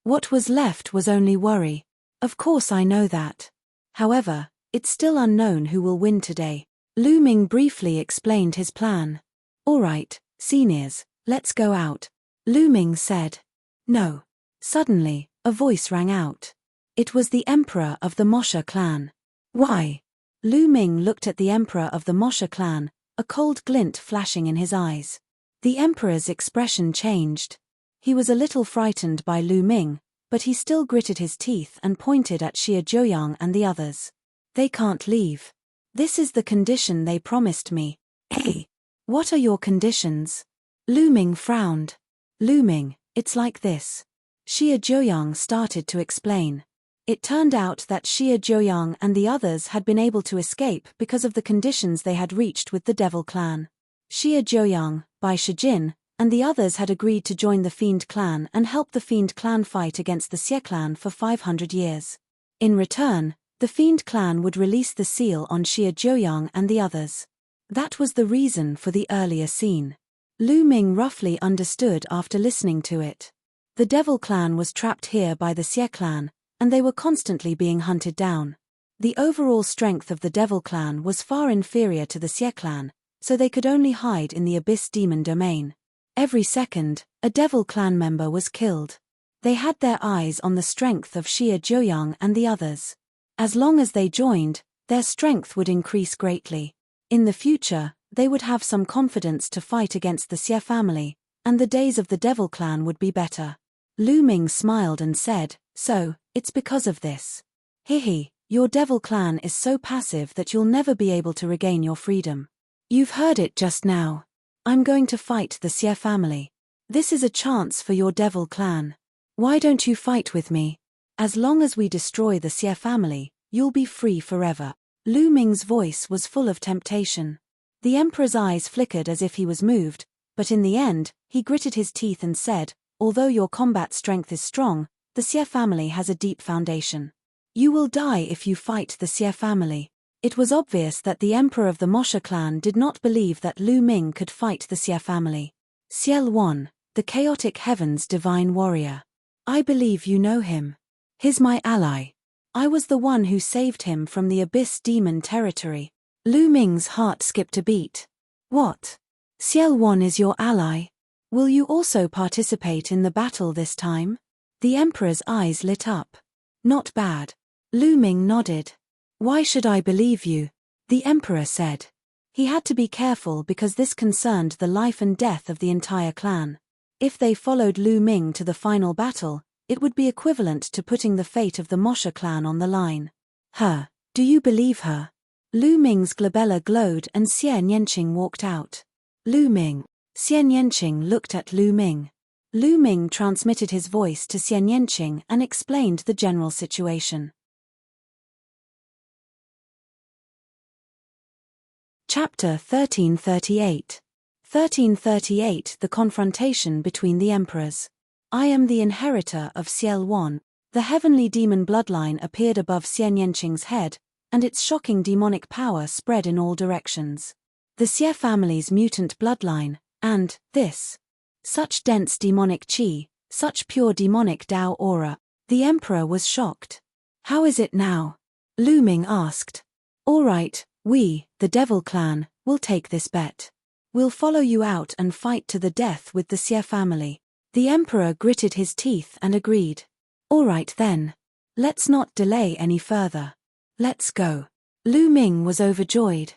What was left was only worry. Of course I know that. However, it's still unknown who will win today. Lu Ming briefly explained his plan. All right, seniors, let's go out. Lu Ming said. No. Suddenly, a voice rang out. It was the emperor of the Moshe clan. Why? Lu Ming looked at the emperor of the Moshe clan, a cold glint flashing in his eyes. The emperor's expression changed. He was a little frightened by Lu Ming, but he still gritted his teeth and pointed at Xie Zhuoyang and the others. They can't leave. This is the condition they promised me. Hey, what are your conditions? Lu Ming frowned. Lu Ming, it's like this. Xie Zhuoyang started to explain. It turned out that Xie Zhuoyang and the others had been able to escape because of the conditions they had reached with the Devil clan. Xie Zhuoyang, Bai Shijin, and the others had agreed to join the Fiend clan and help the Fiend clan fight against the Xie clan for 500 years. In return, the Fiend clan would release the seal on Xie Zhuoyang and the others. That was the reason for the earlier scene. Lu Ming roughly understood after listening to it. The Devil clan was trapped here by the Xie clan, and they were constantly being hunted down. The overall strength of the Devil clan was far inferior to the Xie clan, so they could only hide in the Abyss Demon domain. Every second, a Devil clan member was killed. They had their eyes on the strength of Xie Zhuoyang and the others. As long as they joined, their strength would increase greatly. In the future, they would have some confidence to fight against the Xie family, and the days of the Devil clan would be better. Lu Ming smiled and said, So, it's because of this. Hihi, your Devil clan is so passive that you'll never be able to regain your freedom. You've heard it just now. I'm going to fight the Xie family. This is a chance for your Devil clan. Why don't you fight with me? As long as we destroy the Xie family, you'll be free forever. Lu Ming's voice was full of temptation. The emperor's eyes flickered as if he was moved, but in the end, he gritted his teeth and said, Although your combat strength is strong, the Xie family has a deep foundation. You will die if you fight the Xie family. It was obvious that the emperor of the Moshe clan did not believe that Lu Ming could fight the Xie family. Ciel Wan, the chaotic heavens divine warrior. I believe you know him. He's my ally. I was the one who saved him from the Abyss Demon territory. Lu Ming's heart skipped a beat. What? Ciel Wan is your ally? Will you also participate in the battle this time? The emperor's eyes lit up. Not bad. Lu Ming nodded. Why should I believe you? The emperor said. He had to be careful because this concerned the life and death of the entire clan. If they followed Lu Ming to the final battle, it would be equivalent to putting the fate of the Moshe clan on the line. Her, do you believe her? Lu Ming's glabella glowed and Xie Nianqing walked out. Lu Ming. Xie Nianqing looked at Lu Ming. Lu Ming transmitted his voice to Xie Nianqing and explained the general situation. Chapter 1338. 1338 The confrontation between the emperors. I am the inheritor of Ciel Wan. The heavenly demon bloodline appeared above Xie Nianqing's head, and its shocking demonic power spread in all directions. The Xie family's mutant bloodline, and this. Such dense demonic chi, such pure demonic Dao aura. The emperor was shocked. How is it now? Lu Ming asked. All right, we, the Devil Clan, will take this bet. We'll follow you out and fight to the death with the Xie family. The emperor gritted his teeth and agreed. All right then. Let's not delay any further. Let's go. Lu Ming was overjoyed.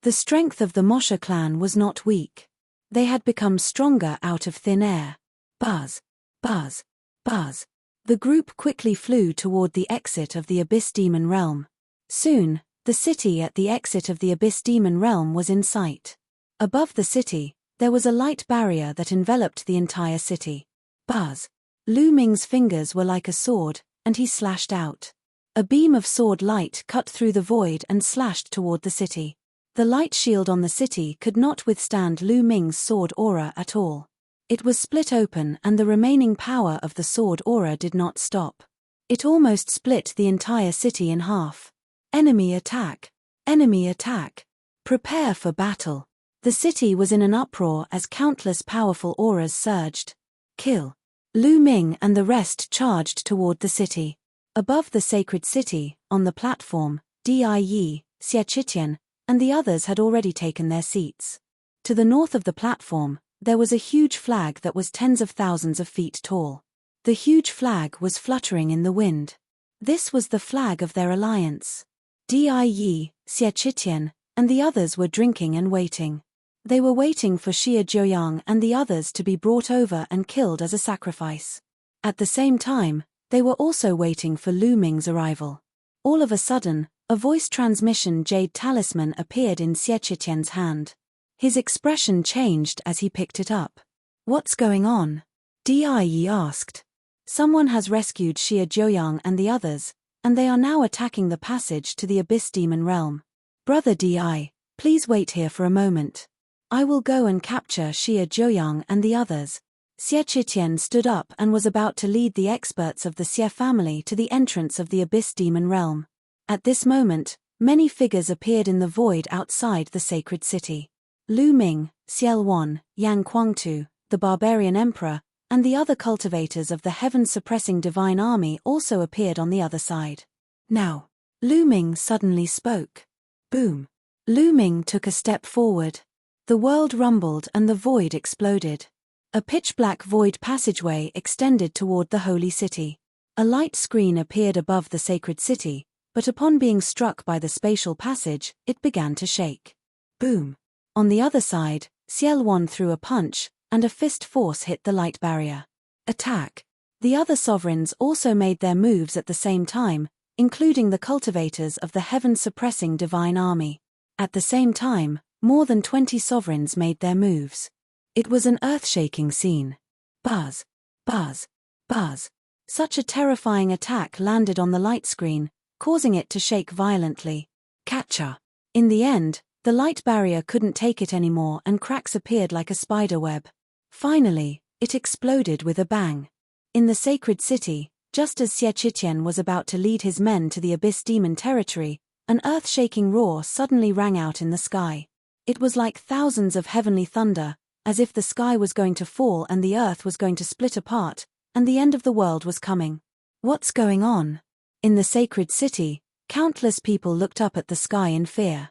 The strength of the Moshe clan was not weak. They had become stronger out of thin air. Buzz, buzz, buzz. The group quickly flew toward the exit of the Abyss Demon Realm. Soon, the city at the exit of the Abyss Demon Realm was in sight. Above the city, there was a light barrier that enveloped the entire city. Buzz. Lu Ming's fingers were like a sword, and he slashed out. A beam of sword light cut through the void and slashed toward the city. The light shield on the city could not withstand Lu Ming's sword aura at all. It was split open and the remaining power of the sword aura did not stop. It almost split the entire city in half. Enemy attack! Enemy attack! Prepare for battle! The city was in an uproar as countless powerful auras surged. Kill! Lu Ming and the rest charged toward the city. Above the sacred city, on the platform, Die, Xie Qitian, and the others had already taken their seats. To the north of the platform, there was a huge flag that was tens of thousands of feet tall. The huge flag was fluttering in the wind. This was the flag of their alliance. Die, Xie Qitian, and the others were drinking and waiting. They were waiting for Xie Zhuoyang and the others to be brought over and killed as a sacrifice. At the same time, they were also waiting for Lu Ming's arrival. All of a sudden, a voice transmission jade talisman appeared in Xie Qitian's hand. His expression changed as he picked it up. What's going on? Die asked. Someone has rescued Xie Zhuoyang and the others, and they are now attacking the passage to the Abyss Demon Realm. Brother Di, please wait here for a moment. I will go and capture Xie Zhuoyang and the others. Xie Qitian stood up and was about to lead the experts of the Xie family to the entrance of the Abyss Demon Realm. At this moment, many figures appeared in the void outside the sacred city. Lu Ming, Xiel Wan, Yang Kuangtu, the barbarian emperor, and the other cultivators of the heaven-suppressing divine army also appeared on the other side. Now, Lu Ming suddenly spoke. Boom. Lu Ming took a step forward. The world rumbled and the void exploded. A pitch-black void passageway extended toward the holy city. A light screen appeared above the sacred city, but upon being struck by the spatial passage, it began to shake. Boom. On the other side, Xiel Wan threw a punch, and a fist force hit the light barrier. Attack. The other sovereigns also made their moves at the same time, including the cultivators of the heaven-suppressing divine army. At the same time, more than 20 sovereigns made their moves. It was an earth-shaking scene. Buzz, buzz, buzz. Such a terrifying attack landed on the light screen, causing it to shake violently. Catcher. In the end, the light barrier couldn't take it anymore and cracks appeared like a spider web. Finally, it exploded with a bang. In the sacred city, just as Xie Qitian was about to lead his men to the Abyss Demon territory, an earth-shaking roar suddenly rang out in the sky. It was like thousands of heavenly thunder, as if the sky was going to fall and the earth was going to split apart, and the end of the world was coming. What's going on? In the sacred city, countless people looked up at the sky in fear.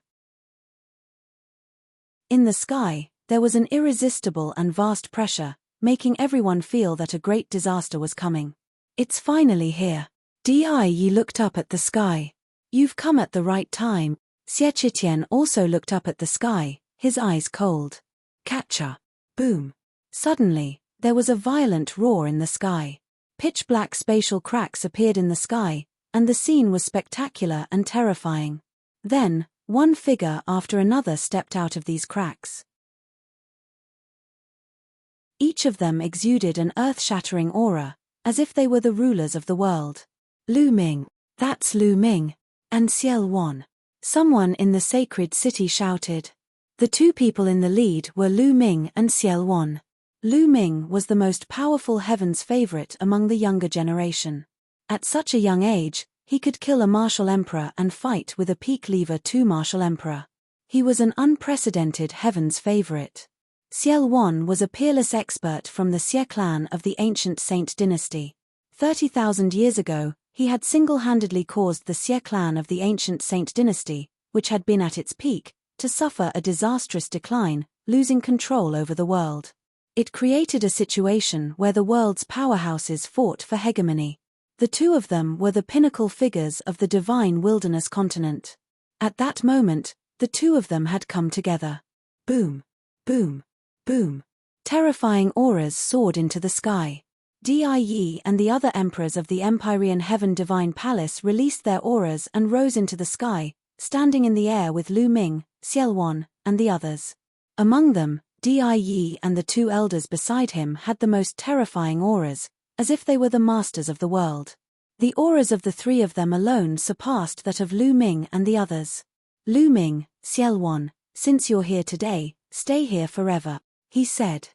In the sky, there was an irresistible and vast pressure, making everyone feel that a great disaster was coming. It's finally here. Yi looked up at the sky. You've come at the right time. Xie Qitian also looked up at the sky, his eyes cold. Catcher. Boom. Suddenly, there was a violent roar in the sky. Pitch-black spatial cracks appeared in the sky, and the scene was spectacular and terrifying. Then, one figure after another stepped out of these cracks. Each of them exuded an earth-shattering aura, as if they were the rulers of the world. Lu Ming. That's Lu Ming. And Xiel Wan. Someone in the sacred city shouted. The two people in the lead were Lu Ming and Xiel Wan. Lu Ming was the most powerful heaven's favorite among the younger generation. At such a young age, he could kill a martial emperor and fight with a peak lever 2 martial emperor. He was an unprecedented heaven's favorite. Ciel Wan was a peerless expert from the Xie clan of the ancient Saint dynasty. 30,000 years ago, he had single-handedly caused the Xie clan of the ancient Saint dynasty, which had been at its peak, to suffer a disastrous decline, losing control over the world. It created a situation where the world's powerhouses fought for hegemony. The two of them were the pinnacle figures of the divine wilderness continent. At that moment, the two of them had come together. Boom, boom, boom. Terrifying auras soared into the sky. Die and the other emperors of the Empyrean Heaven Divine Palace released their auras and rose into the sky, standing in the air with Lu Ming, Ciel Wan, and the others. Among them, Die and the two elders beside him had the most terrifying auras, as if they were the masters of the world. The auras of the three of them alone surpassed that of Lu Ming and the others. Lu Ming, Ciel Wan, since you're here today, stay here forever, he said.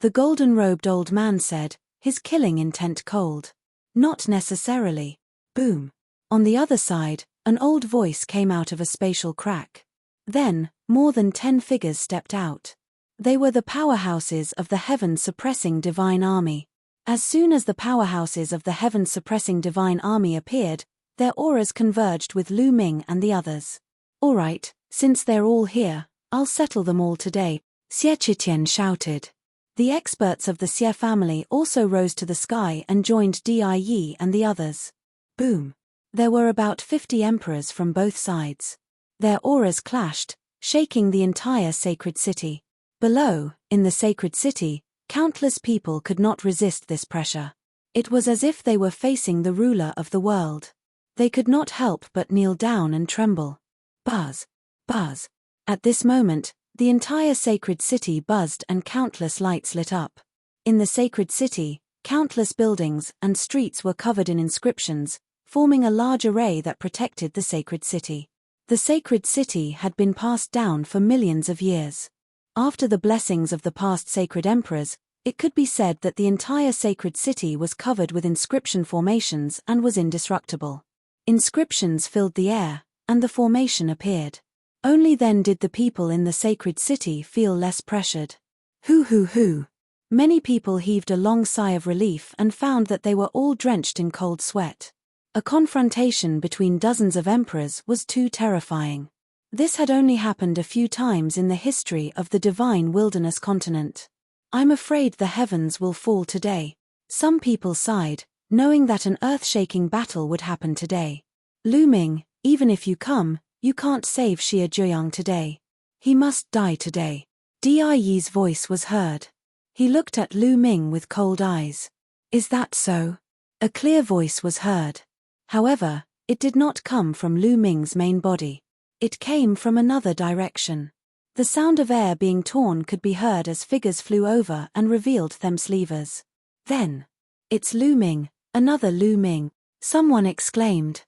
The golden-robed old man said, his killing intent cold. Not necessarily. Boom. On the other side, an old voice came out of a spatial crack. Then, more than 10 figures stepped out. They were the powerhouses of the heaven-suppressing divine army. As soon as the powerhouses of the heaven-suppressing divine army appeared, their auras converged with Lu Ming and the others. All right, since they're all here, I'll settle them all today, Xie Qitian shouted. The experts of the Xie family also rose to the sky and joined Die and the others. Boom. There were about 50 emperors from both sides. Their auras clashed, shaking the entire sacred city. Below, in the sacred city, countless people could not resist this pressure. It was as if they were facing the ruler of the world. They could not help but kneel down and tremble. Buzz, buzz. At this moment, the entire sacred city buzzed and countless lights lit up. In the sacred city, countless buildings and streets were covered in inscriptions, forming a large array that protected the sacred city. The sacred city had been passed down for millions of years. After the blessings of the past sacred emperors, it could be said that the entire sacred city was covered with inscription formations and was indestructible. Inscriptions filled the air, and the formation appeared. Only then did the people in the sacred city feel less pressured. Hoo. Many people heaved a long sigh of relief and found that they were all drenched in cold sweat. A confrontation between dozens of emperors was too terrifying. This had only happened a few times in the history of the divine wilderness continent. I'm afraid the heavens will fall today. Some people sighed, knowing that an earth-shaking battle would happen today. Lu Ming, even if you come, you can't save Xie Zhuyang today. He must die today. Die's voice was heard. He looked at Lu Ming with cold eyes. Is that so? A clear voice was heard. However, it did not come from Lu Ming's main body. It came from another direction. The sound of air being torn could be heard as figures flew over and revealed them's levers. Then, it's Lu Ming, another Lu Ming, someone exclaimed.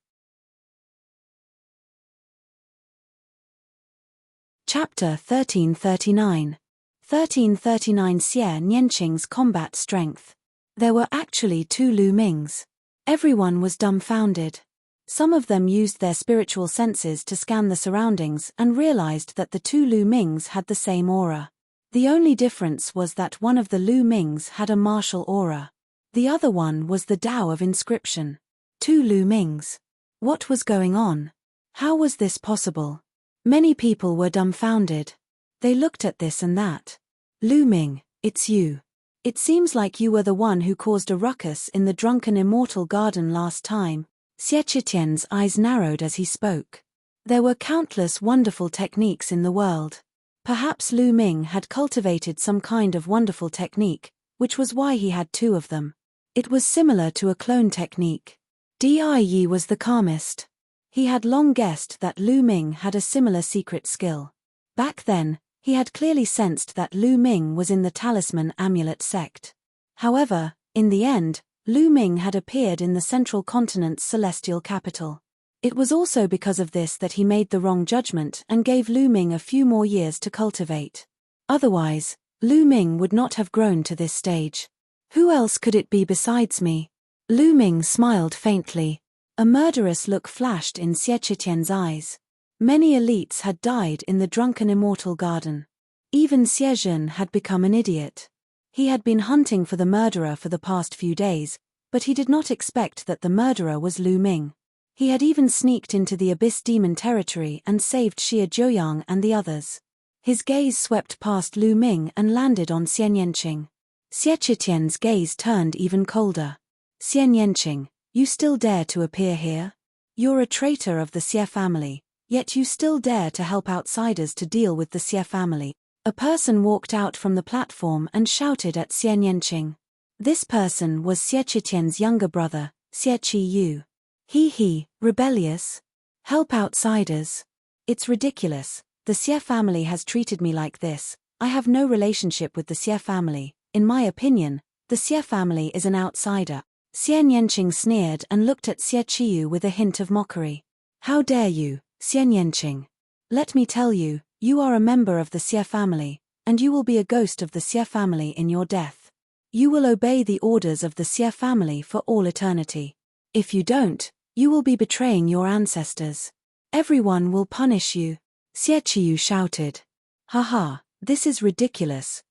Chapter 1339. 1339 Xie Nianqing's combat strength. There were actually 2 Lu Mings. Everyone was dumbfounded. Some of them used their spiritual senses to scan the surroundings and realized that the 2 Lu Mings had the same aura. The only difference was that one of the Lu Mings had a martial aura. The other one was the Tao of inscription. 2 Lu Mings. What was going on? How was this possible? Many people were dumbfounded. They looked at this and that. Lu Ming, it's you. It seems like you were the one who caused a ruckus in the drunken immortal garden last time. Xie Qitian's eyes narrowed as he spoke. There were countless wonderful techniques in the world. Perhaps Lu Ming had cultivated some kind of wonderful technique, which was why he had 2 of them. It was similar to a clone technique. Die was the calmest. He had long guessed that Lu Ming had a similar secret skill. Back then, he had clearly sensed that Lu Ming was in the talisman amulet sect. However, in the end, Lu Ming had appeared in the central continent's celestial capital. It was also because of this that he made the wrong judgment and gave Lu Ming a few more years to cultivate. Otherwise, Lu Ming would not have grown to this stage. Who else could it be besides me? Lu Ming smiled faintly. A murderous look flashed in Xie Qitian's eyes. Many elites had died in the drunken immortal garden. Even Xie had become an idiot. He had been hunting for the murderer for the past few days, but he did not expect that the murderer was Lu Ming. He had even sneaked into the Abyss Demon territory and saved Xie Zhuoyang and the others. His gaze swept past Lu Ming and landed on Xian Yanqing. Xie Qitian's gaze turned even colder. Xian Yanqing, you still dare to appear here? You're a traitor of the Xie family, yet you still dare to help outsiders to deal with the Xie family. A person walked out from the platform and shouted at Xian Yanqing. This person was Xie Qitian's younger brother, Xie Qiyu. He, rebellious? Help outsiders? It's ridiculous. The Xie family has treated me like this. I have no relationship with the Xie family. In my opinion, the Xie family is an outsider. Xian Yanqing sneered and looked at Xie Qiyu with a hint of mockery. How dare you, Xian Yanqing? Let me tell you, you are a member of the Xie family, and you will be a ghost of the Xie family in your death. You will obey the orders of the Xie family for all eternity. If you don't, you will be betraying your ancestors. Everyone will punish you. Xie Qiyu shouted. Haha, this is ridiculous,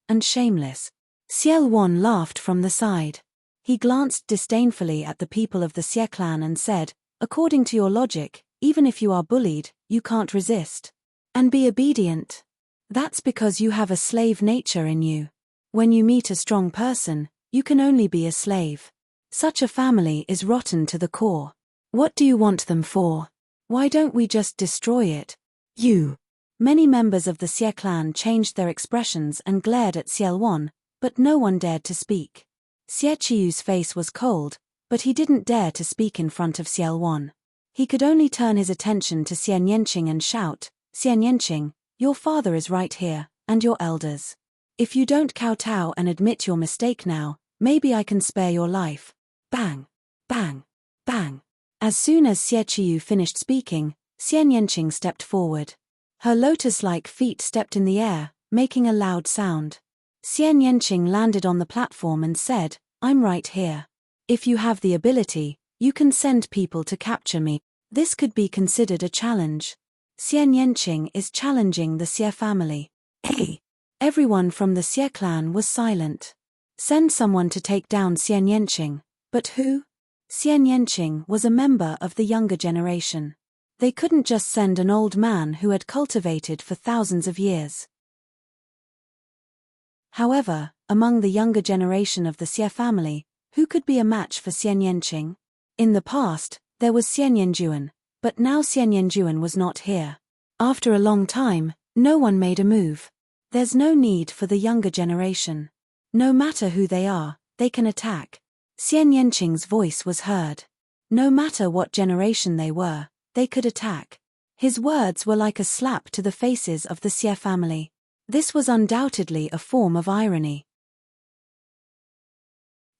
and shameless. Xiel Wan laughed from the side. He glanced disdainfully at the people of the Xie clan and said, according to your logic, even if you are bullied, you can't resist. And be obedient. That's because you have a slave nature in you. When you meet a strong person, you can only be a slave. Such a family is rotten to the core. What do you want them for? Why don't we just destroy it? You. Many members of the Xie clan changed their expressions and glared at Xiel Wan, but no one dared to speak. Xie Qiyu's face was cold, but he didn't dare to speak in front of Xiel Wan. He could only turn his attention to Xian Yanqing and shout, Xian Yanqing, your father is right here, and your elders. If you don't kowtow and admit your mistake now, maybe I can spare your life. Bang! Bang! Bang! As soon as Xie Qiyu finished speaking, Xian Yanqing stepped forward. Her lotus-like feet stepped in the air, making a loud sound. Xian Yanqing landed on the platform and said, I'm right here. If you have the ability, you can send people to capture me. This could be considered a challenge. Xian Yanqing is challenging the Xie family. Hey! Everyone from the Xie clan was silent. Send someone to take down Xian Yanqing. But who? Xian Yanqing was a member of the younger generation. They couldn't just send an old man who had cultivated for thousands of years. However, among the younger generation of the Xie family, who could be a match for Xian Yanqing? In the past, there was Xian Yanjuan, but now Xian Yanjuan was not here. After a long time, no one made a move. There's no need for the younger generation. No matter who they are, they can attack. Xian Yanqing's voice was heard. No matter what generation they were, they could attack. His words were like a slap to the faces of the Xie family. This was undoubtedly a form of irony.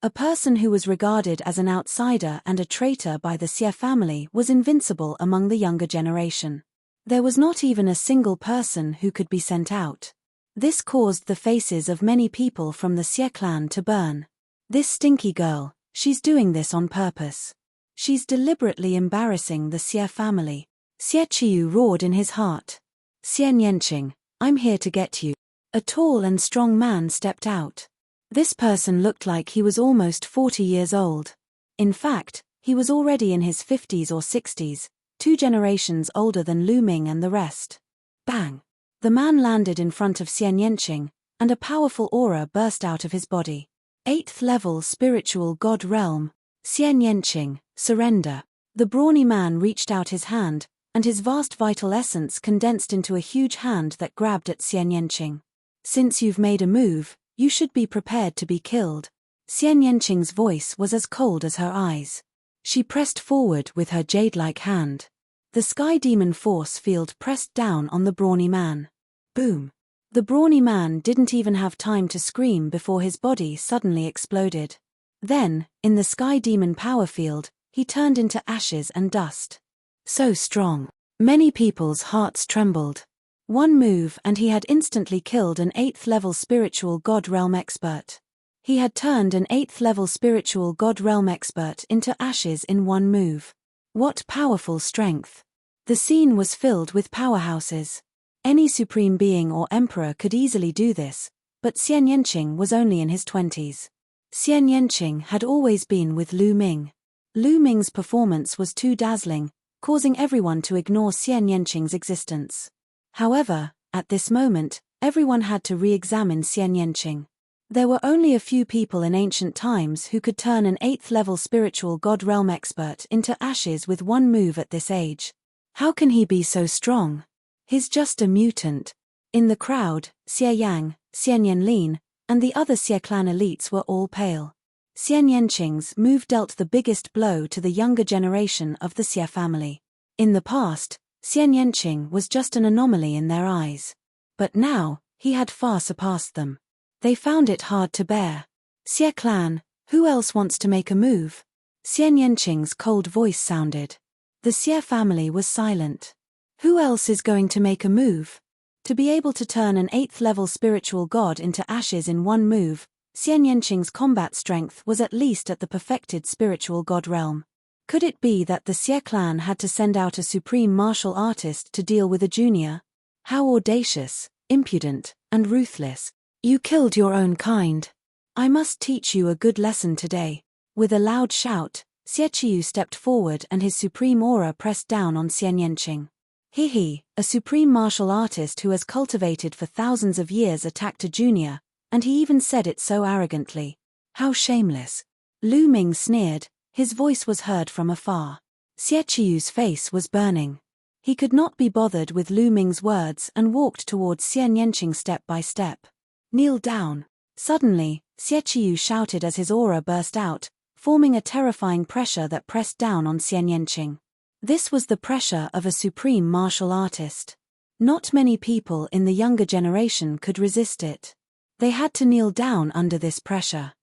A person who was regarded as an outsider and a traitor by the Xie family was invincible among the younger generation. There was not even a single person who could be sent out. This caused the faces of many people from the Xie clan to burn. This stinky girl, she's doing this on purpose. She's deliberately embarrassing the Xie family. Xie Qiyu roared in his heart. Xian Yanqing, I'm here to get you. A tall and strong man stepped out. This person looked like he was almost 40 years old. In fact, he was already in his 50s or 60s, 2 generations older than Lu Ming and the rest. Bang! The man landed in front of Xian Yanqing, and a powerful aura burst out of his body. 8th level spiritual god realm. Xian Yanqing, surrender. The brawny man reached out his hand, and his vast vital essence condensed into a huge hand that grabbed at Xian Yanqing. Since you've made a move, you should be prepared to be killed. Xian Yanqing's voice was as cold as her eyes. She pressed forward with her jade-like hand. The sky demon force field pressed down on the brawny man. Boom! The brawny man didn't even have time to scream before his body suddenly exploded. Then, in the sky demon power field, he turned into ashes and dust. So strong. Many people's hearts trembled. One move and he had instantly killed an 8th level spiritual god realm expert. He had turned an 8th level spiritual god realm expert into ashes in one move. What powerful strength. The scene was filled with powerhouses. Any supreme being or emperor could easily do this, but Xian Yanqing was only in his 20s. Xian Yanqing had always been with Lu Ming. Lu Ming's performance was too dazzling, causing everyone to ignore Xian Yanqing's existence. However, at this moment, everyone had to re-examine Xian Yanqing. There were only a few people in ancient times who could turn an 8th-level spiritual god realm expert into ashes with one move at this age. How can he be so strong? He's just a mutant. In the crowd, Xie Yang, Xian Yanlin, and the other Xie clan elites were all pale. Xian Yanqing's move dealt the biggest blow to the younger generation of the Xie family. In the past, Xian Yanqing was just an anomaly in their eyes. But now, he had far surpassed them. They found it hard to bear. Xie clan, who else wants to make a move? Xian Yanqing's cold voice sounded. The Xie family was silent. Who else is going to make a move? To be able to turn an 8th-level spiritual god into ashes in one move, Xian Yanqing's combat strength was at least at the perfected spiritual god realm. Could it be that the Xie clan had to send out a supreme martial artist to deal with a junior? How audacious, impudent, and ruthless. You killed your own kind. I must teach you a good lesson today. With a loud shout, Xie Qiyu stepped forward and his supreme aura pressed down on Xian Yanqing. He, a supreme martial artist who has cultivated for thousands of years, attacked a junior, and he even said it so arrogantly. How shameless. Lu Ming sneered, his voice was heard from afar. Xie Qiyu's face was burning. He could not be bothered with Lu Ming's words and walked towards Xian Yanqing step by step. Kneel down. Suddenly, Xie Qiyu shouted as his aura burst out, forming a terrifying pressure that pressed down on Xian Yanqing. This was the pressure of a supreme martial artist. Not many people in the younger generation could resist it. They had to kneel down under this pressure.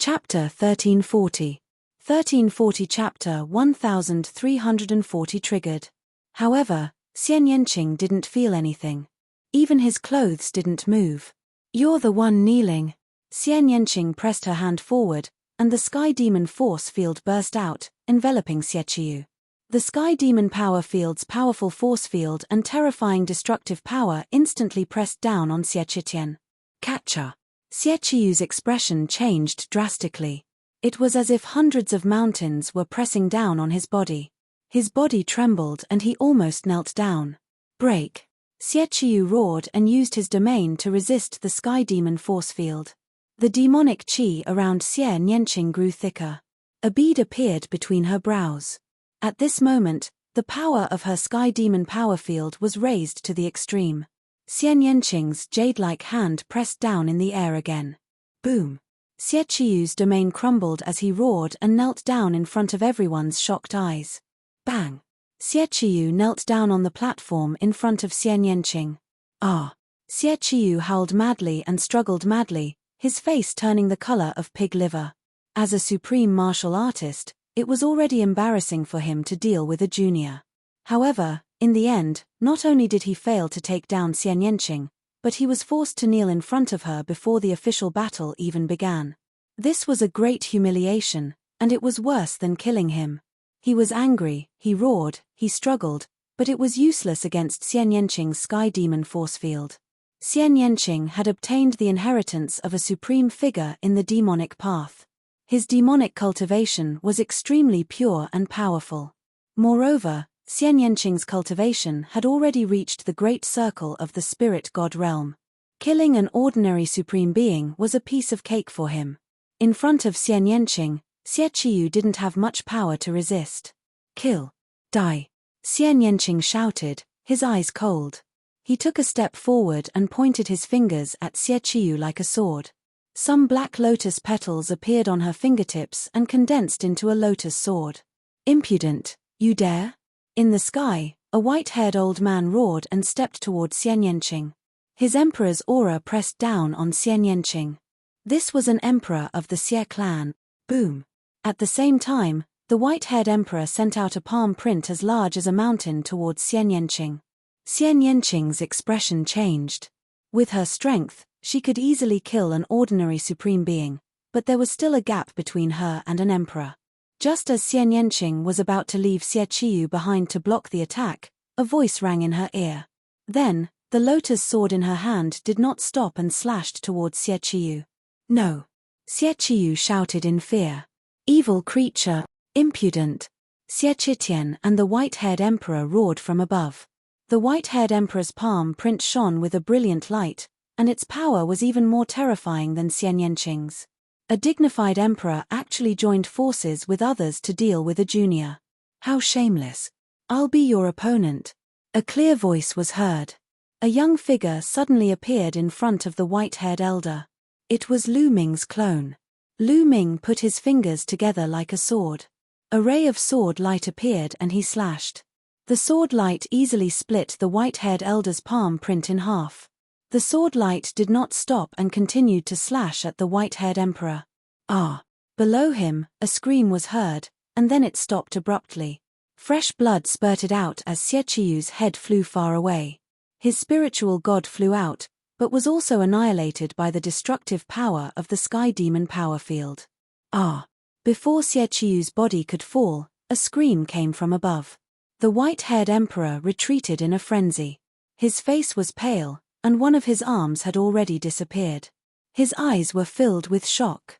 Chapter 1340. 1340 Chapter 1340 triggered. However, Xian Yanqing didn't feel anything. Even his clothes didn't move. You're the one kneeling. Xian Yanqing pressed her hand forward, and the Sky Demon force field burst out, enveloping Xie Qiyu. The Sky Demon power field's powerful force field and terrifying destructive power instantly pressed down on Xie Qitian. Catcher. Xie Qiyu's expression changed drastically. It was as if hundreds of mountains were pressing down on his body. His body trembled and he almost knelt down. Break. Xie Qiyu roared and used his domain to resist the Sky Demon force field. The demonic qi around Xian Yanqing grew thicker. A bead appeared between her brows. At this moment, the power of her Sky Demon power field was raised to the extreme. Xian Yanqing's jade-like hand pressed down in the air again. Boom. Xie Qiyu's domain crumbled as he roared and knelt down in front of everyone's shocked eyes. Bang. Xie Qiyu knelt down on the platform in front of Xian Yanqing. Ah! Xie Qiyu howled madly and struggled madly, his face turning the color of pig liver. As a supreme martial artist, it was already embarrassing for him to deal with a junior. However, in the end, not only did he fail to take down Xian Yanqing, but he was forced to kneel in front of her before the official battle even began. This was a great humiliation, and it was worse than killing him. He was angry, he roared, he struggled, but it was useless against Xian Yanqing's Sky Demon force field. Xian Yanqing had obtained the inheritance of a supreme figure in the demonic path. His demonic cultivation was extremely pure and powerful. Moreover, Xian Yanqing's cultivation had already reached the great circle of the spirit god realm. Killing an ordinary supreme being was a piece of cake for him. In front of Xian Yanqing, Xie Qiyu didn't have much power to resist. Kill. Die. Xian Yanqing shouted, his eyes cold. He took a step forward and pointed his fingers at Xie Qiyu like a sword. Some black lotus petals appeared on her fingertips and condensed into a lotus sword. Impudent, you dare? In the sky, a white-haired old man roared and stepped toward Xian Yanqing. His emperor's aura pressed down on Xian Yanqing. This was an emperor of the Xie clan. Boom. At the same time, the white-haired emperor sent out a palm print as large as a mountain towards Xian Yanqing. Xian Yanqing's expression changed. With her strength, she could easily kill an ordinary supreme being, but there was still a gap between her and an emperor. Just as Xian Yanqing was about to leave Xie Qiyu behind to block the attack, a voice rang in her ear. Then, the lotus sword in her hand did not stop and slashed towards Xie Qiyu. No! Xie Qiyu shouted in fear. Evil creature, impudent! Xie Qitian and the white-haired emperor roared from above. The white-haired emperor's palm print shone with a brilliant light, and its power was even more terrifying than Xian Yanqing's. A dignified emperor actually joined forces with others to deal with a junior. How shameless! I'll be your opponent. A clear voice was heard. A young figure suddenly appeared in front of the white-haired elder. It was Lu Ming's clone. Lu Ming put his fingers together like a sword. A ray of sword light appeared and he slashed. The sword light easily split the white-haired elder's palm print in half. The sword light did not stop and continued to slash at the white-haired emperor. Ah! Below him, a scream was heard, and then it stopped abruptly. Fresh blood spurted out as Xie Qiyu's head flew far away. His spiritual god flew out, but was also annihilated by the destructive power of the sky demon power field. Ah! Before Xie Qiyu's body could fall, a scream came from above. The white-haired emperor retreated in a frenzy. His face was pale, and one of his arms had already disappeared. His eyes were filled with shock.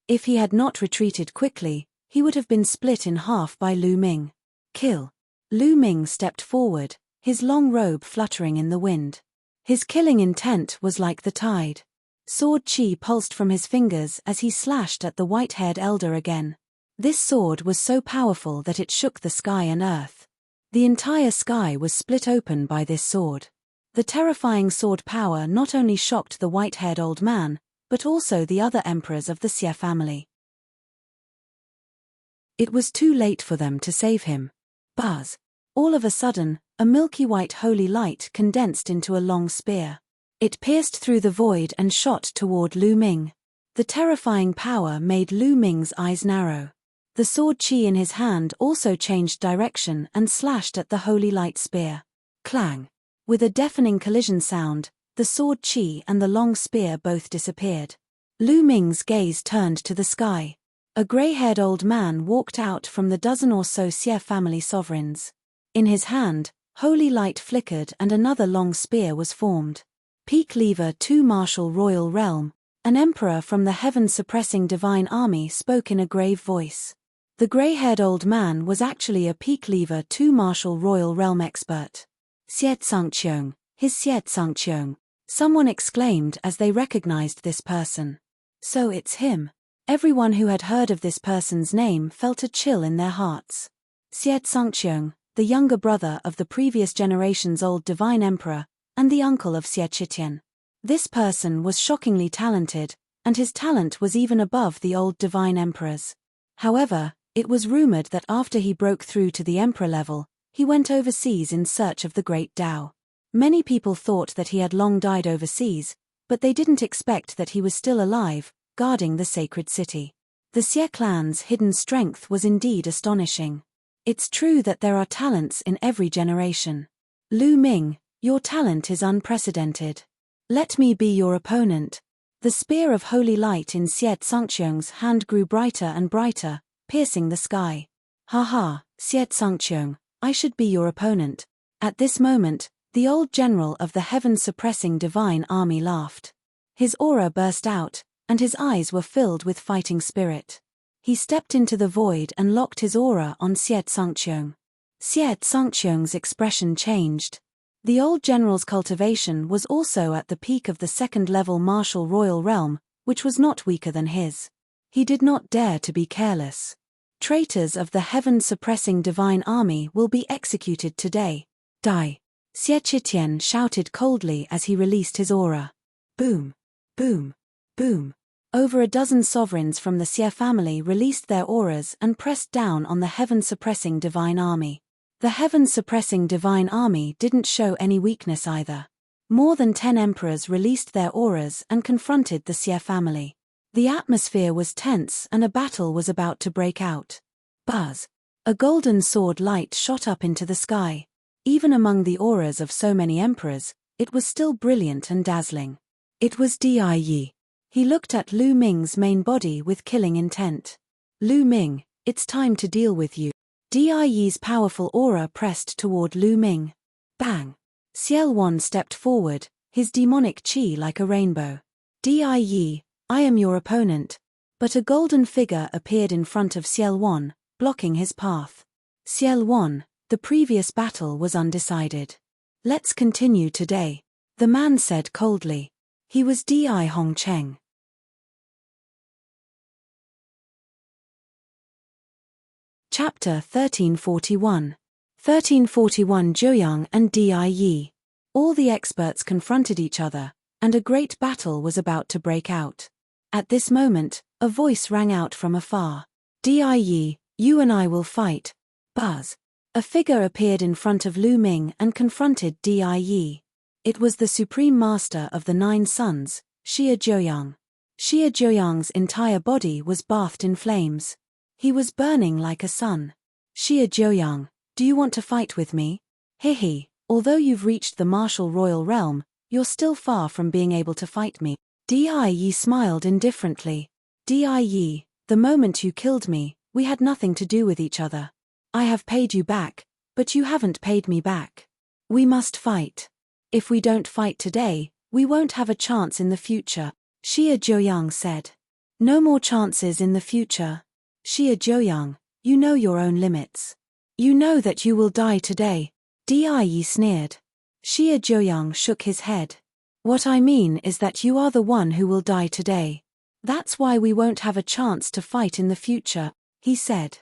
If he had not retreated quickly, he would have been split in half by Lu Ming. Kill! Lu Ming stepped forward, his long robe fluttering in the wind. His killing intent was like the tide. Sword chi pulsed from his fingers as he slashed at the white-haired elder again. This sword was so powerful that it shook the sky and earth. The entire sky was split open by this sword. The terrifying sword power not only shocked the white-haired old man, but also the other emperors of the Xie family. It was too late for them to save him. Buzz! All of a sudden, a milky white holy light condensed into a long spear. It pierced through the void and shot toward Lu Ming. The terrifying power made Lu Ming's eyes narrow. The sword chi in his hand also changed direction and slashed at the holy light spear. Clang! With a deafening collision sound, the sword chi and the long spear both disappeared. Lu Ming's gaze turned to the sky. A gray-haired old man walked out from the dozen or so Xie family sovereigns. In his hand, holy light flickered and another long spear was formed. Peak Lever II Martial Royal Realm, an emperor from the heaven-suppressing divine army spoke in a grave voice. The gray-haired old man was actually a Peak Lever II Martial Royal Realm expert. Xie Tsangqiong, his Xie Tsangqiong, someone exclaimed as they recognized this person. So it's him. Everyone who had heard of this person's name felt a chill in their hearts. Xie Tsangqiong, the younger brother of the previous generation's old divine emperor, and the uncle of Xie Qitian. This person was shockingly talented, and his talent was even above the old divine emperor's. However, it was rumored that after he broke through to the emperor level, he went overseas in search of the great Tao. Many people thought that he had long died overseas, but they didn't expect that he was still alive, guarding the sacred city. The Xie clan's hidden strength was indeed astonishing. It's true that there are talents in every generation. Lu Ming, your talent is unprecedented. Let me be your opponent. The spear of holy light in Xie Tsangqiong's hand grew brighter and brighter, piercing the sky. Ha ha, Xie Tsangqiong, I should be your opponent. At this moment, the old general of the heaven-suppressing divine army laughed. His aura burst out, and his eyes were filled with fighting spirit. He stepped into the void and locked his aura on Xie Tsangqiong. Xie Tsangqiong's expression changed. The old general's cultivation was also at the peak of the second-level martial royal realm, which was not weaker than his. He did not dare to be careless. Traitors of the heaven-suppressing divine army will be executed today. Die! Xie Qitian shouted coldly as he released his aura. Boom! Boom! Boom! Over a dozen sovereigns from the Xie family released their auras and pressed down on the heaven-suppressing divine army. The heaven-suppressing divine army didn't show any weakness either. More than 10 emperors released their auras and confronted the Xie family. The atmosphere was tense and a battle was about to break out. Buzz! A golden sword light shot up into the sky. Even among the auras of so many emperors, it was still brilliant and dazzling. It was Die Yi. He looked at Lu Ming's main body with killing intent. Lu Ming, it's time to deal with you. Di's powerful aura pressed toward Lu Ming. Bang! Ciel Wan stepped forward, his demonic chi like a rainbow. Di, I am your opponent. But a golden figure appeared in front of Ciel Wan, blocking his path. Ciel Wan, the previous battle was undecided. Let's continue today, the man said coldly. He was Di Hongcheng. Chapter 1341. 1341 Zhuoyang and Di. All the experts confronted each other, and a great battle was about to break out. At this moment, a voice rang out from afar. Di, you and I will fight. Buzz. A figure appeared in front of Lu Ming and confronted Di. It was the Supreme Master of the Nine Suns, Xie Zhuoyang. Xie Zhuoyang's entire body was bathed in flames. He was burning like a sun. Xie Zhuoyang, do you want to fight with me? Hehe, although you've reached the martial royal realm, you're still far from being able to fight me. Di smiled indifferently. Di, the moment you killed me, we had nothing to do with each other. I have paid you back, but you haven't paid me back. We must fight. If we don't fight today, we won't have a chance in the future, Xie Zhuoyang said. No more chances in the future. Xie Zhuoyang, you know your own limits. You know that you will die today. Di sneered. Xie Zhuoyang shook his head. What I mean is that you are the one who will die today. That's why we won't have a chance to fight in the future, he said.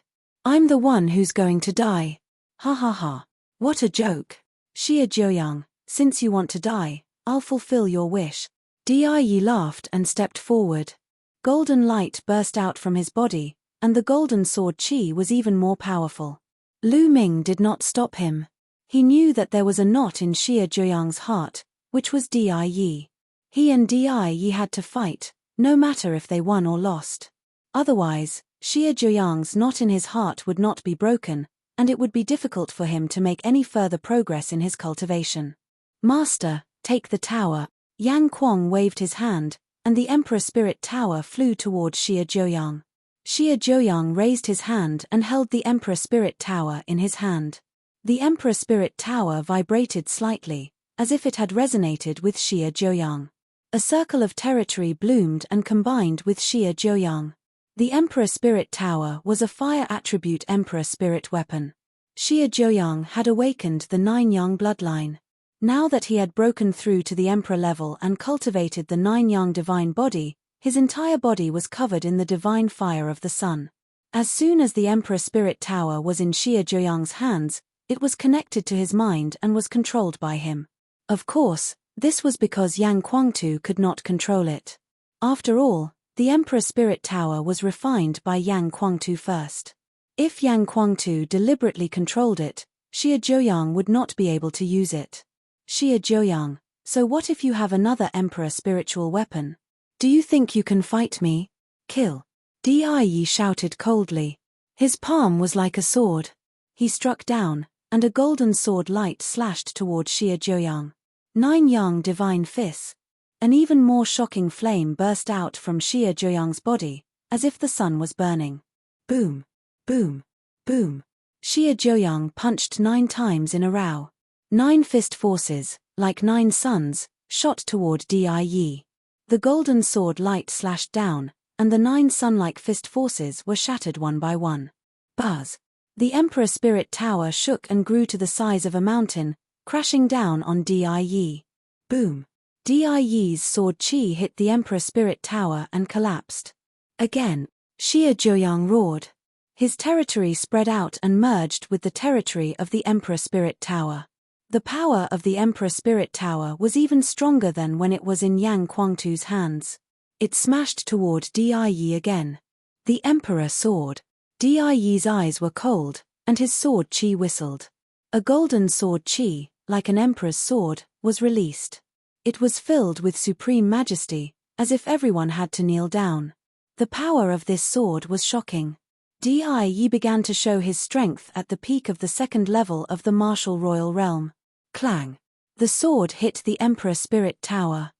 I'm the one who's going to die. Ha ha ha. What a joke. Xie Zhuoyang, since you want to die, I'll fulfill your wish. Di laughed and stepped forward. Golden light burst out from his body, and the golden sword chi was even more powerful. Lu Ming did not stop him. He knew that there was a knot in Xie Zhuoyang's heart, which was Di. He and Di had to fight, no matter if they won or lost. Otherwise, Xie Zhuoyang's knot in his heart would not be broken, and it would be difficult for him to make any further progress in his cultivation. Master, take the tower. Yang Kuang waved his hand, and the Emperor Spirit Tower flew toward Xie Zhuoyang. Xie Zhuoyang raised his hand and held the Emperor Spirit Tower in his hand. The Emperor Spirit Tower vibrated slightly, as if it had resonated with Xie Zhuoyang. A circle of territory bloomed and combined with Xie Zhuoyang. The Emperor Spirit Tower was a fire attribute Emperor Spirit weapon. Xie Zhuoyang had awakened the Nine Yang bloodline. Now that he had broken through to the Emperor level and cultivated the Nine Yang divine body, his entire body was covered in the divine fire of the sun. As soon as the Emperor Spirit Tower was in Xie Zhuoyang's hands, it was connected to his mind and was controlled by him. Of course, this was because Yang Kuangtu could not control it. After all, the Emperor Spirit Tower was refined by Yang Kuangtu first. If Yang Kuangtu deliberately controlled it, Xie Zhuoyang would not be able to use it. Xie Zhuoyang, so what if you have another Emperor spiritual weapon? Do you think you can fight me? Kill. Di shouted coldly. His palm was like a sword. He struck down, and a golden sword light slashed toward Xie Zhuoyang. Nine Yang divine fists. An even more shocking flame burst out from Xie Zhuoyang's body, as if the sun was burning. Boom. Boom. Boom. Xie Zhuoyang punched 9 times in a row. 9 fist forces, like 9 suns, shot toward Di. The golden sword light slashed down, and the 9 sun-like fist forces were shattered one by one. Buzz. The Emperor Spirit Tower shook and grew to the size of a mountain, crashing down on Di. Boom. Di's sword chi hit the Emperor Spirit Tower and collapsed. Again, Xie Zhuoyang roared. His territory spread out and merged with the territory of the Emperor Spirit Tower. The power of the Emperor Spirit Tower was even stronger than when it was in Yang Kuangtu's hands. It smashed toward Di again. The Emperor soared. Di's eyes were cold, and his sword chi whistled. A golden sword chi, like an emperor's sword, was released. It was filled with supreme majesty, as if everyone had to kneel down. The power of this sword was shocking. Di began to show his strength at the peak of the 2nd level of the martial royal realm. Clang! The sword hit the Emperor Spirit Tower.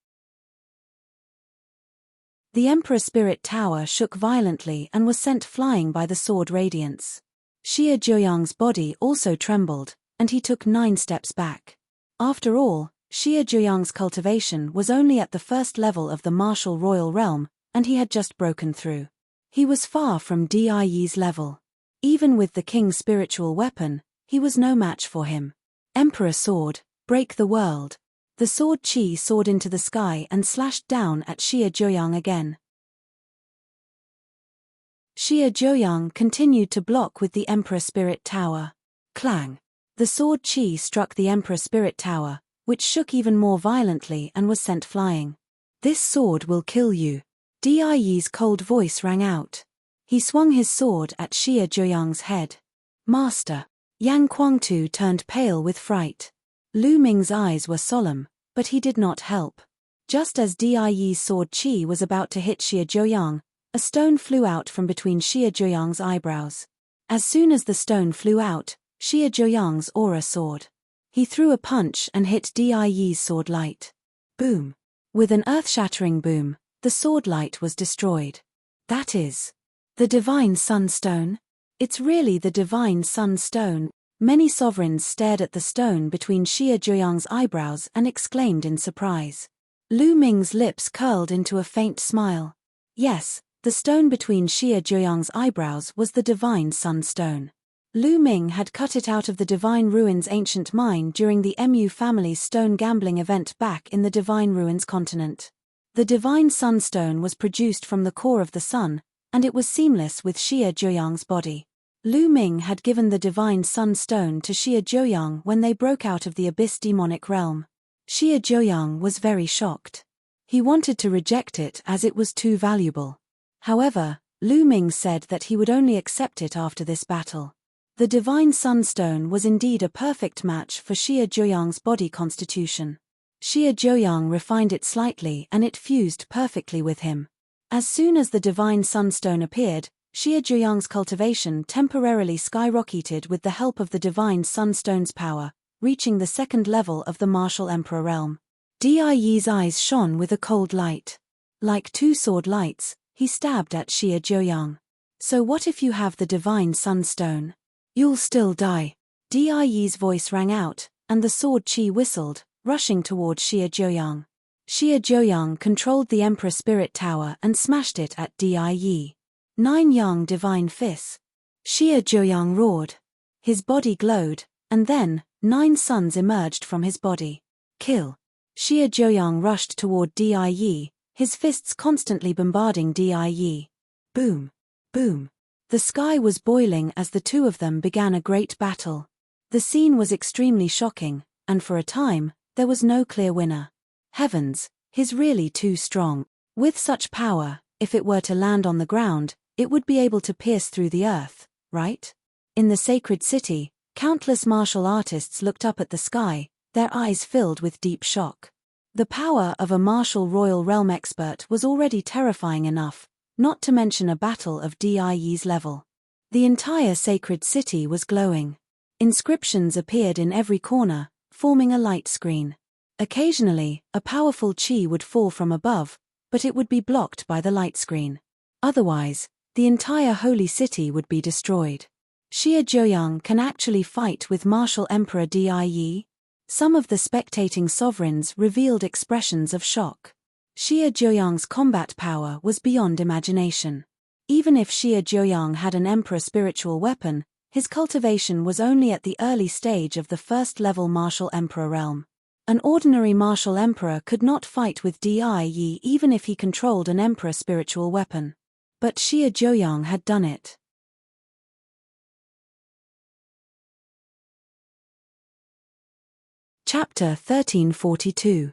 The Emperor Spirit Tower shook violently and was sent flying by the sword radiance. Xie Zhuoyang's body also trembled, and he took 9 steps back. After all, Xie Zhuoyang's cultivation was only at the first level of the martial royal realm, and he had just broken through. He was far from Di's level. Even with the king's spiritual weapon, he was no match for him. Emperor Sword, break the world. The sword Qi soared into the sky and slashed down at Xie Zhuoyang again. Xie Zhuoyang continued to block with the Emperor Spirit Tower. Clang! The sword Qi struck the Emperor Spirit Tower, which shook even more violently and was sent flying. This sword will kill you. Di's cold voice rang out. He swung his sword at Xie Zhuoyang's head. Master! Yang Kuangtu turned pale with fright. Lu Ming's eyes were solemn, but he did not help. Just as Di's sword Qi was about to hit Xie Zhuoyang, a stone flew out from between Xie Zhuoyang's eyebrows. As soon as the stone flew out, Xie Zhuoyang's aura soared. He threw a punch and hit Di's sword light. Boom! With an earth-shattering boom, the sword light was destroyed. That is the Divine Sunstone? It's really the Divine Sunstone. Many sovereigns stared at the stone between Xie Zhuoyang's eyebrows and exclaimed in surprise. Lu Ming's lips curled into a faint smile. Yes, the stone between Xie Zhuoyang's eyebrows was the Divine Sunstone. Lu Ming had cut it out of the Divine Ruins ancient mine during the Mu family's stone gambling event back in the Divine Ruins continent. The Divine Sunstone was produced from the core of the sun, and it was seamless with Xie Zhuoyang's body. Lu Ming had given the Divine Sunstone to Xie Zhuoyang when they broke out of the Abyss demonic realm. Xie Zhuoyang was very shocked. He wanted to reject it as it was too valuable. However, Lu Ming said that he would only accept it after this battle. The Divine Sunstone was indeed a perfect match for Xie Zhuoyang's body constitution. Xie Zhuoyang refined it slightly and it fused perfectly with him. As soon as the Divine Sunstone appeared, Xie Zhuoyang's cultivation temporarily skyrocketed with the help of the Divine Sunstone's power, reaching the second level of the martial emperor realm. Di's eyes shone with a cold light. Like 2 sword lights, he stabbed at Xie Zhuoyang. So what if you have the Divine Sunstone? You'll still die. Di's voice rang out, and the sword Qi whistled, rushing toward Xie Zhuoyang. Xie Zhuoyang controlled the Emperor Spirit Tower and smashed it at Di. 9 young divine fists. Xie Zhuoyang roared. His body glowed, and then 9 suns emerged from his body. Kill. Xie Zhuoyang rushed toward Di, his fists constantly bombarding Di. Boom. Boom. The sky was boiling as the 2 of them began a great battle. The scene was extremely shocking, and for a time, there was no clear winner. Heavens, he's really too strong. With such power, if it were to land on the ground, it would be able to pierce through the earth, right? In the sacred city, countless martial artists looked up at the sky, their eyes filled with deep shock. The power of a martial royal realm expert was already terrifying enough, not to mention a battle of Di's level. The entire sacred city was glowing. Inscriptions appeared in every corner, forming a light screen. Occasionally, a powerful Qi would fall from above, but it would be blocked by the light screen. Otherwise, the entire holy city would be destroyed. Xie Zhuoyang can actually fight with martial Emperor Di? Some of the spectating sovereigns revealed expressions of shock. Xie Zhuoyang's combat power was beyond imagination. Even if Xie Zhuoyang had an emperor spiritual weapon, his cultivation was only at the early stage of the first-level martial emperor realm. An ordinary martial emperor could not fight with Di even if he controlled an emperor spiritual weapon. But Xie Zhuoyang had done it. Chapter 1342.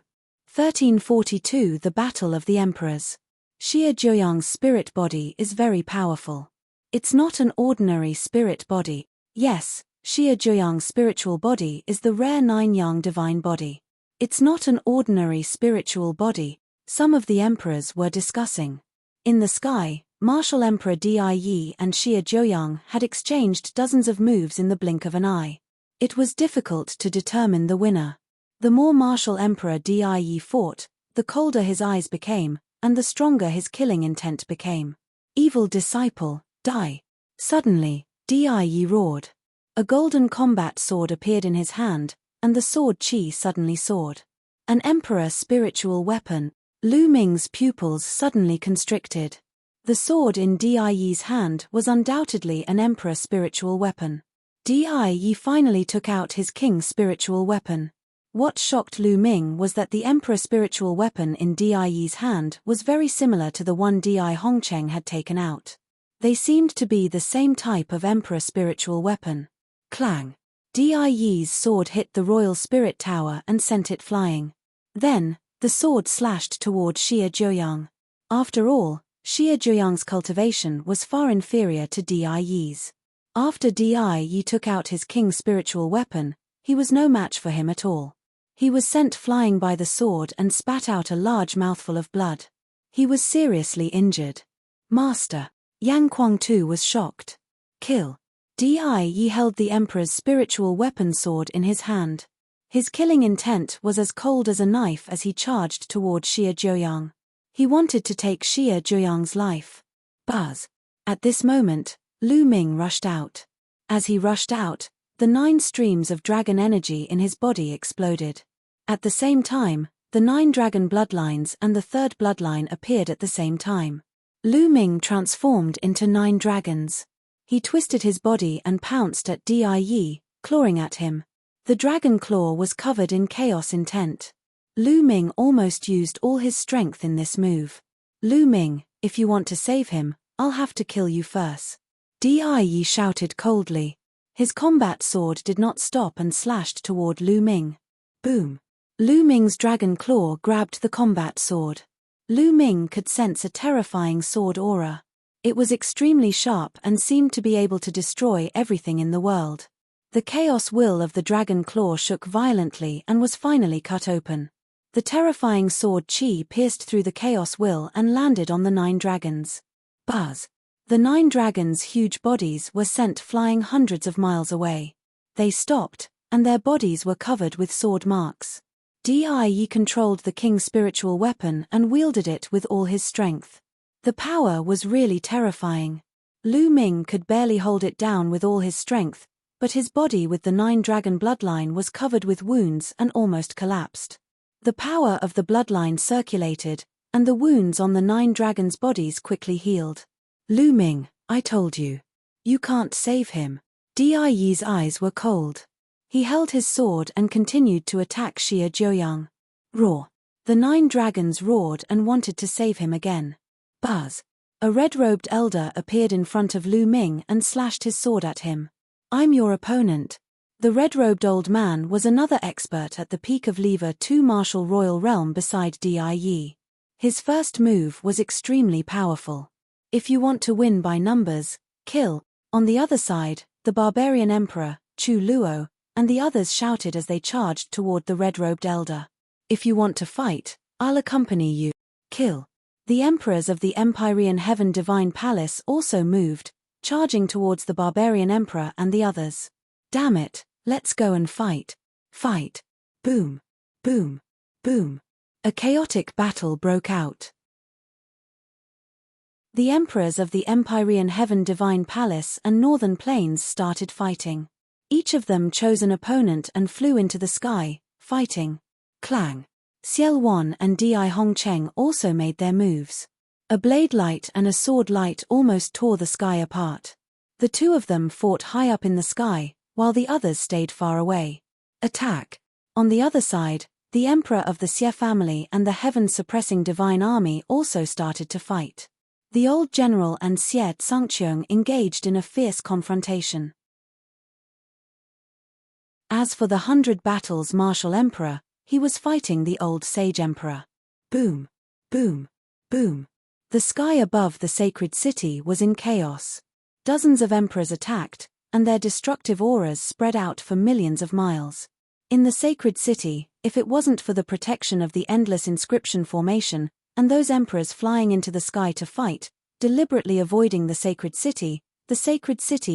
1342 The Battle of the Emperors. Xie Zhuoyang's spirit body is very powerful. It's not an ordinary spirit body. Yes, Xie Zhuoyang's spiritual body is the rare 9-yang divine body. It's not an ordinary spiritual body, some of the emperors were discussing. In the sky, martial Emperor Di and Xie Zhuoyang had exchanged dozens of moves in the blink of an eye. It was difficult to determine the winner. The more martial Emperor Di fought, the colder his eyes became, and the stronger his killing intent became. Evil disciple, die. Suddenly, Die roared. A golden combat sword appeared in his hand, and the sword Qi suddenly soared. An emperor spiritual weapon. Lu Ming's pupils suddenly constricted. The sword in Di's hand was undoubtedly an emperor spiritual weapon. Di finally took out his king spiritual weapon. What shocked Lu Ming was that the emperor spiritual weapon in Di's hand was very similar to the one Di Hongcheng had taken out. They seemed to be the same type of emperor spiritual weapon. Clang! Di's sword hit the royal spirit tower and sent it flying. Then, the sword slashed toward Xie Zhuoyang. After all, Xie Zhuoyang's cultivation was far inferior to Di's. After Di took out his king's spiritual weapon, he was no match for him at all. He was sent flying by the sword and spat out a large mouthful of blood. He was seriously injured. Master. Yang Kuang too was shocked. Kill. Di held the emperor's spiritual weapon sword in his hand. His killing intent was as cold as a knife as he charged toward Xie Zhuoyang. He wanted to take Xie Zhuoyang's life. Buzz. At this moment, Lu Ming rushed out. As he rushed out, the 9 streams of dragon energy in his body exploded. At the same time, the 9 dragon bloodlines and the 3rd bloodline appeared at the same time. Lu Ming transformed into 9 dragons. He twisted his body and pounced at Di, clawing at him. The dragon claw was covered in chaos intent. Lu Ming almost used all his strength in this move. Lu Ming, if you want to save him, I'll have to kill you first. Di shouted coldly. His combat sword did not stop and slashed toward Lu Ming. Boom! Lu Ming's dragon claw grabbed the combat sword. Lu Ming could sense a terrifying sword aura. It was extremely sharp and seemed to be able to destroy everything in the world. The chaos will of the dragon claw shook violently and was finally cut open. The terrifying sword Qi pierced through the chaos will and landed on the 9 dragons. Buzz! The 9 dragons' huge bodies were sent flying hundreds of miles away. They stopped, and their bodies were covered with sword marks. Di controlled the king's spiritual weapon and wielded it with all his strength. The power was really terrifying. Lu Ming could barely hold it down with all his strength, but his body with the 9 dragon bloodline was covered with wounds and almost collapsed. The power of the bloodline circulated, and the wounds on the 9 dragons' bodies quickly healed. Lu Ming, I told you. You can't save him. Di's eyes were cold. He held his sword and continued to attack Xie Zhuoyang. Roar! The 9 dragons roared and wanted to save him again. Buzz! A red-robed elder appeared in front of Lu Ming and slashed his sword at him. I'm your opponent. The red-robed old man was another expert at the peak of Lever 2 martial royal realm beside Di. His first move was extremely powerful. If you want to win by numbers, kill. On the other side, the barbarian emperor, Chu Luo, and the others shouted as they charged toward the red-robed elder. If you want to fight, I'll accompany you. Kill. The emperors of the Empyrean Heaven Divine Palace also moved, charging towards the barbarian emperor and the others. Damn it, let's go and fight. Fight. Boom. Boom. Boom. A chaotic battle broke out. The emperors of the Empyrean Heaven Divine Palace and Northern Plains started fighting. Each of them chose an opponent and flew into the sky, fighting. Clang. Xiel Wan and Di Hongcheng also made their moves. A blade light and a sword light almost tore the sky apart. The 2 of them fought high up in the sky, while the others stayed far away. Attack. On the other side, the emperor of the Xie family and the heaven-suppressing divine army also started to fight. The old general and Xie Tsangqiang engaged in a fierce confrontation. As for the 100 battles martial emperor, he was fighting the old sage emperor. Boom. Boom. Boom. The sky above the sacred city was in chaos. Dozens of emperors attacked, and their destructive auras spread out for millions of miles. In the sacred city, if it wasn't for the protection of the endless inscription formation, and those emperors flying into the sky to fight, deliberately avoiding the sacred city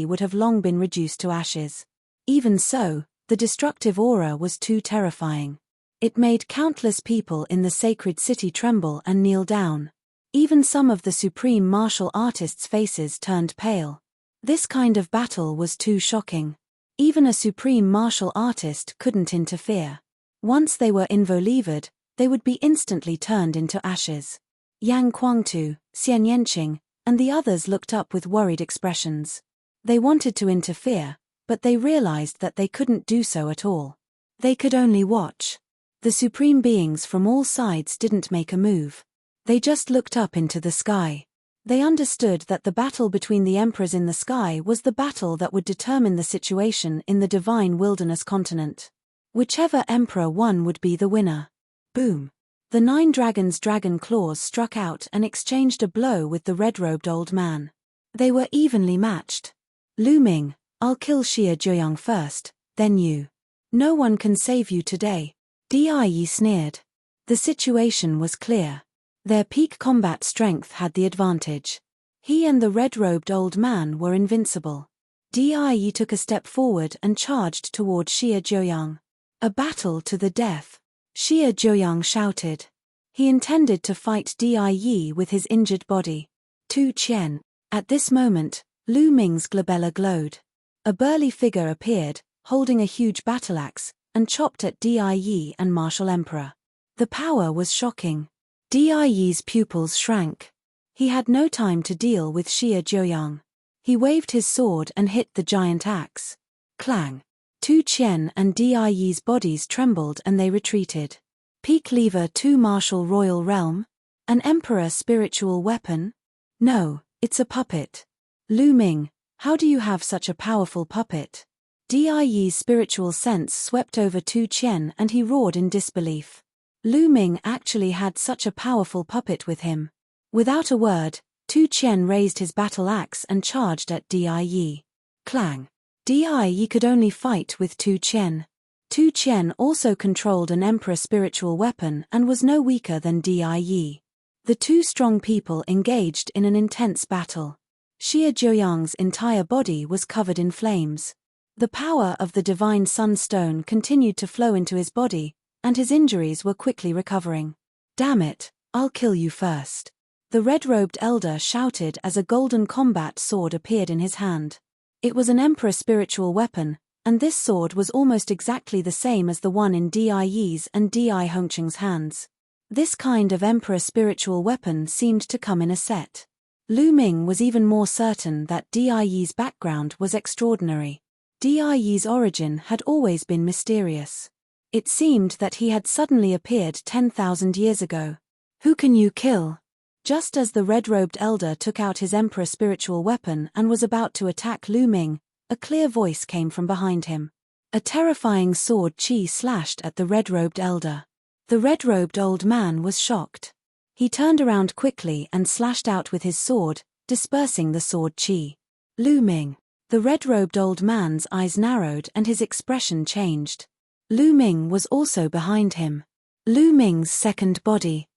would have long been reduced to ashes. Even so, the destructive aura was too terrifying. It made countless people in the sacred city tremble and kneel down. Even some of the supreme martial artists' faces turned pale. This kind of battle was too shocking. Even a supreme martial artist couldn't interfere. Once they were involved, they would be instantly turned into ashes. Yang Guangtu, Xian Yanqing, and the others looked up with worried expressions. They wanted to interfere, but they realized that they couldn't do so at all. They could only watch. The supreme beings from all sides didn't make a move. They just looked up into the sky. They understood that the battle between the emperors in the sky was the battle that would determine the situation in the divine wilderness continent. Whichever emperor won would be the winner. Boom! The 9 dragons' dragon claws struck out and exchanged a blow with the red-robed old man. They were evenly matched. Lu Ming, I'll kill Xie Zhuoyang first, then you. No one can save you today. Die sneered. The situation was clear. Their peak combat strength had the advantage. He and the red-robed old man were invincible. Die took a step forward and charged toward Xie Zhuoyang. A battle to the death. Xie Zhuoyang shouted. He intended to fight Die with his injured body. Tu Qian. At this moment, Lu Ming's glabella glowed. A burly figure appeared, holding a huge battle axe, and chopped at Die and Martial Emperor. The power was shocking. Die's pupils shrank. He had no time to deal with Xie Zhuoyang. He waved his sword and hit the giant axe. Clang! Tu Qian and Die's bodies trembled and they retreated. Peak lever 2 martial royal realm? An emperor spiritual weapon? No, it's a puppet. Lu Ming, how do you have such a powerful puppet? Die's spiritual sense swept over Tu Qian and he roared in disbelief. Lu Ming actually had such a powerful puppet with him. Without a word, Tu Qian raised his battle axe and charged at Die. Clang! Die could only fight with Tu Qian. Tu Qian also controlled an emperor spiritual weapon and was no weaker than Die. The two strong people engaged in an intense battle. Xie Zhuoyang's entire body was covered in flames. The power of the divine sunstone continued to flow into his body, and his injuries were quickly recovering. Damn it, I'll kill you first. The red-robed elder shouted as a golden combat sword appeared in his hand. It was an emperor spiritual weapon, and this sword was almost exactly the same as the one in Die's and Dai Hongqing's hands. This kind of emperor spiritual weapon seemed to come in a set. Lu Ming was even more certain that Die's background was extraordinary. Die's origin had always been mysterious. It seemed that he had suddenly appeared 10,000 years ago. Who can you kill? Just as the red-robed elder took out his emperor spiritual weapon and was about to attack Lu Ming, a clear voice came from behind him. A terrifying sword chi slashed at the red-robed elder. The red-robed old man was shocked. He turned around quickly and slashed out with his sword, dispersing the sword chi. Lu Ming. The red-robed old man's eyes narrowed and his expression changed. Lu Ming was also behind him. Lu Ming's second body.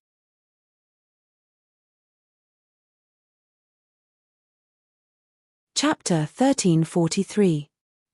Chapter 1343.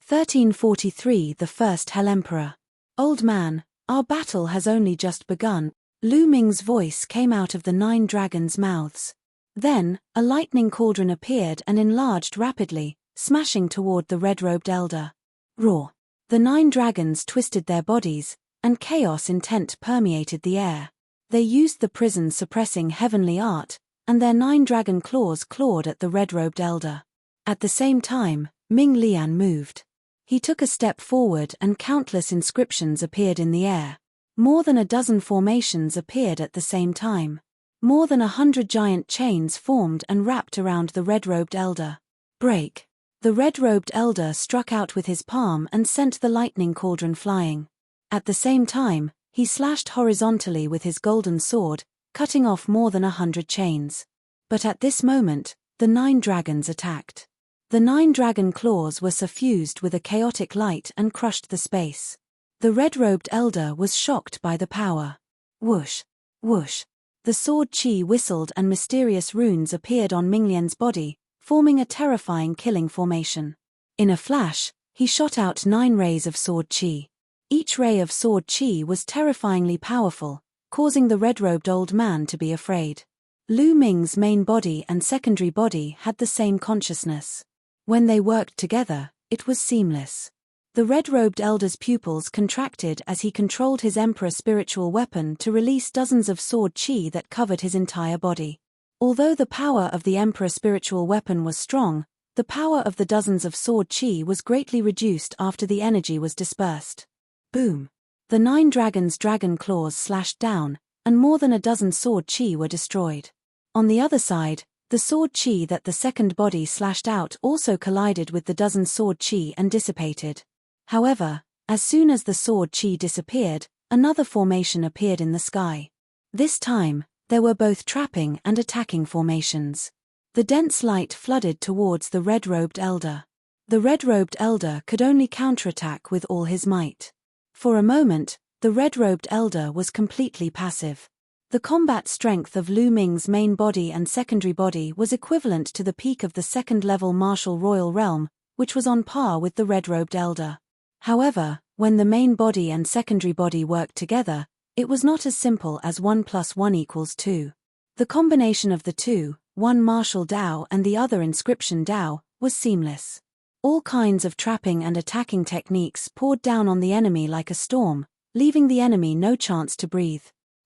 1343 The First Hell Emperor. Old man, our battle has only just begun. Lu Ming's voice came out of the 9 dragons' mouths. Then, a lightning cauldron appeared and enlarged rapidly, smashing toward the red-robed elder. Roar! The 9 dragons twisted their bodies, and chaos intent permeated the air. They used the prison-suppressing heavenly art, and their 9 dragon claws clawed at the red-robed elder. At the same time, Ming Lian moved. He took a step forward and countless inscriptions appeared in the air. More than a dozen formations appeared at the same time. More than 100 giant chains formed and wrapped around the red-robed elder. Break! The red-robed elder struck out with his palm and sent the lightning cauldron flying. At the same time, he slashed horizontally with his golden sword, cutting off more than 100 chains. But at this moment, the 9 dragons attacked. The 9 dragon claws were suffused with a chaotic light and crushed the space. The red-robed elder was shocked by the power. Whoosh! Whoosh! The sword chi whistled and mysterious runes appeared on Minglian's body, forming a terrifying killing formation. In a flash, he shot out 9 rays of sword chi. Each ray of sword chi was terrifyingly powerful, causing the red-robed old man to be afraid. Lu Ming's main body and secondary body had the same consciousness. When they worked together, it was seamless. The red-robed elder's pupils contracted as he controlled his emperor spiritual weapon to release dozens of sword chi that covered his entire body. Although the power of the emperor spiritual weapon was strong, the power of the dozens of sword chi was greatly reduced after the energy was dispersed. Boom! The 9 dragons' dragon claws slashed down, and more than a dozen sword chi were destroyed. On the other side, the sword chi that the second body slashed out also collided with the dozen sword chi and dissipated. However, as soon as the sword chi disappeared, another formation appeared in the sky. This time, there were both trapping and attacking formations. The dense light flooded towards the red-robed elder. The red-robed elder could only counterattack with all his might. For a moment, the red-robed elder was completely passive. The combat strength of Lu Ming's main body and secondary body was equivalent to the peak of the second-level martial royal realm, which was on par with the red-robed elder. However, when the main body and secondary body worked together, it was not as simple as 1 + 1 = 2. The combination of the two, one martial Dao and the other inscription Dao, was seamless. All kinds of trapping and attacking techniques poured down on the enemy like a storm, leaving the enemy no chance to breathe.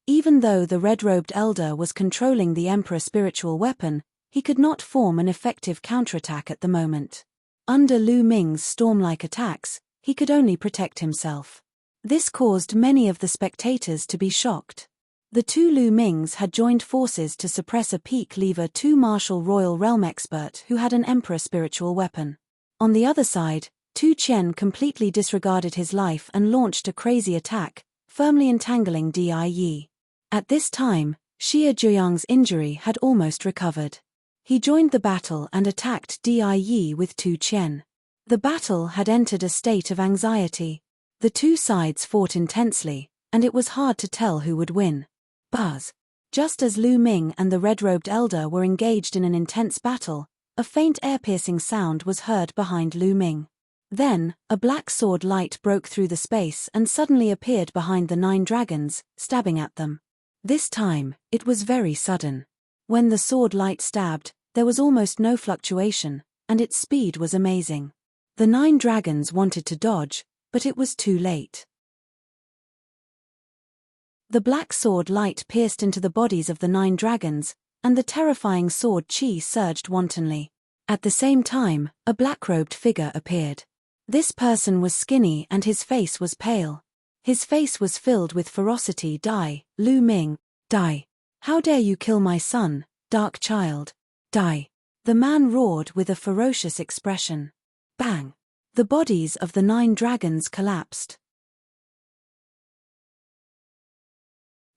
Even though the red-robed elder was controlling the emperor spiritual weapon, he could not form an effective counterattack at the moment. Under Lu Ming's storm-like attacks, he could only protect himself. This caused many of the spectators to be shocked. The two Lu Mings had joined forces to suppress a peak lever 2 martial royal realm expert who had an emperor spiritual weapon. On the other side, Tu Qian completely disregarded his life and launched a crazy attack, firmly entangling Di Yi. At this time, Xie Zhuyang's injury had almost recovered. He joined the battle and attacked Di Yi with Tu Qian. The battle had entered a state of anxiety. The two sides fought intensely, and it was hard to tell who would win. Buzz! Just as Lu Ming and the red-robed elder were engaged in an intense battle, a faint air-piercing sound was heard behind Lu Ming. Then, a black sword light broke through the space and suddenly appeared behind the 9 dragons, stabbing at them. This time, it was very sudden. When the sword light stabbed, there was almost no fluctuation, and its speed was amazing. The 9 dragons wanted to dodge, but it was too late. The black sword light pierced into the bodies of the 9 dragons, and the terrifying sword chi surged wantonly. At the same time, a black-robed figure appeared. This person was skinny and his face was pale. His face was filled with ferocity. Die, Lu Ming, die. How dare you kill my son, dark child, die. The man roared with a ferocious expression. Bang! The bodies of the 9 dragons collapsed.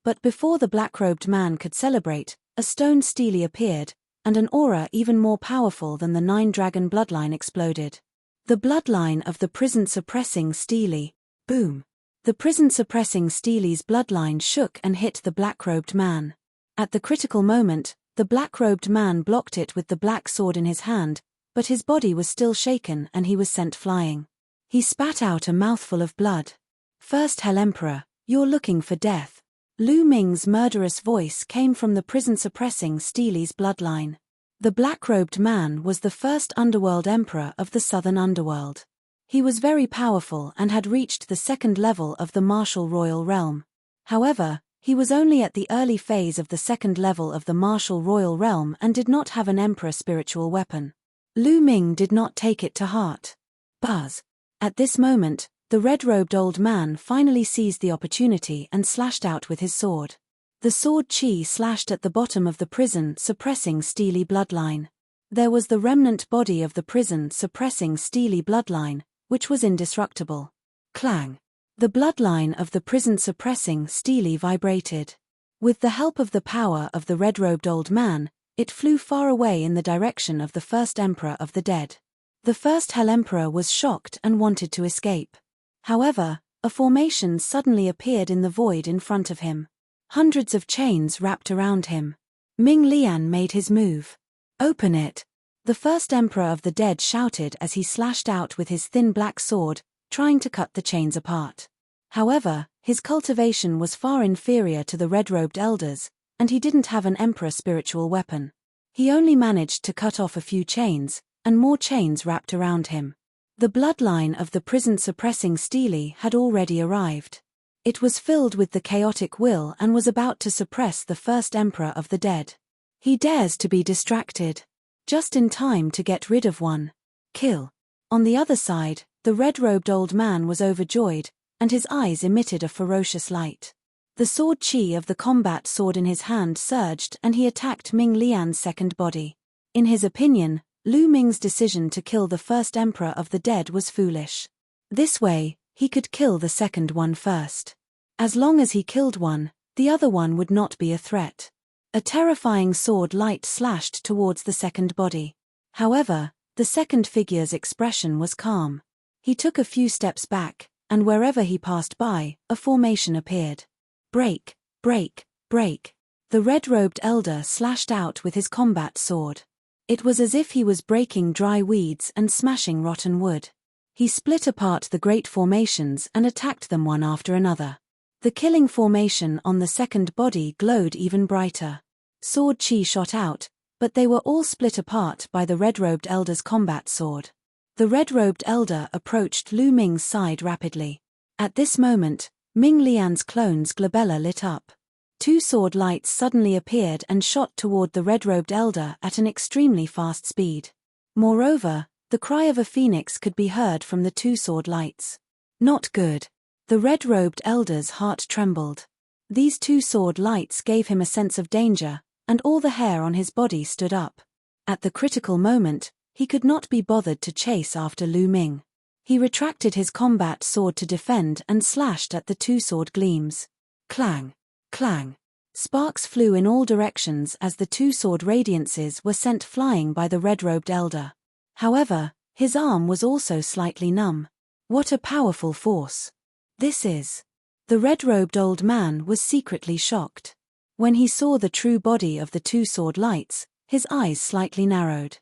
But before the black-robed man could celebrate, a stone stele appeared, and an aura even more powerful than the 9-dragon bloodline exploded. The bloodline of the prison-suppressing stele. Boom! The prison-suppressing stele's bloodline shook and hit the black-robed man. At the critical moment, the black-robed man blocked it with the black sword in his hand, but his body was still shaken and he was sent flying. He spat out a mouthful of blood. First Hell Emperor, you're looking for death. Lu Ming's murderous voice came from the prison-suppressing stele's bloodline. The black-robed man was the first underworld emperor of the southern underworld. He was very powerful and had reached the 2nd level of the martial royal realm. However, he was only at the early phase of the 2nd level of the martial royal realm and did not have an emperor spiritual weapon. Lu Ming did not take it to heart. Buzz! At this moment, the red-robed old man finally seized the opportunity and slashed out with his sword. The sword chi slashed at the bottom of the prison, suppressing stele bloodline. There was the remnant body of the prison suppressing stele bloodline, which was indestructible. Clang! The bloodline of the prison suppressing stele vibrated. With the help of the power of the red-robed old man, it flew far away in the direction of the first emperor of the dead. The first Hell Emperor was shocked and wanted to escape. However, a formation suddenly appeared in the void in front of him. Hundreds of chains wrapped around him. Ming Lian made his move. Open it! The first emperor of the dead shouted as he slashed out with his thin black sword, trying to cut the chains apart. However, his cultivation was far inferior to the red-robed elders, and he didn't have an emperor spiritual weapon. He only managed to cut off a few chains, and more chains wrapped around him. The bloodline of the prison-suppressing Stele had already arrived. It was filled with the chaotic will and was about to suppress the first emperor of the dead. He dares to be distracted. Just in time to get rid of one. Kill. On the other side, the red-robed old man was overjoyed, and his eyes emitted a ferocious light. The sword chi of the combat sword in his hand surged and he attacked Ming Lian's second body. In his opinion, Lu Ming's decision to kill the first emperor of the dead was foolish. This way, he could kill the second one first. As long as he killed one, the other one would not be a threat. A terrifying sword light slashed towards the second body. However, the second figure's expression was calm. He took a few steps back, and wherever he passed by, a formation appeared. Break, break, break. The red-robed elder slashed out with his combat sword. It was as if he was breaking dry weeds and smashing rotten wood. He split apart the great formations and attacked them one after another. The killing formation on the second body glowed even brighter. Sword chi shot out, but they were all split apart by the red-robed elder's combat sword. The red-robed elder approached Lu Ming's side rapidly. At this moment, Ming Lian's clone's glabella lit up. Two sword lights suddenly appeared and shot toward the red-robed elder at an extremely fast speed. Moreover, the cry of a phoenix could be heard from the two sword lights. Not good. The red-robed elder's heart trembled. These two sword lights gave him a sense of danger, and all the hair on his body stood up. At the critical moment, he could not be bothered to chase after Lu Ming. He retracted his combat sword to defend and slashed at the two sword gleams. Clang! Clang! Sparks flew in all directions as the two sword radiances were sent flying by the red-robed elder. However, his arm was also slightly numb. What a powerful force! This is. The red-robed old man was secretly shocked. When he saw the true body of the two sword lights, his eyes slightly narrowed.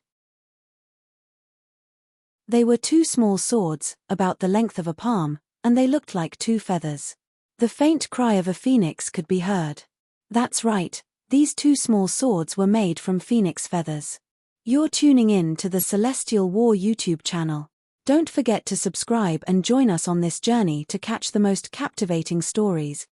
They were two small swords, about the length of a palm, and they looked like two feathers. The faint cry of a phoenix could be heard. That's right, these two small swords were made from phoenix feathers. You're tuning in to the Celestial War YouTube channel. Don't forget to subscribe and join us on this journey to catch the most captivating stories,